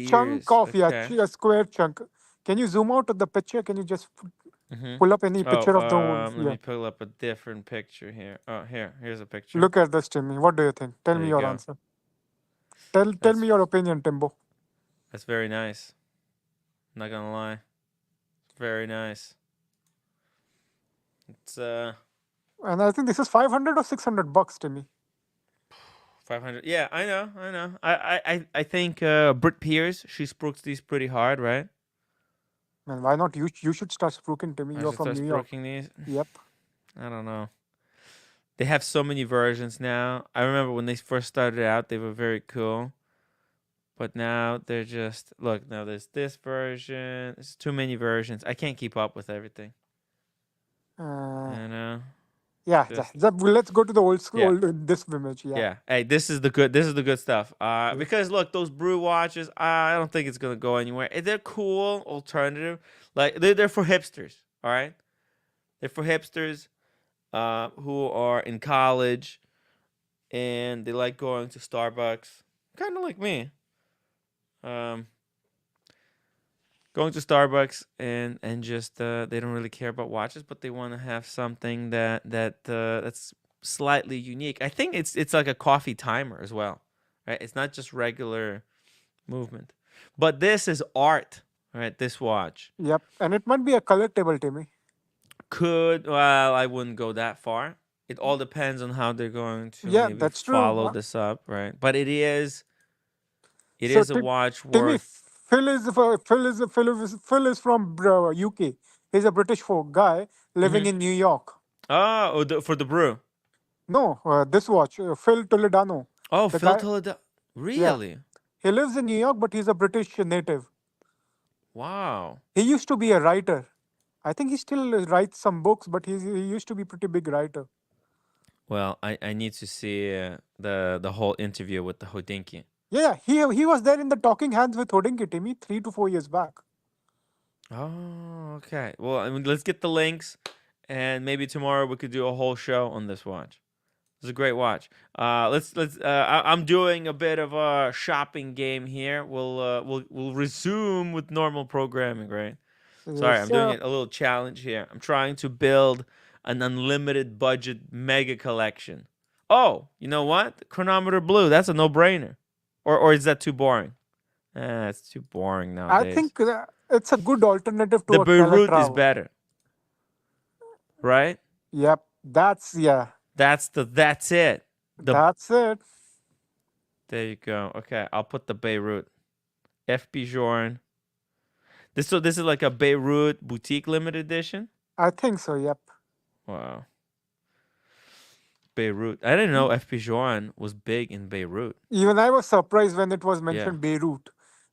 chunk of a square chunk. Can you zoom out of the picture? Can you just pull up any picture of the? Let me pull up a different picture here. Oh, here's a picture. Look at this, Timmy. What do you think? Tell me your answer. Tell me your opinion, Timbo. That's very nice. I'm not gonna lie. It's very nice. It's And I think this is $500 or $600, Timmy. 500. Yeah, I know. I think Britt Pierce, she spruiks these pretty hard, right? Man, why not? You should start spruiking, Timmy. You're from New York. These? Yep. I don't know. They have so many versions now. I remember when they first started out, they were very cool. But now they're just look. Now there's this version. There's too many versions. I can't keep up with everything. You know. Yeah, Just let's go to the old school, yeah. this image. Yeah. Yeah. Hey, this is the good stuff. Yes. Because look, those brew watches, I don't think it's gonna go anywhere. They're cool alternative. Like they're for hipsters. All right. They're for hipsters, who are in college and they like going to Starbucks, kind of like me. Um, going to Starbucks and just they don't really care about watches, but they want to have something that's slightly unique. I think it's like a coffee timer as well, right? It's not just regular movement, but this is art, right? This watch Yep. And it might be a collectible, Timmy. well, I wouldn't go that far. It all depends on how they're going to Yeah, maybe that's true. follow this up, right? But it So is a watch Timmy, worth. Phil is from UK. He's a British folk guy living Hmm. in New York. Oh, for the brew. No, this watch, Phil Toledano. Oh, The Phil guy, Toledo. yeah, Really? he lives in New York, but he's a British native. Wow. He used to be a writer. I think he still writes some books, but he used to be pretty big writer. Well, I need to see the whole interview with the Hodinky. Yeah, he was there in the Talking Hands with Hodinky, Timmy, 3 to 4 years back. Oh, okay. Well, I mean, let's get the links, and maybe tomorrow we could do a whole show on this watch. It's a great watch. Let's. I'm doing a bit of a shopping game here. We'll resume with normal programming, right? Sorry, Yes, I'm doing it a little challenge here. I'm trying to build an unlimited budget mega collection. Oh, you know what? Chronometer Blue. That's a no-brainer. Or is that too boring? It's too boring I nowadays. think it's a good alternative The to a Beirut is Calatrava. better, right? Yep, that's That's it. that's it. There you go. Okay, I'll put the Beirut. FB Journe. This is like a Beirut boutique limited edition. I think so. Yep. Wow. Beirut. I didn't know FP Journe was big in Beirut. Even I was surprised when it was Yeah. mentioned Beirut,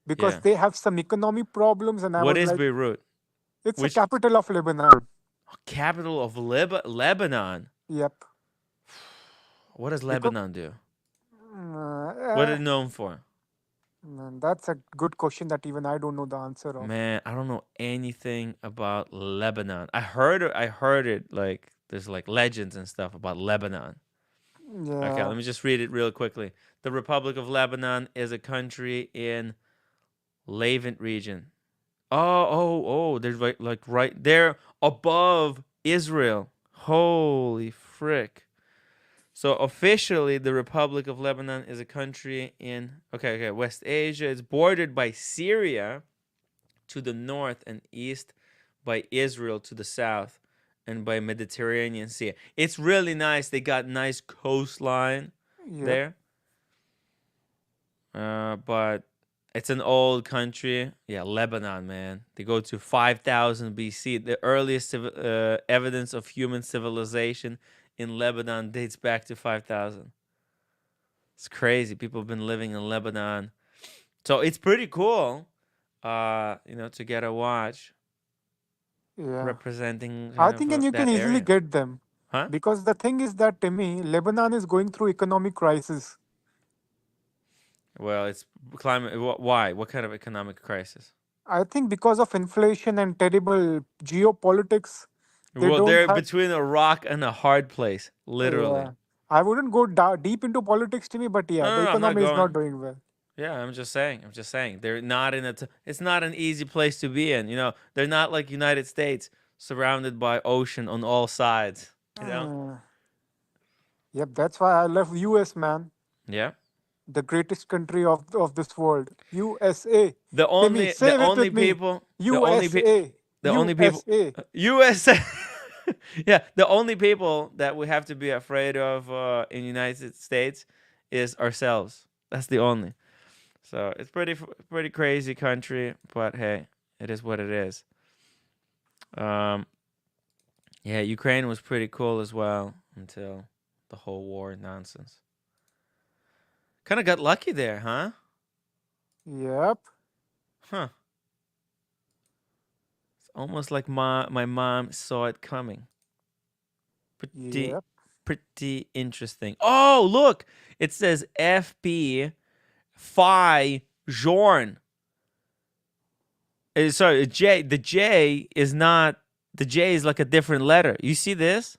because Yeah. they have some economy problems, and I What was is like, Beirut? it's the Which capital of Lebanon. capital of Lebanon? Yep. What does Because Lebanon do? mm, What is it known for? that's a good question that even I don't know the answer of. Man, I don't know anything about Lebanon. I heard it like there's like legends and stuff about Lebanon. Okay, Yeah. let me just read it real quickly. The Republic of Lebanon is a country in Levant region. Oh, they're like right there above Israel. Holy frick. So officially the Republic of Lebanon is a country in West Asia. It's bordered by Syria to the north and east, by Israel to the south, and by Mediterranean Sea. It's really nice. They got nice coastline Yep. there. But it's an old country. Yeah, Lebanon, man. They go to 5000 BC. The earliest evidence of human civilization in Lebanon dates back to 5000. It's crazy. People have been living in Lebanon. So it's pretty cool, to get a watch Yeah. representing I kind think, of and you can that easily area. get them, Huh? because the thing is that, to me, Lebanon is going through economic crisis. Well, it's climate. Why? What kind of economic crisis? I think because of inflation and terrible geopolitics, they Well, don't they're have. between a rock and a hard place, literally. Yeah. I wouldn't go deep into politics, to me, but yeah, the No, I'm not economy is not going. doing well. Yeah, I'm just saying. They're not in it's not an easy place to be in. They're not like United States, surrounded by ocean on all sides. You know? Uh, yep, that's why I love US, man. Yeah. The greatest country of this world. USA. The Timmy, only the say it only with me. people USA. the only people USA. USA. Yeah, the only people that we have to be afraid of in United States is ourselves. That's the only. So it's pretty crazy country, but hey, it is what it is. Um, yeah, Ukraine was pretty cool as well until the whole war nonsense. Kind of got lucky there, huh? Yep. Huh. It's almost like my mom saw it coming. Pretty, Yep. pretty interesting. Oh, look, it says FP Phi Jorn. Sorry, J. The J is not. The J is like a different letter. You see this?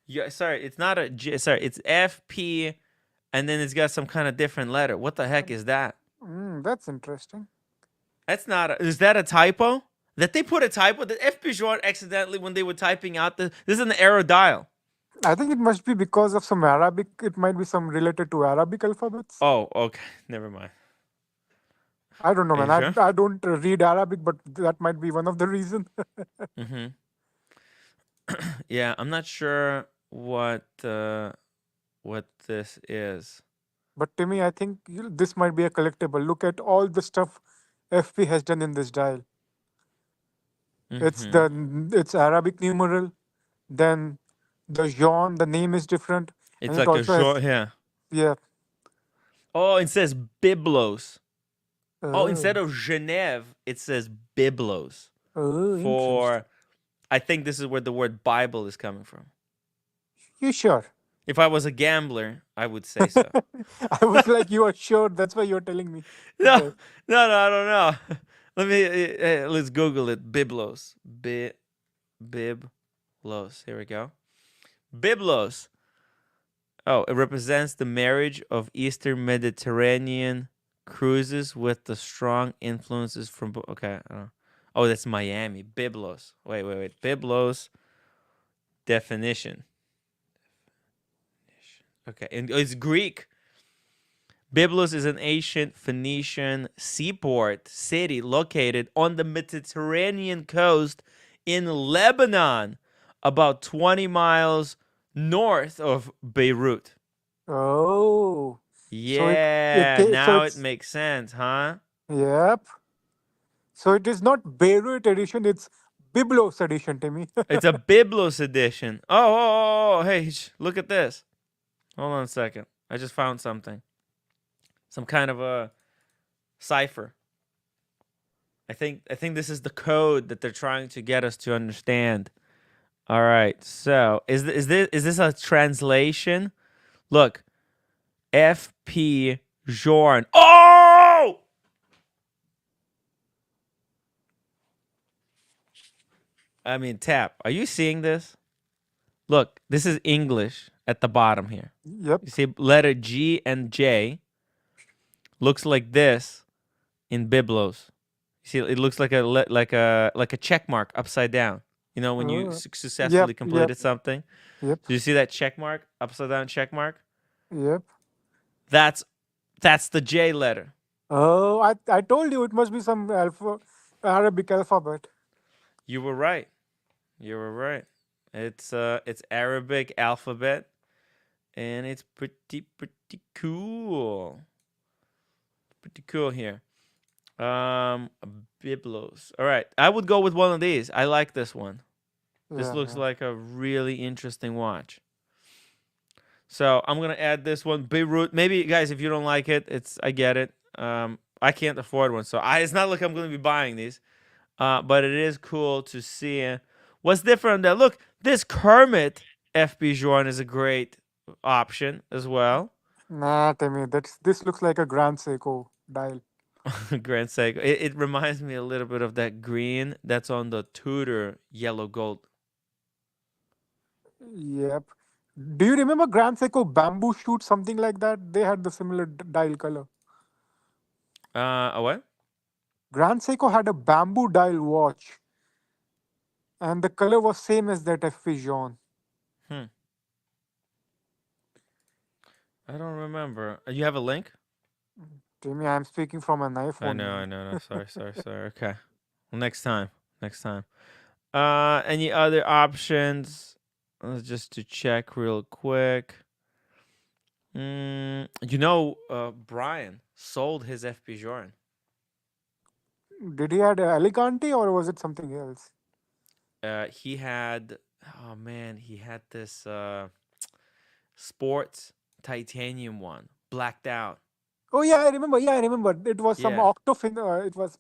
Yeah. Sorry, it's not a J. Sorry, it's FP, and then it's got some kind of different letter. What the heck is that? That's interesting. That's not. Is that a typo? That they put a typo? That FP Jorn accidentally when they were typing out this is an arrow dial. I think it must be because of some Arabic. It might be some related to Arabic alphabets. Oh, okay. Never mind. I don't know, Are you man. sure? I don't read Arabic, but that might be one of the reasons. Mm-hmm. Yeah, I'm not sure what this is. But Timmy, I think this might be a collectible. Look at all the stuff FP has done in this dial. It's Arabic numeral, then the Jean, the name is different, It's and it like a also has yeah. Oh, it says Biblos. Oh, instead oh, of Genève, it says Biblos. interesting. I think this is where the word Bible is coming from. You sure? If I was a gambler, I would say so. I was like, you are sure? That's why you're telling me. No, Okay. I don't know. Let me let's Google it. Biblos, Biblos. Here we go. Biblos. Oh, it represents the marriage of Eastern Mediterranean cruises with the strong influences from. Okay. Oh, that's Miami. Biblos. Wait. Biblos definition. Okay, and it's Greek. Byblos is an ancient Phoenician seaport city located on the Mediterranean coast in Lebanon, about 20 miles north of Beirut. Oh, so Yeah, so now it it's makes sense, huh? yep. So it is not Beirut edition. It's Biblos edition, Timmy. It's a Byblos edition. Oh, hey, look at this. Hold on a second. I just found something. Some kind of a cipher. I think this is the code that they're trying to get us to understand. All right. So, is this a translation? Look. FP Jorn. Oh! I mean, Tap, are you seeing this? Look, this is English at the bottom here. Yep. You see letter G and J looks like this in Byblos. You see, it looks like a check mark upside down. You know, when you successfully Yep. completed something. Yep. Do you see that check mark, upside down check mark? Yep. That's the J letter. Oh, I told you it must be some Arabic alphabet. You were right. It's Arabic alphabet, and it's pretty cool. Pretty cool here. Byblos. All right, I would go with one of these. I like this one. This looks like a really interesting watch. So I'm gonna add this one, Beirut. Maybe guys, if you don't like it, I get it. I can't afford one, so it's not like I'm gonna be buying these. But it is cool to see what's different. There, look, this Kermit FP Journe is a great option as well. Nah, Timmy, this looks like a Grand Seiko dial. Grand Seiko. It reminds me a little bit of that green that's on the Tudor yellow gold. Yep. Do you remember Grand Seiko bamboo shoot, something like that? They had the similar dial color. A what? Grand Seiko had a bamboo dial watch, and the color was same as that FP Jean. I don't remember. You have a link? Timmy, I'm speaking from an iPhone. I know. No, sorry. Okay. Well, next time. Any other options? Just to check real quick. Brian sold his FP Journe. Did he had Elegante or was it something else? He had this sports titanium one, blacked out. Oh yeah, I remember. It was some Yeah. Octofin. It was.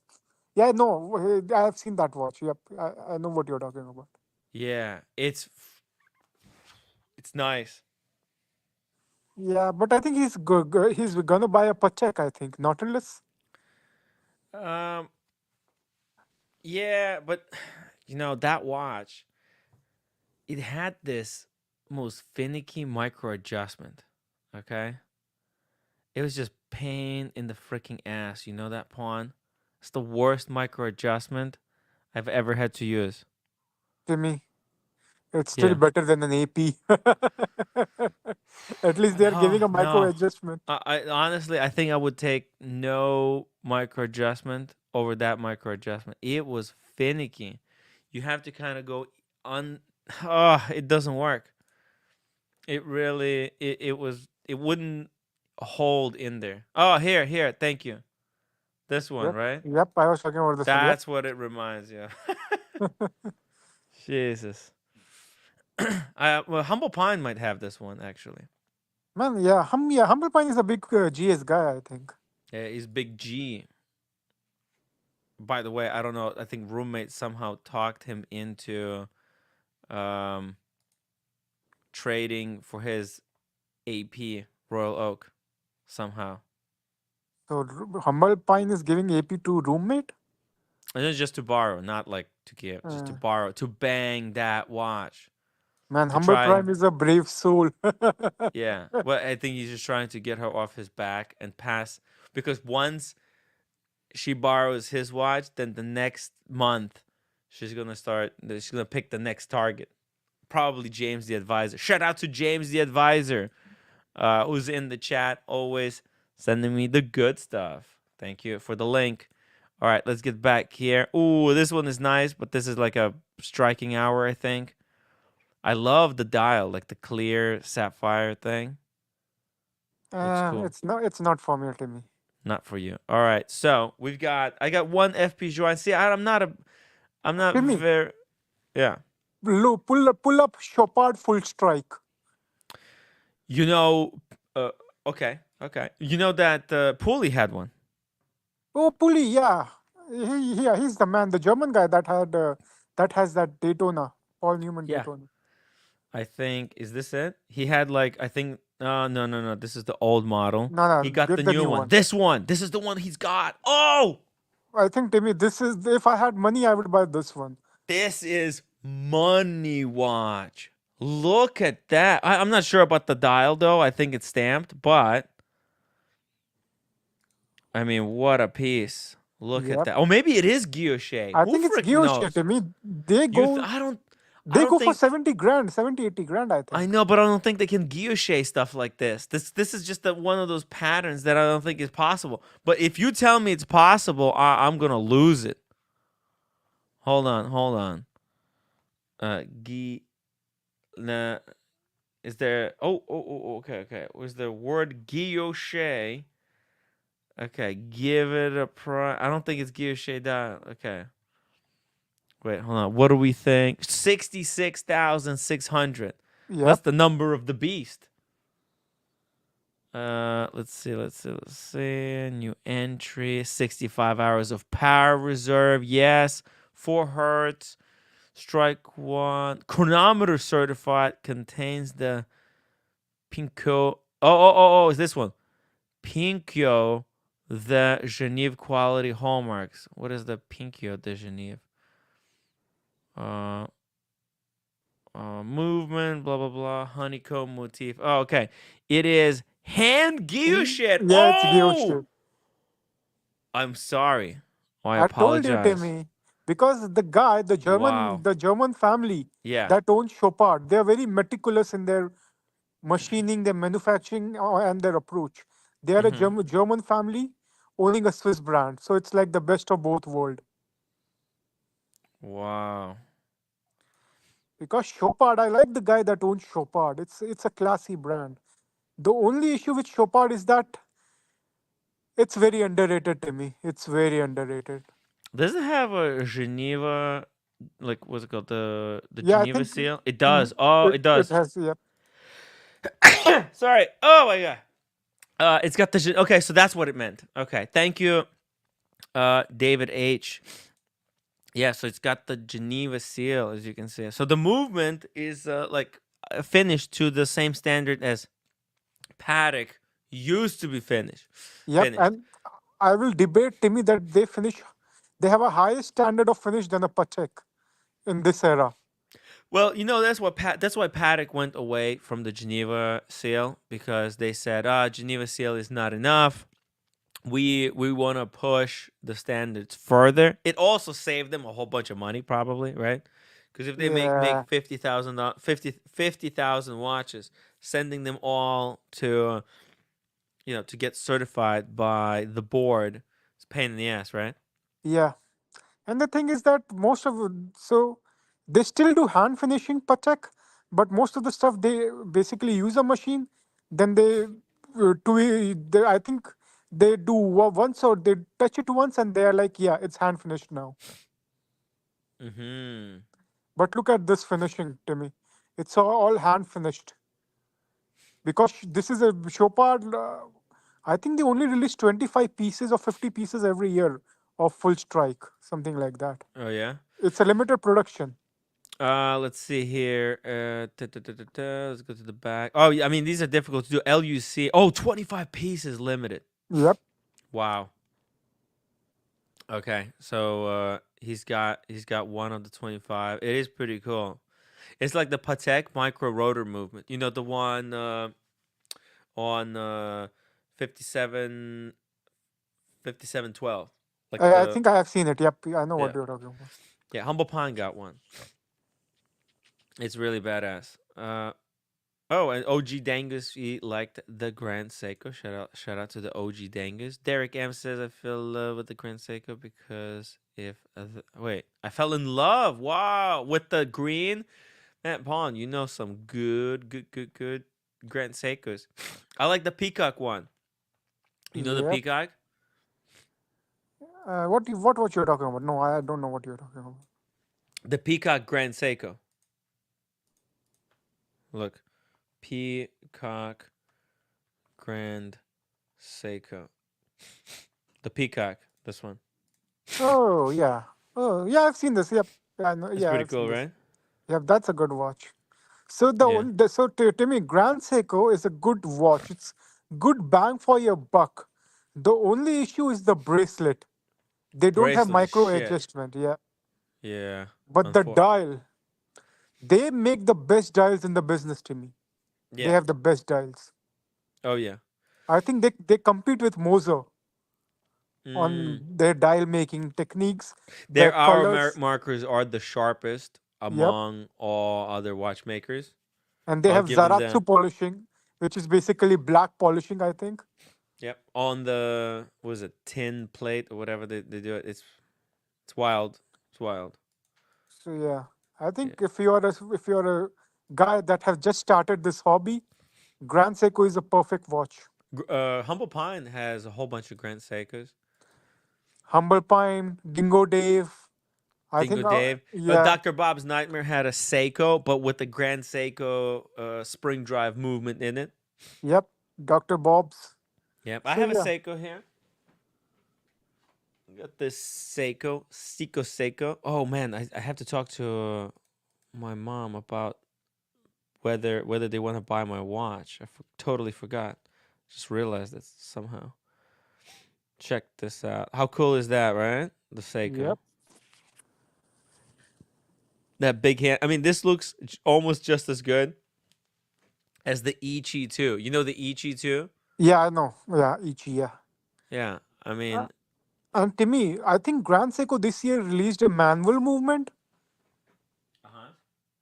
Yeah, no, I have seen that watch. Yep, I know what you're talking about. Yeah, it's It's nice. Yeah, but I think he's gonna buy a Patek, I think, Nautilus. Um, yeah, but that watch, it had this most finicky micro adjustment. Okay, it was just pain in the freaking ass. You know that, Pawn? It's the worst micro adjustment I've ever had to use. Timmy, it's still Yeah. better than an AP. At least they're Oh giving a micro no. adjustment. I honestly, I think I would take no micro adjustment over that micro adjustment. It was finicky. You have to kind of go on. Oh, it doesn't work. It really, it wouldn't hold in there. Oh, here. Thank you. This one, Yep, right? yep. I was talking about this one. Yep. That's what it reminds you of. Jesus. Well, Humble Pine might have this one actually. Man, Humble Pine is a big GS guy, I think. Yeah, he's Big G. By the way, I don't know. I think roommate somehow talked him into trading for his AP Royal Oak somehow. So Humble Pine is giving AP to roommate. And it's just to borrow, not like to give, just to Uh, borrow, to bang that watch, Man, to Humble try. Prime is a brave soul. Yeah. Well, I think he's just trying to get her off his back and pass, because once she borrows his watch, then the next month she's gonna pick the next target. Probably James the Advisor. Shout out to James the Advisor, who's in the chat, always sending me the good stuff. Thank you for the link. All right, let's get back here. Ooh, this one is nice, but this is like a striking hour, I think. I love the dial, like the clear sapphire thing. Looks cool. It's not for me, Timmy. Not for you. All right, so I got one FP joint. See, I'm not Timmy, very, yeah. pull up Chopard full strike. You know, okay. You know that Pulley had one. Oh, Pulley, yeah. He's the man, the German guy that has that Daytona, Paul Newman Yeah. Daytona. I think, is this it? He had like, I think, no. This is the old model. No, He got get the the new new one. one. This is the one he's got. Oh, I think, Timmy, this is, if I had money, I would buy this one. this is money watch. Look at that. I'm not sure about the dial though. I think it's stamped, but I mean, what a piece. Look at Yep. that. Oh, maybe it is guilloche. I Who think it's freaking Guilloche, knows? Timmy. They go I don't for think 70 grand, 70, 80 grand, I think. I know, but I don't think they can guilloche stuff like this. This is just one of those patterns that I don't think is possible. But if you tell me it's possible, I'm gonna lose it. Hold on. Is there? Okay. Was the word guilloche? Okay, give it a price. I don't think it's guilloche dial. Okay. Wait, hold on. What do we think? 66,600. Yep. That's the number of the beast. Let's see. New entry. 65 hours of power reserve. Yes. 4 hertz. Strike 1. Chronometer certified. Contains the Pinko. Oh, is this one? Pinkyo, the Genève quality hallmarks. What is the Pinkyo de Genève? Movement, blah blah blah, honeycomb motif. Oh, okay. It is hand guilloche. Yeah, it's Guilloche. I'm sorry. I I told you, apologize. Timmy, because the guy, the German family Yeah. that owns Chopard, they're very meticulous in their machining, their manufacturing, and their approach. They are a German family owning a Swiss brand, so it's like the best of both worlds. Wow. Because Chopard, I like the guy that owns Chopard. It's a classy brand. The only issue with Chopard is that it's very underrated, Timmy. It's very underrated. Does it have a Geneva, like what's it called, the Yeah, Geneva seal? It does. Oh, it does. It has, yeah. Sorry. Oh my god. It's got the okay. So that's what it meant. Okay. Thank you, David H. Yeah. So it's got the Geneva seal, as you can see. So the movement is like finished to the same standard as Patek used to be finished. Yep, and I will debate, Timmy, that they have a higher standard of finish than a Patek in this era. Well, that's why Patek went away from the Geneva seal, because they said, Geneva seal is not enough. We want to push the standards further. It also saved them a whole bunch of money, probably, right? Because if they Yeah, make 50,000 watches, sending them all to to get certified by the board, it's a pain in the ass, right? yeah. And the thing is that so they still do hand finishing Patek, but most of the stuff they basically use a machine. Then I think they do once, or they touch it once and they are like, yeah, it's hand finished now. Mm-hmm. But look at this finishing, Timmy. It's all hand finished. Because this is a Chopard, I think they only release 25 pieces or 50 pieces every year of full strike, something like that. Oh yeah. It's a limited production. Let's see here. Let's go to the back. Oh, yeah, I mean, these are difficult to do. LUC. Oh, 25 pieces limited. Yep. Wow. Okay, so he's got one of the 25. It is pretty cool. It's like the Patek micro rotor movement. The one on 57 5712. Like I think I have seen it. Yep. I know what yeah. you're talking about. Yeah, Humble Pine got one. It's really badass. Oh, and OG Dangus, he liked the Grand Seiko. Shout out to the OG Dangus. Derek M says, I fell in love with the Grand Seiko because I fell in love. Wow, with the green. Matt Pawn, some good Grand Seikos. I like the Peacock one. The Yep. Peacock? What you're talking about? No, I don't know what you're talking about. The Peacock Grand Seiko. Look. Peacock Grand Seiko. The Peacock, this one. Oh yeah. Oh yeah, I've seen this. Yep. I know. It's Yeah, pretty I've seen cool, this. right? Yep, that's a good watch. So to me, Grand Seiko is a good watch. It's good bang for your buck. The only issue is the bracelet. They don't have Bracelet is micro shit. adjustment. Yeah. Yeah. But the dial, they make the best dials in the business, to me. Yeah. They have the best dials. Oh yeah. I think they compete with Moser on their dial making techniques. Their hour colors. markers are the sharpest Yep. among all other watchmakers. And they I'll have give them Zaratsu polishing, which is basically black polishing, I think. Yep. On the tin plate or whatever they do it. It's wild. It's wild. So yeah, I think if you're a guy that has just started this hobby, Grand Seiko is a perfect watch. Humble Pine has a whole bunch of Grand Seikos. Humble Pine, Dingo Dave. Dave. Yeah. Dr. Bob's Nightmare had a Seiko, but with the Grand Seiko spring drive movement in it. Yep. Dr. Bob's. Yep. I have a Seiko here. Got this Seiko. Oh man, I have to talk to my mom about whether they want to buy my watch. I totally forgot. Just realized it somehow. Check this out. How cool is that, right? The Seiko. Yep. That big hand. I mean, this looks almost just as good as the Ichi 2. You know the Ichi 2? Yeah, I know. Yeah, Ichi, yeah. Yeah, I mean... and to me, I think Grand Seiko this year released a manual movement. Uh-huh.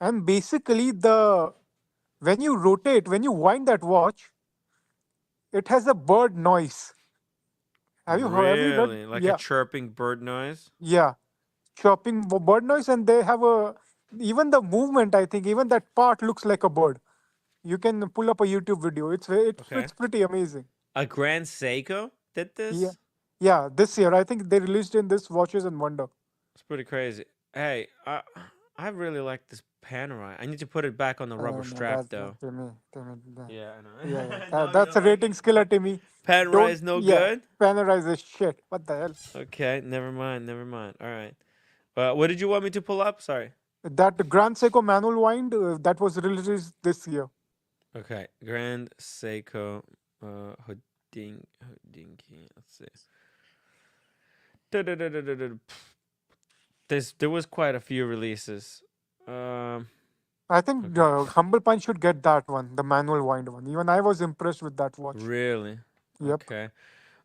And basically, when you wind that watch, it has a bird noise. Have you heard? Really? Like a chirping bird noise? Yeah. Chirping bird noise, and they have even the movement, I think, even that part looks like a bird. You can pull up a YouTube video. It's pretty amazing. A Grand Seiko did this? Yeah, this year. I think they released in this Watches and Wonder. It's pretty crazy. Hey, I really like this Panerai. I need to put it back on the rubber strap, though. Yeah, I know. Yeah. That's a rating skiller, Timmy. Panerai is no good? Panerai is shit. What the hell? Okay, never mind. All right. What did you want me to pull up? Sorry. That Grand Seiko manual wind that was released this year. Okay, Grand Seiko Hodinky. Let's see. There was quite a few releases. I think Okay. Humble Pine should get that one, the manual wind one. Even I was impressed with that watch. Really? Yep. Okay.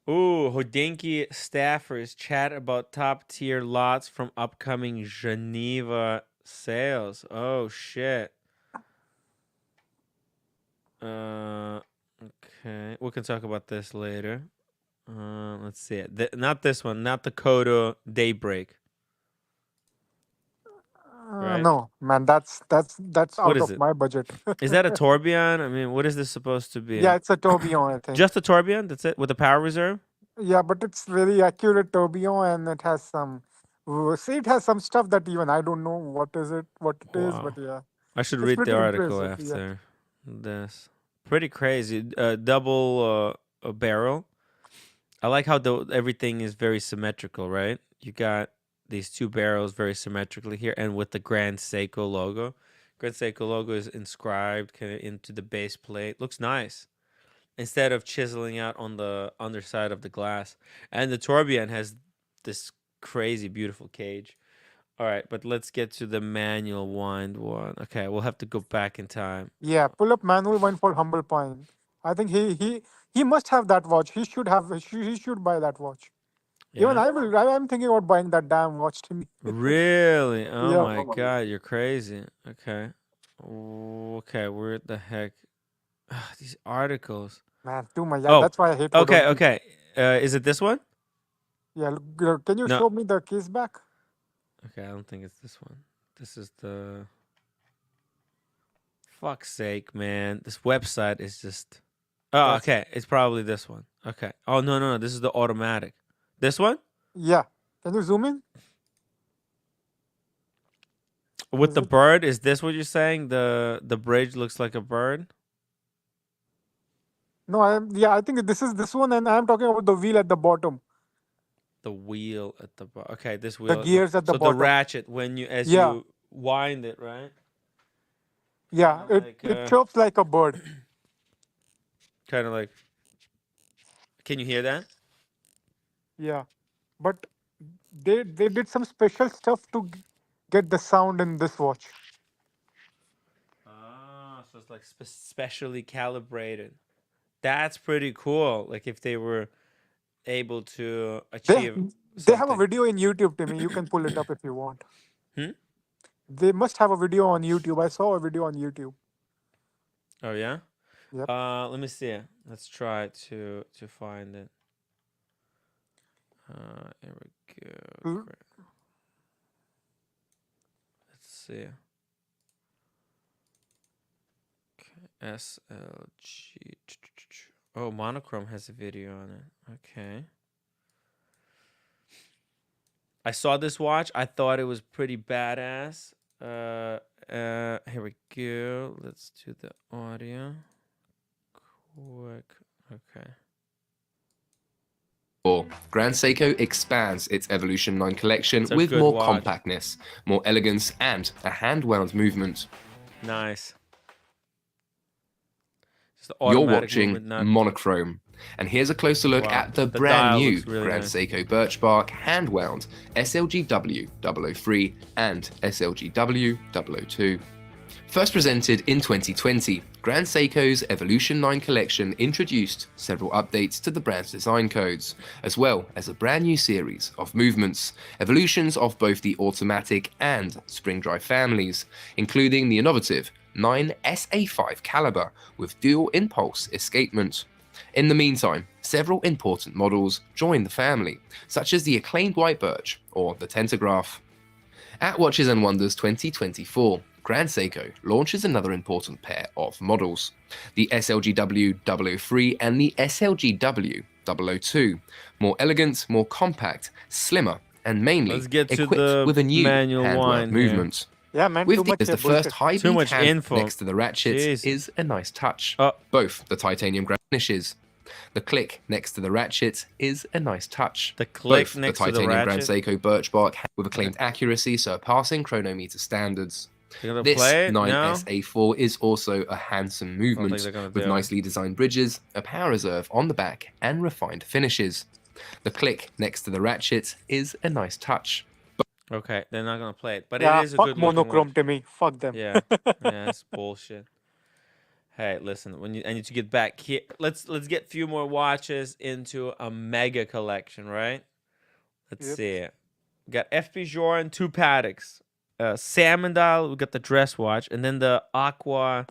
Ooh, Hodinky staffers chat about top tier lots from upcoming Geneva sales. Oh shit. Okay. We can talk about this later. Let's see it. Not this one, not the Kodo Daybreak. Right? No, man, that's What out is of it? my budget. Is that a tourbillon? I mean, what is this supposed to be? Yeah, it's a tourbillon, I think. Just a tourbillon? That's it? With a power reserve? Yeah, but it's very accurate tourbillon, and it has some. See, it has some stuff that even I don't know what it is, Wow. but yeah, I should it's read the pretty article impressive. Yeah. after this. Pretty crazy. Double a barrel. I like how everything is very symmetrical, right? You got these two barrels very symmetrically here, and with the Grand Seiko logo. Grand Seiko logo is inscribed kind of into the base plate. Looks nice. Instead of chiseling out on the underside of the glass. And the tourbillon has this crazy beautiful cage. All right, but let's get to the manual wind one. Okay, we'll have to go back in time. Yeah, pull up manual wind for Humble Pine. I think he must have that watch. He should have. He should buy that watch. Even Yeah. I'm thinking about buying that damn watch to me. Really? Oh Yeah. my god, you're crazy. Okay. Okay, where the heck? These articles. Man, too much. Oh, That's why I hate okay, Hodonki. okay. Is it this one? Yeah, can you No. show me the case back? Okay, I don't think it's this one. This is the. Fuck's sake, man. This website is just. Oh, That's- okay. It's probably this one. Okay. Oh, no. This is the automatic. This one? Yeah. Can you zoom in? With Is the it- bird? Is this what you're saying? The bridge looks like a bird? No, I think this is this one, and I'm talking about the wheel at the bottom. The wheel at the bottom. Okay, this The wheel. gears at the so bottom. the ratchet when you Yeah. you wind it, right? Yeah, Kinda like, it chirps like a bird. Kind of like. Can you hear that? Yeah, but they did some special stuff to get the sound in this watch. Ah, so it's like specially calibrated. That's pretty cool. Like if they were able to They achieve they have a something. video in YouTube, Timmy. You can pull it up if you want. Hmm? They must have a video on YouTube. I saw a video on YouTube. Oh yeah. Yep. Let me see. Let's try to find it. Here we go. Mm. Great. Let's see. Okay. SLG. Oh, Monochrome has a video on it. Okay. I saw this watch. I thought it was pretty badass. Here we go. Let's do the audio. Quick. Okay. Grand Seiko expands its Evolution 9 collection It's a with good more watch. compactness, more elegance, and a hand-wound movement. Nice. Just the You're automatic watching movement, not- Monochrome. And here's a closer look Wow, at the the brand dial new looks really Grand nice. Seiko Birchbark hand-wound SLGW 003 and SLGW 002. First presented in 2020, Grand Seiko's Evolution 9 collection introduced several updates to the brand's design codes, as well as a brand new series of movements, evolutions of both the automatic and spring drive families, including the innovative 9 SA5 caliber with dual impulse escapement. In the meantime, several important models joined the family, such as the acclaimed White Birch or the Tentograph. At Watches and Wonders 2024, Grand Seiko launches another important pair of models, the SLGW 003 and the SLGW 002, more elegant, more compact, slimmer, and mainly Let's get to equipped the with a new manual hand-wound wind here. movement. Yeah, man. With too much as the bullshit. first high Too beat much hand info. next to the ratchet Jeez. is a nice touch. Oh. Both the titanium finishes. The click next to the ratchet is a nice touch. The click Both next the to the titanium Grand ratchet. Seiko Birchbark with acclaimed accuracy surpassing chronometer standards. They're gonna This play it? No? 9SA4 is also a handsome movement they're gonna with do it. nicely designed bridges, a power reserve on the back, and refined finishes. The click next to the ratchet is a nice touch. Okay, they're not gonna play it, but Yeah, it is a fuck good looking monochrome, watch. Timmy. Fuck them. Yeah, yeah, that's bullshit. Hey, listen, I need to get back here. Let's get a few more watches into a mega collection, right? Let's Yep. see. We got FP Joran, 2 Paddocks, Salmon Dial. We got the dress watch, and then the Aquaterra.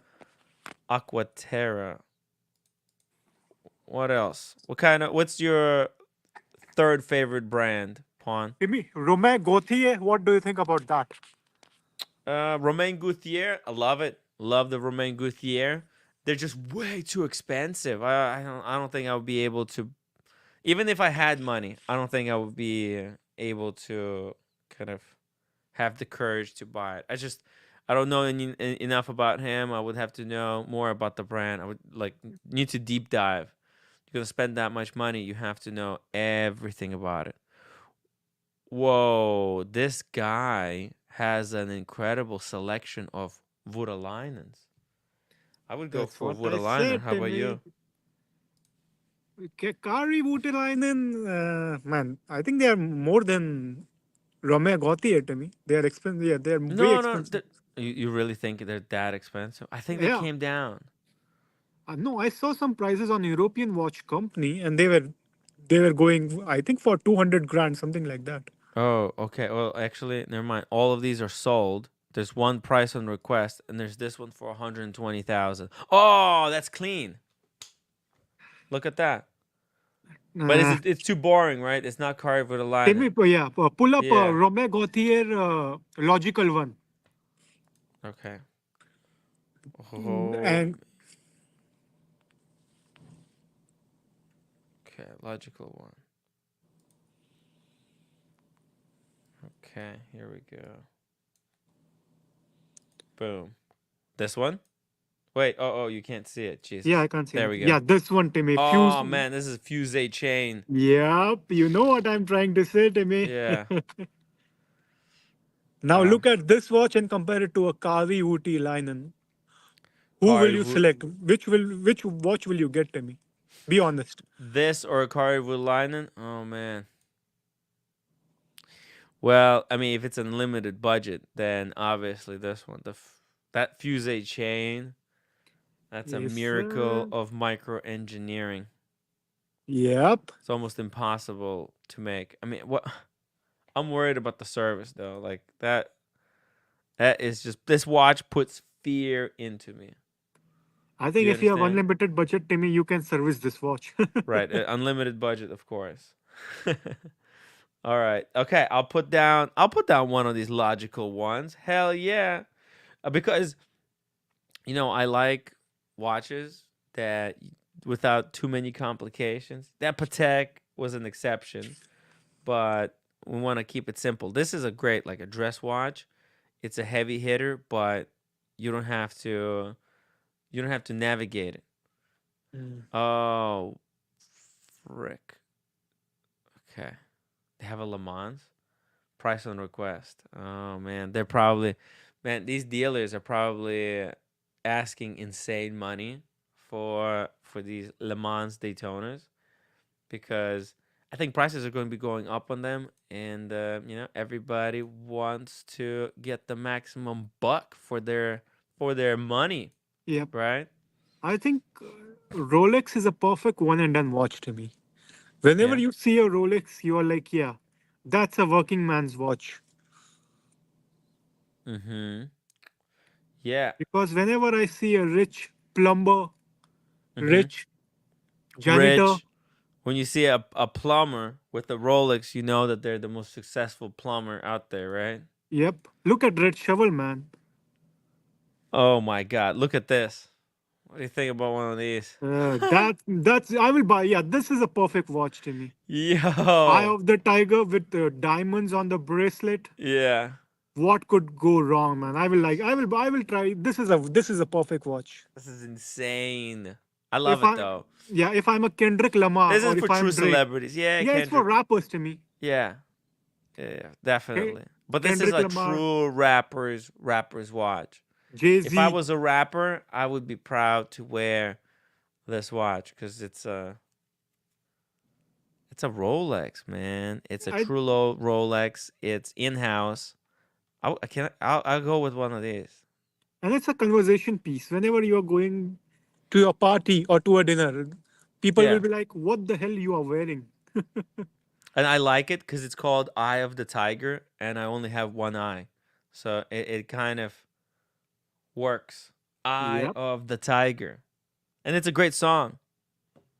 What else? What's your third favorite brand, Pawn? Timmy, Romain Gauthier, what do you think about that? Romain Gauthier, I love it. Love the Romain Gauthier. They're just way too expensive. I don't think I would be able to, even if I had money, I don't think I would be able to kind of have the courage to buy it. I don't know enough about him. I would have to know more about the brand. I would need to deep dive. You're gonna spend that much money, you have to know everything about it. Whoa, this guy has an incredible selection of Voutilainens. I would go That's for what I Voutilainen. said, How about you? Kari Voutilainen, man, I think they are more than Romain Gauthier to me. They are expensive. Yeah, they are way No, expensive. you really think they're that expensive? I think they Yeah. came down. No, I saw some prices on European Watch Company, and they were going, I think, for 200 grand, something like that. Oh, okay. Well, actually, never mind. All of these are sold. There's one price on request, and there's this one for 120,000. Oh, that's clean. Look at that. But it's too boring, right? It's not carved with a line. Yeah, pull up Yeah. Romain Gauthier logical one. Okay. Oh. And Okay, logical one. Okay, here we go. Boom. This one? Wait, oh, you can't see it. Jesus. yeah, I can't see There it. we go. Yeah, this one, Timmy. Oh, man, this is Fuse chain. Yep, you know what I'm trying to say, Timmy. Yeah. Now look at this watch and compare it to a Kari Voutilainen. Who Kari will you select? Which watch will you get, Timmy? Be honest. This or a Kari Voutilainen? Oh, man. Well, I mean, if it's unlimited budget, then obviously this one. That Fuse chain, that's a Yes, miracle sir. of micro engineering. Yep. It's almost impossible to make. I mean, what? I'm worried about the service though. Like that is just, this watch puts fear into me. I think You if you have understand? unlimited budget, Timmy, you can service this watch. Right, unlimited budget, of course. All right. Okay, I'll put down one of these logical ones. Hell yeah. Because I like watches that without too many complications. That Patek was an exception, but we want to keep it simple. This is a great, like, a dress watch. It's a heavy hitter, but you don't have to navigate it. Oh, frick. Okay. They have a Le Mans price on request. Oh man, these dealers are probably asking insane money for these Le Mans Daytonas, because I think prices are going to be going up on them, and everybody wants to get the maximum buck for their money. Yep. Right? I think Rolex is a perfect one and done watch to me. Whenever Yeah. you see a Rolex, you are like, yeah, that's a working man's watch. Mm-hmm. Yeah. Because whenever I see a rich plumber, Mhm. rich janitor, Rich. When you see a plumber with a Rolex, you know that they're the most successful plumber out there, right? yep. Look at Red Shovel, man. Oh my God! Look at this. What do you think about one of these? That's I will buy. Yeah, this is a perfect watch to me. Eye Yo. of the Tiger with diamonds on the bracelet. Yeah. What could go wrong, man? I will try. This is a perfect watch. This is insane. I love it though. If I'm a Kendrick Lamar This is or if for true I'm Drake, celebrities. Yeah, yeah, it's for Kendrick. rappers to me. Yeah, definitely. But this is Kendrick a Lamar, true rappers watch. If I Jay-Z. was a rapper, I would be proud to wear this watch because it's a Rolex, man. It's a I true Rolex. It's in house. I'll go with one of these. And it's a conversation piece. Whenever you are going to a party or to a dinner, people will Yeah, be like, "What the hell you are wearing?" and I like it because it's called Eye of the Tiger, and I only have one eye, so it kind of works. Eye Yep. of the Tiger, and it's a great song.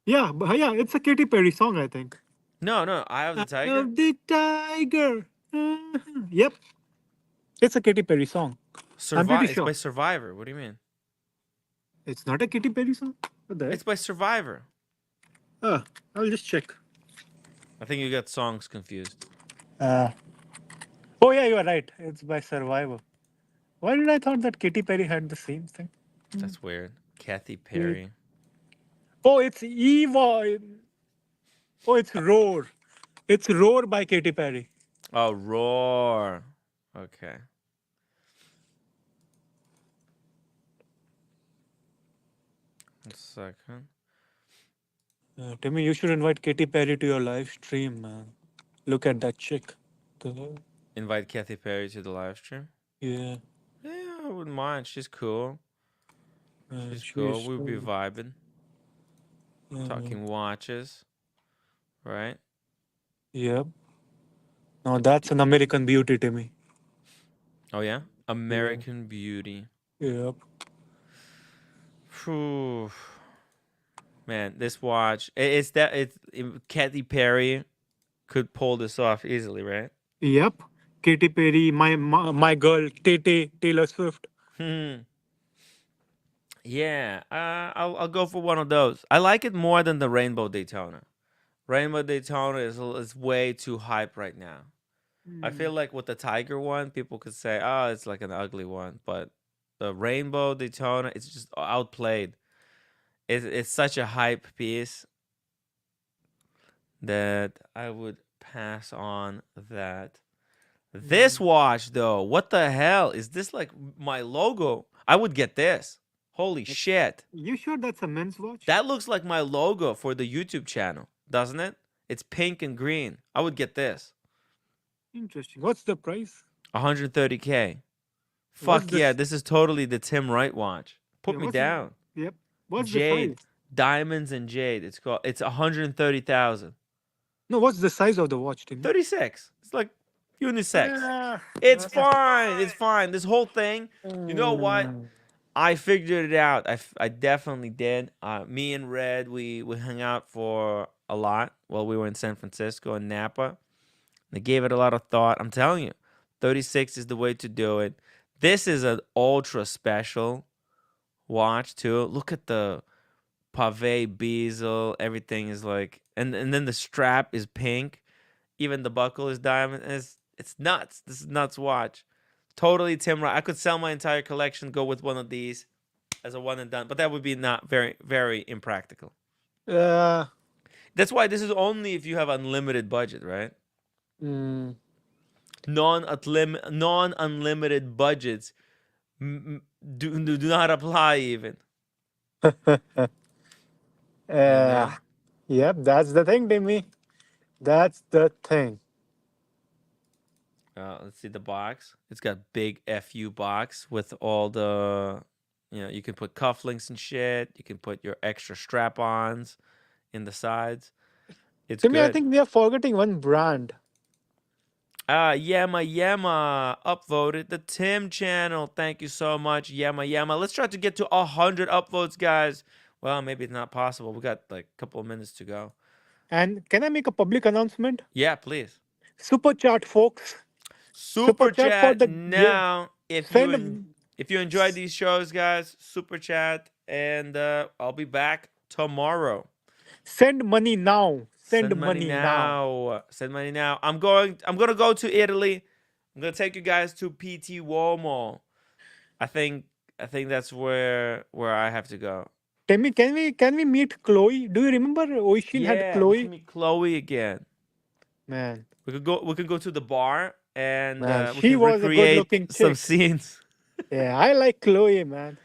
Yeah, but yeah, it's a Katy Perry song, I think. No, Eye of the Eye Tiger. of the Tiger. Yep, it's a Katy Perry song. I'm pretty It's sure. by Survivor. What do you mean? It's not a Katy Perry song? What the heck? It's by Survivor. I'll just check. I think you got songs confused. Oh yeah, you are right. It's by Survivor. Why did I thought that Katy Perry had the same thing? That's weird. Kathy Perry. Oh, it's Eva. Oh, it's Roar. It's Roar by Katy Perry. Oh, Roar. Okay. One second. Timmy, you should invite Katy Perry to your live stream, man. Look at that chick. Invite Kathy Perry to the live stream. Yeah. Yeah, I wouldn't mind. She's cool. She's She cool. is We'd be so- vibing, talking watches, right? Yep. No, that's an American Beauty, Timmy. Oh yeah, American Beauty. Yep. Phew. Man, this watch. It's Katy Perry could pull this off easily, right? Yep. Katy Perry, my girl, Taylor Swift. Yeah, I'll go for one of those. I like it more than the Rainbow Daytona. Rainbow Daytona is way too hype right now. I feel like with the Tiger one, people could say, "Oh, it's like an ugly one," but the Rainbow Daytona, it's just outplayed. It's such a hype piece that I would pass on that. This watch, though, what the hell is this? Like my logo? I would get this. Holy shit! You sure that's a men's watch? That looks like my logo for the YouTube channel, doesn't it? It's pink and green. I would get this. Interesting. What's the price? 130K. What's Fuck the yeah, s- this is totally the Tim Wright watch. Put Yeah, me what's the- down. Yep. What's the Jade, size? diamonds and jade. It's 130,000. No, what's the size of the watch, Timmy? 36. It's like unisex. Ah, It's fine. It's fine. This whole thing, you know what? I figured it out. I definitely did. Me and Red, we hung out for a lot while we were in San Francisco and Napa. They gave it a lot of thought. I'm telling you, 36 is the way to do it. This is an ultra special watch too. Look at the pave bezel. Everything is like, and then the strap is pink. Even the buckle is diamond. And it's nuts. This is nuts watch. Totally Tim Wright. I could sell my entire collection, go with one of these as a one and done, but that would be not very impractical. That's why this is only if you have unlimited budget, right? mm, Non-unlimited budgets do not apply even. Yep, that's the thing, Timmy. That's the thing. Let's see the box. It's got big FU box with all the, you can put cufflinks and shit. You can put your extra strap-ons in the sides. It's Timmy, I good. think we are forgetting one brand. Yama upvoted the Tim channel. Thank you so much, Yama. Let's try to get to 100 upvotes, guys. Well, maybe it's not possible. We got like a couple of minutes to go. And can I make a public announcement? Yeah, please. Super chat, folks. Super chat chat for the now. If send you enjoy these shows, guys, super chat, and I'll be back tomorrow. Send money now. Send money now. Send money now. I'm gonna go to Italy. I'm gonna take you guys to PT Uomo. I think that's where I have to go. Timmy, can we meet Chloe? Do you remember Oishin had Yeah, we can Chloe? meet Chloe again. Man, We could go to the bar and man, we she can was a good recreate looking some chick. scenes. Yeah, I like Chloe, man.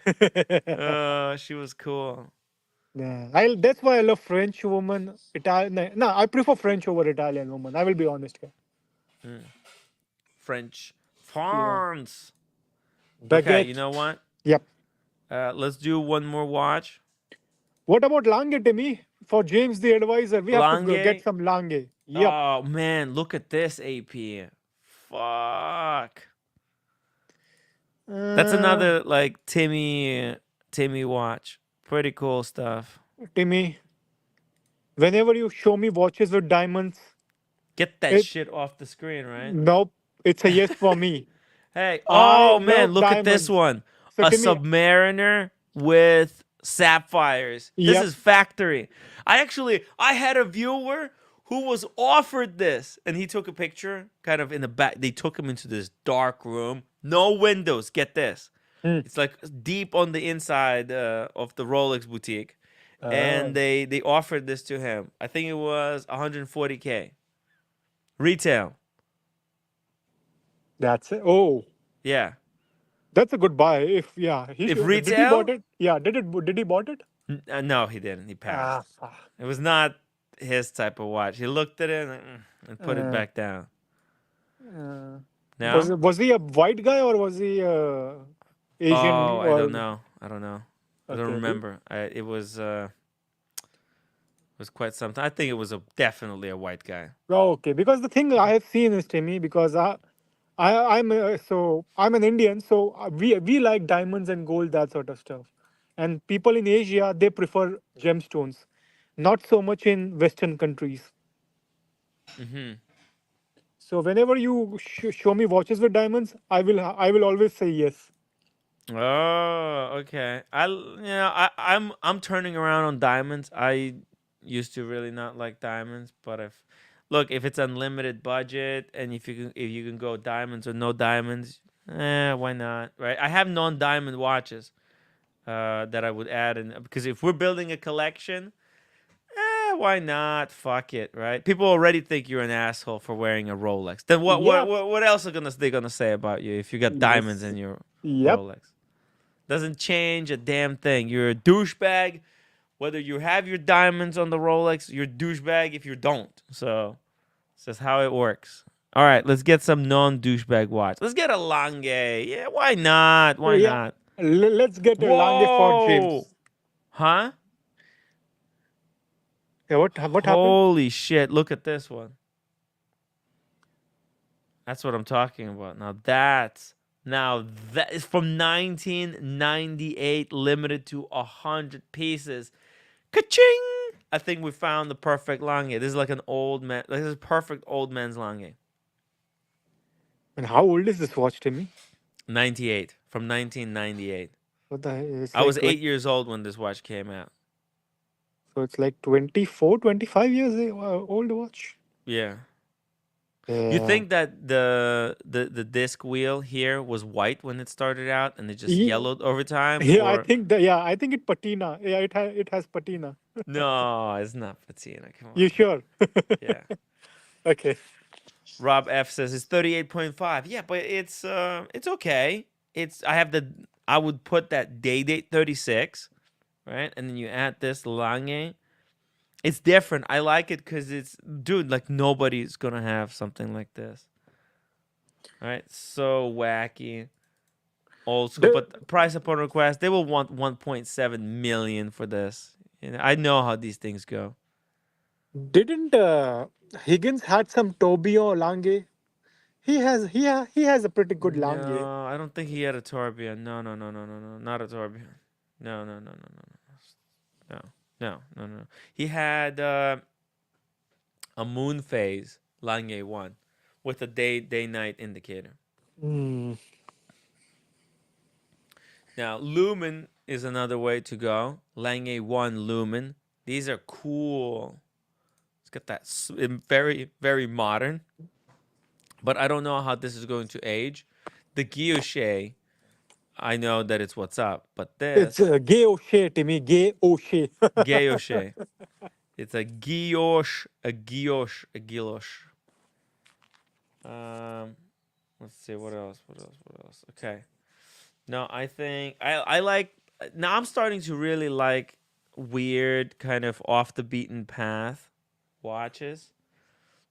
She was cool. Yeah, that's why I love French woman. Italian. No, I prefer French over Italian woman. I will be honest here. French. Yeah. France. Okay, you Baguette. know what? Yep. Let's do one more watch. What about Lange, Timmy? For James the advisor, we have to get Lange. some Lange. Yep. Oh man, look at this AP. Fuck. That's Uh, another like Timmy watch. Pretty cool stuff. Timmy, whenever you show me watches with diamonds, Get that it shit off the screen, right? nope, it's a yes for me. Hey, I oh man, love look at this diamonds. one. So A Timmy, Submariner with sapphires. This yep. is factory. I had a viewer who was offered this and he took a picture kind of in the back. They took him into this dark room. No windows. Get this. Hmm. It's like deep on the inside of the Rolex boutique. And Oh, they offered this to him. I think it was 140K. Retail. that's it. Oh, Yeah. that's a good buy. If yeah, he If should. Did he bought retail? it? Yeah, did he bought it? No, he didn't. He passed. Ah, fuck. It was not his type of watch. He looked at it and put it Uh, back down. uh, No? was he a white guy or was he Asian Oh, I don't or know. I don't know. I don't okay? remember. It was quite something. I think it was definitely a white guy. Oh, okay, because the thing I have seen is Timmy, because I'm an Indian, so we like diamonds and gold, that sort of stuff, and people in Asia they prefer gemstones, not so much in Western countries. Hmm. So whenever you show me watches with diamonds, I will always say yes. Oh, okay. I'm turning around on diamonds. I used to really not like diamonds, but if it's unlimited budget and if you can go diamonds or no diamonds, why not? Right? I have non-diamond watches that I would add in because if we're building a collection, why not? Fuck it, right? People already think you're an asshole for wearing a Rolex. Then Yep. what else are they gonna say about you if you got diamonds Yes. in your Yep. Rolex? Doesn't change a damn thing. You're a douchebag. Whether you have your diamonds on the Rolex, you're a douchebag if you don't. So it's just how it works. All right, let's get some non-douchebag watch. Let's get a Lange. Yeah, why not? Why Yeah. not? Let's get a Lange for Whoa! James. Huh? Yeah, what happened? Holy shit, look at this one. That's what I'm talking about. Now that is from 1998, limited to 100 pieces. Ka-ching! I think we found the perfect Lange. This is like an old man. This is perfect old man's Lange. And how old is this watch, Timmy? 98 from 1998. What the hell? It's I was like 8 years old when this watch came out. so it's like 24, 25 years old watch. Yeah. You Yeah. think that the disc wheel here was white when it started out and it just Ye- yellowed over time, Yeah, or I think it patina. Yeah, it has patina. no? It's not patina. Come You on. sure? Yeah. Okay. Rob F says it's 38.5. Yeah, but it's okay. I would put that day date 36, right? And then you add this Lange. It's different. I like it because it's dude, like nobody's gonna have something like this. Right? So wacky. Old school. The- But price upon request, they will want 1.7 million for this. I know how these things go. didn't Higgins had some Tobio Lange? He has a pretty good Lange. No, I don't think he had a Tourbillon. No, no, no, no, no, no, not a Tourbillon. No, no, no, no, no, no, no, no. He had a moon phase Lange 1 with a day night indicator. Hmm. Now, Lumen is another way to go. Lange 1 Lumen. These are cool. It's got that very, very modern. But I don't know how this is going to age. The Guilloche I know that it's what's up, but It's this gay O'Shea, Timmy. Gay O'Shea. Gayoshe. It's a guilloche, a guilloche, a guilloche. Let's see what else. Okay. No, I think I like. Now I'm starting to really like weird, kind of off the beaten path watches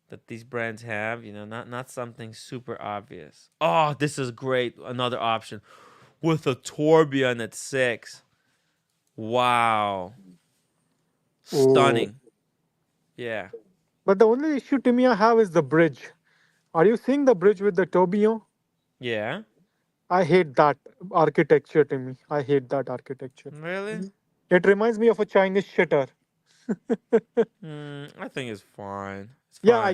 that these brands have. Not something super obvious. Oh, this is great. Another option with a tourbillon at 6. Wow, Oh. stunning. Yeah. But the only issue, Timmy, I have is the bridge. Are you seeing the bridge with the tourbillon? Yeah. I hate that architecture, Timmy. I hate that architecture. Really? It reminds me of a Chinese shitter. I think it's fine. It's Yeah, fine.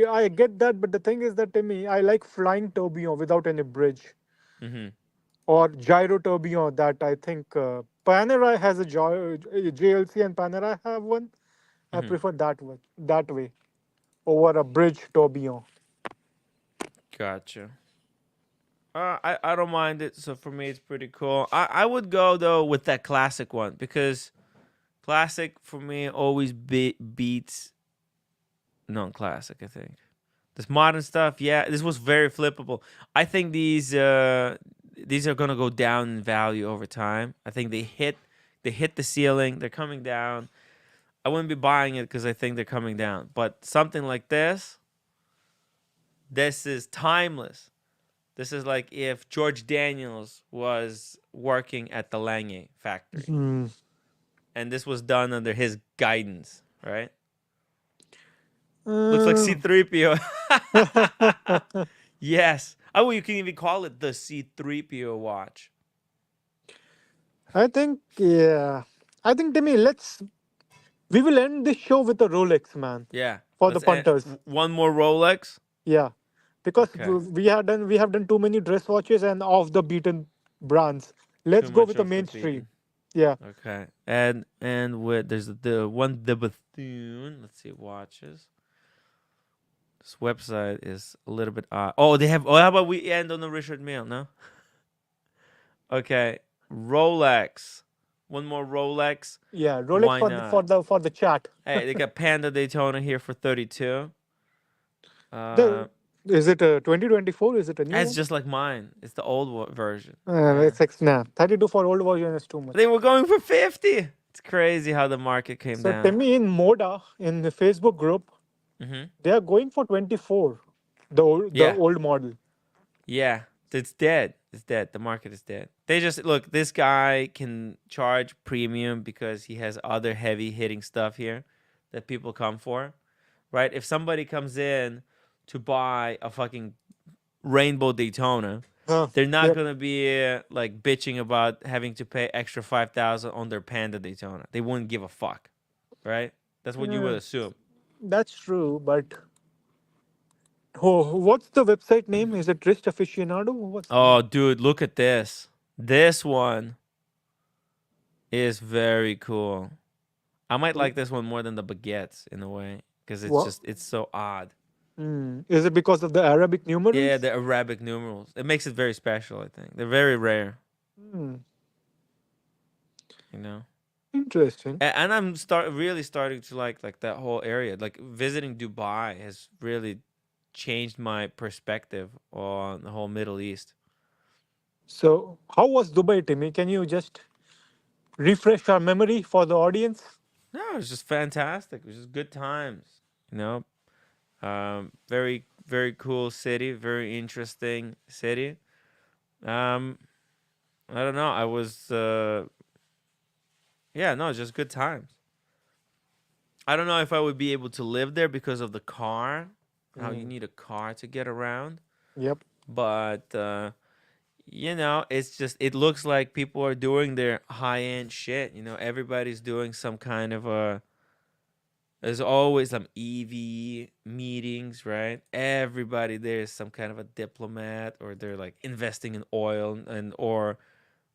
I get that, but the thing is that, Timmy, I like flying tourbillon without any bridge, Mm-hmm. or gyro tourbillon that I think Panerai has a JLC and Panerai have one. I Mm-hmm. prefer that way over a bridge tourbillon. Gotcha. I don't mind it. So for me, it's pretty cool. I would go though with that classic one because classic for me always beats non-classic. I think this modern stuff. Yeah, this was very flippable. I think these are gonna go down in value over time. I think they hit the ceiling. They're coming down. I wouldn't be buying it because I think they're coming down. But something like this is timeless. This is like if George Daniels was working at the Lange factory. Hmm. And this was done under his guidance, right? Looks like C3PO. Yes. Oh, you can even call it the C3PO watch. I think, yeah. I think, Timmy, we will end this show with a Rolex, man, Yeah. for the Let's end. punters. One more Rolex. Yeah, because Okay. we have done too many dress watches and off the beaten brands. Let's Too go much with the off the mainstream. beaten. Yeah. Okay. And with there's the one the Bethune. Let's see, watches. This website is a little bit odd. Oh, they have. Oh, how about we end on the Richard Mille? No. Okay, Rolex. One more Rolex. Yeah, Rolex Why for not? for the chat. Hey, they got Panda Daytona here for 32. The is it a 2024? Is it a new It's one? just like mine. It's the old version. Yeah. It's like snap. 32 for old version is too much. They were going for 50. It's crazy how the market came So down. Timmy in Moda in the Facebook group, Mm-hmm. they are going for 24. The old model. Yeah, it's dead. It's dead. The market is dead. They just look. This guy can charge premium because he has other heavy hitting stuff here that people come for, right? If somebody comes in to buy a fucking rainbow Daytona, they're not Yep. gonna be like bitching about having to pay extra 5,000 on their Panda Daytona. They wouldn't give a fuck, right? That's what you would assume. That's true, but what's the website name? Is it Wrist Aficionado? What's Oh, dude, look at this. This one is very cool. I might like this one more than the baguettes in a way because it's so odd. Is it because of the Arabic numerals? Yeah, the Arabic numerals. It makes it very special, I think. They're very rare. Hmm. You know? Interesting. And I'm really starting to like that whole area. Like visiting Dubai has really changed my perspective on the whole Middle East. So, how was Dubai, Timmy? Can you just refresh our memory for the audience? No, it was just fantastic. It was just good times. You know, very very cool city, very interesting city. I don't know. I was yeah, no, just good times. I don't know if I would be able to live there because of the car. How you need a car to get around. Yep. But you know, it looks like people are doing their high-end shit. You know, everybody's doing some kind of there's always some EV meetings, right? Everybody there is some kind of a diplomat, or they're like investing in oil or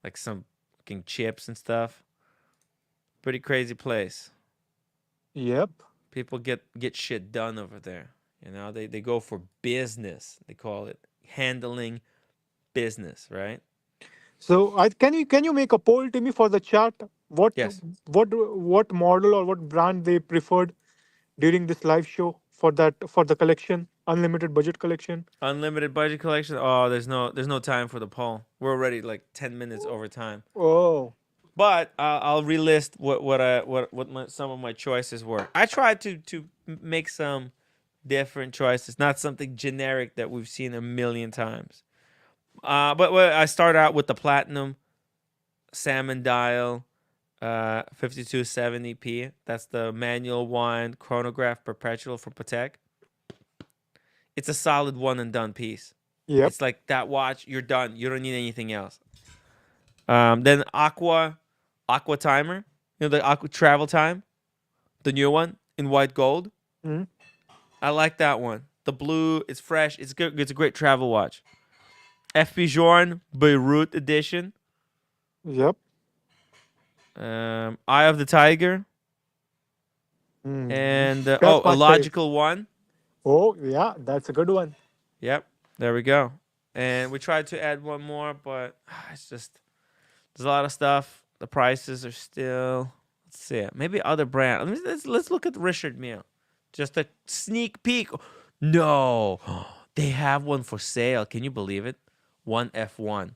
like some fucking chips and stuff. Pretty crazy place. Yep. People get shit done over there. You know, they go for business. They call it handling business, right? So can you make a poll, Timmy, for the chat? What Yes. what model or what brand they preferred during this live show for the collection, unlimited budget collection? Unlimited budget collection. Oh, there's no time for the poll. We're already like 10 minutes over time. Oh, But I'll relist some of my choices were. I tried to make some different choices, not something generic that we've seen a million times. But I start out with the platinum salmon dial 5270p. That's the manual one chronograph perpetual from Patek. It's a solid one and done piece. yep. It's like that watch, you're done. You don't need anything else. Then Aqua timer, the Aqua travel time, the new one in white gold. Mhm. I like that one. The blue, it's fresh. It's good. It's a great travel watch. FP Journe Beirut edition. Yep. Eye of the Tiger. Mm. And That's a my logical one. Oh, yeah, that's a good one. Yep, there we go. And we tried to add one more, but it's just there's a lot of stuff. The prices are still. Let's see, maybe other brand. Let's look at Richard Mille. Just a sneak peek. No, they have one for sale. Can you believe it? One F1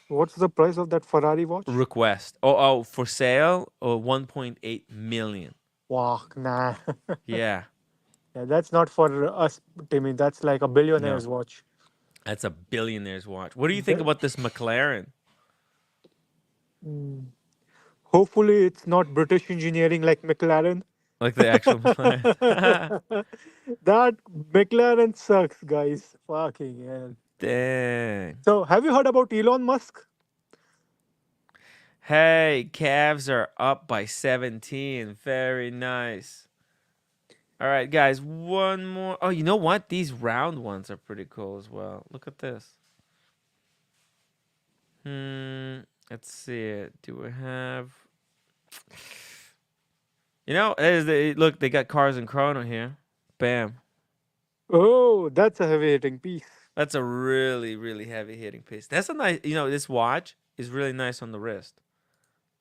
What's the price of that Ferrari watch? request. Oh, for sale. 1.8 million. Wow, nah. Yeah, Yeah, that's not for us, Timmy. That's like a billionaire's watch. that's a billionaire's watch. What do you think about this McLaren? Hopefully, it's not British engineering like McLaren. Like the actual McLaren. That McLaren sucks, guys. Fucking hell. Dang. So, have you heard about Elon Musk? Hey, Cavs are up by 17. Very nice. All right, guys, one more. Oh, you know what? These round ones are pretty cool as well. Look at this. Let's see it. Do we have... look, they got Cars and Chrono here. Bam. Oh, that's a heavy hitting piece. That's a really, really heavy hitting piece. That's a nice, this watch is really nice on the wrist.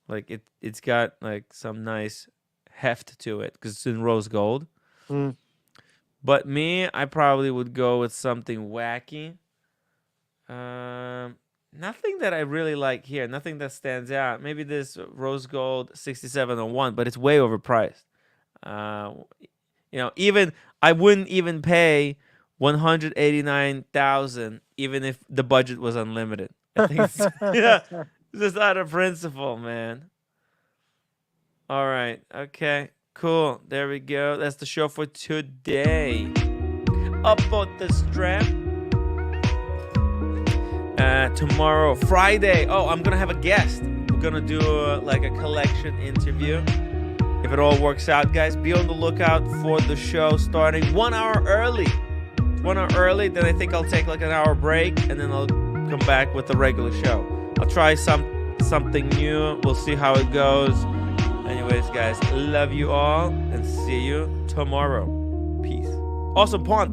Like it's got like some nice heft to it because it's in rose gold. Mm. But I probably would go with something wacky. Nothing that I really like here. Nothing that stands out. Maybe this rose gold 6701, but it's way overpriced. Even I wouldn't even pay 189,000 even if the budget was unlimited. I think it's, it's just out of principle, man. All right. Okay. Cool. There we go. That's the show for today. Up on the strap. Tomorrow, Friday. Oh, I'm gonna have a guest. We're gonna do a collection interview. If it all works out, guys, be on the lookout for the show starting 1 hour early. 1 hour early, then I think I'll take like an hour break, and then I'll come back with the regular show. I'll try something new. We'll see how it goes. Anyways, guys, love you all, and see you tomorrow. Peace. Also, Pawn.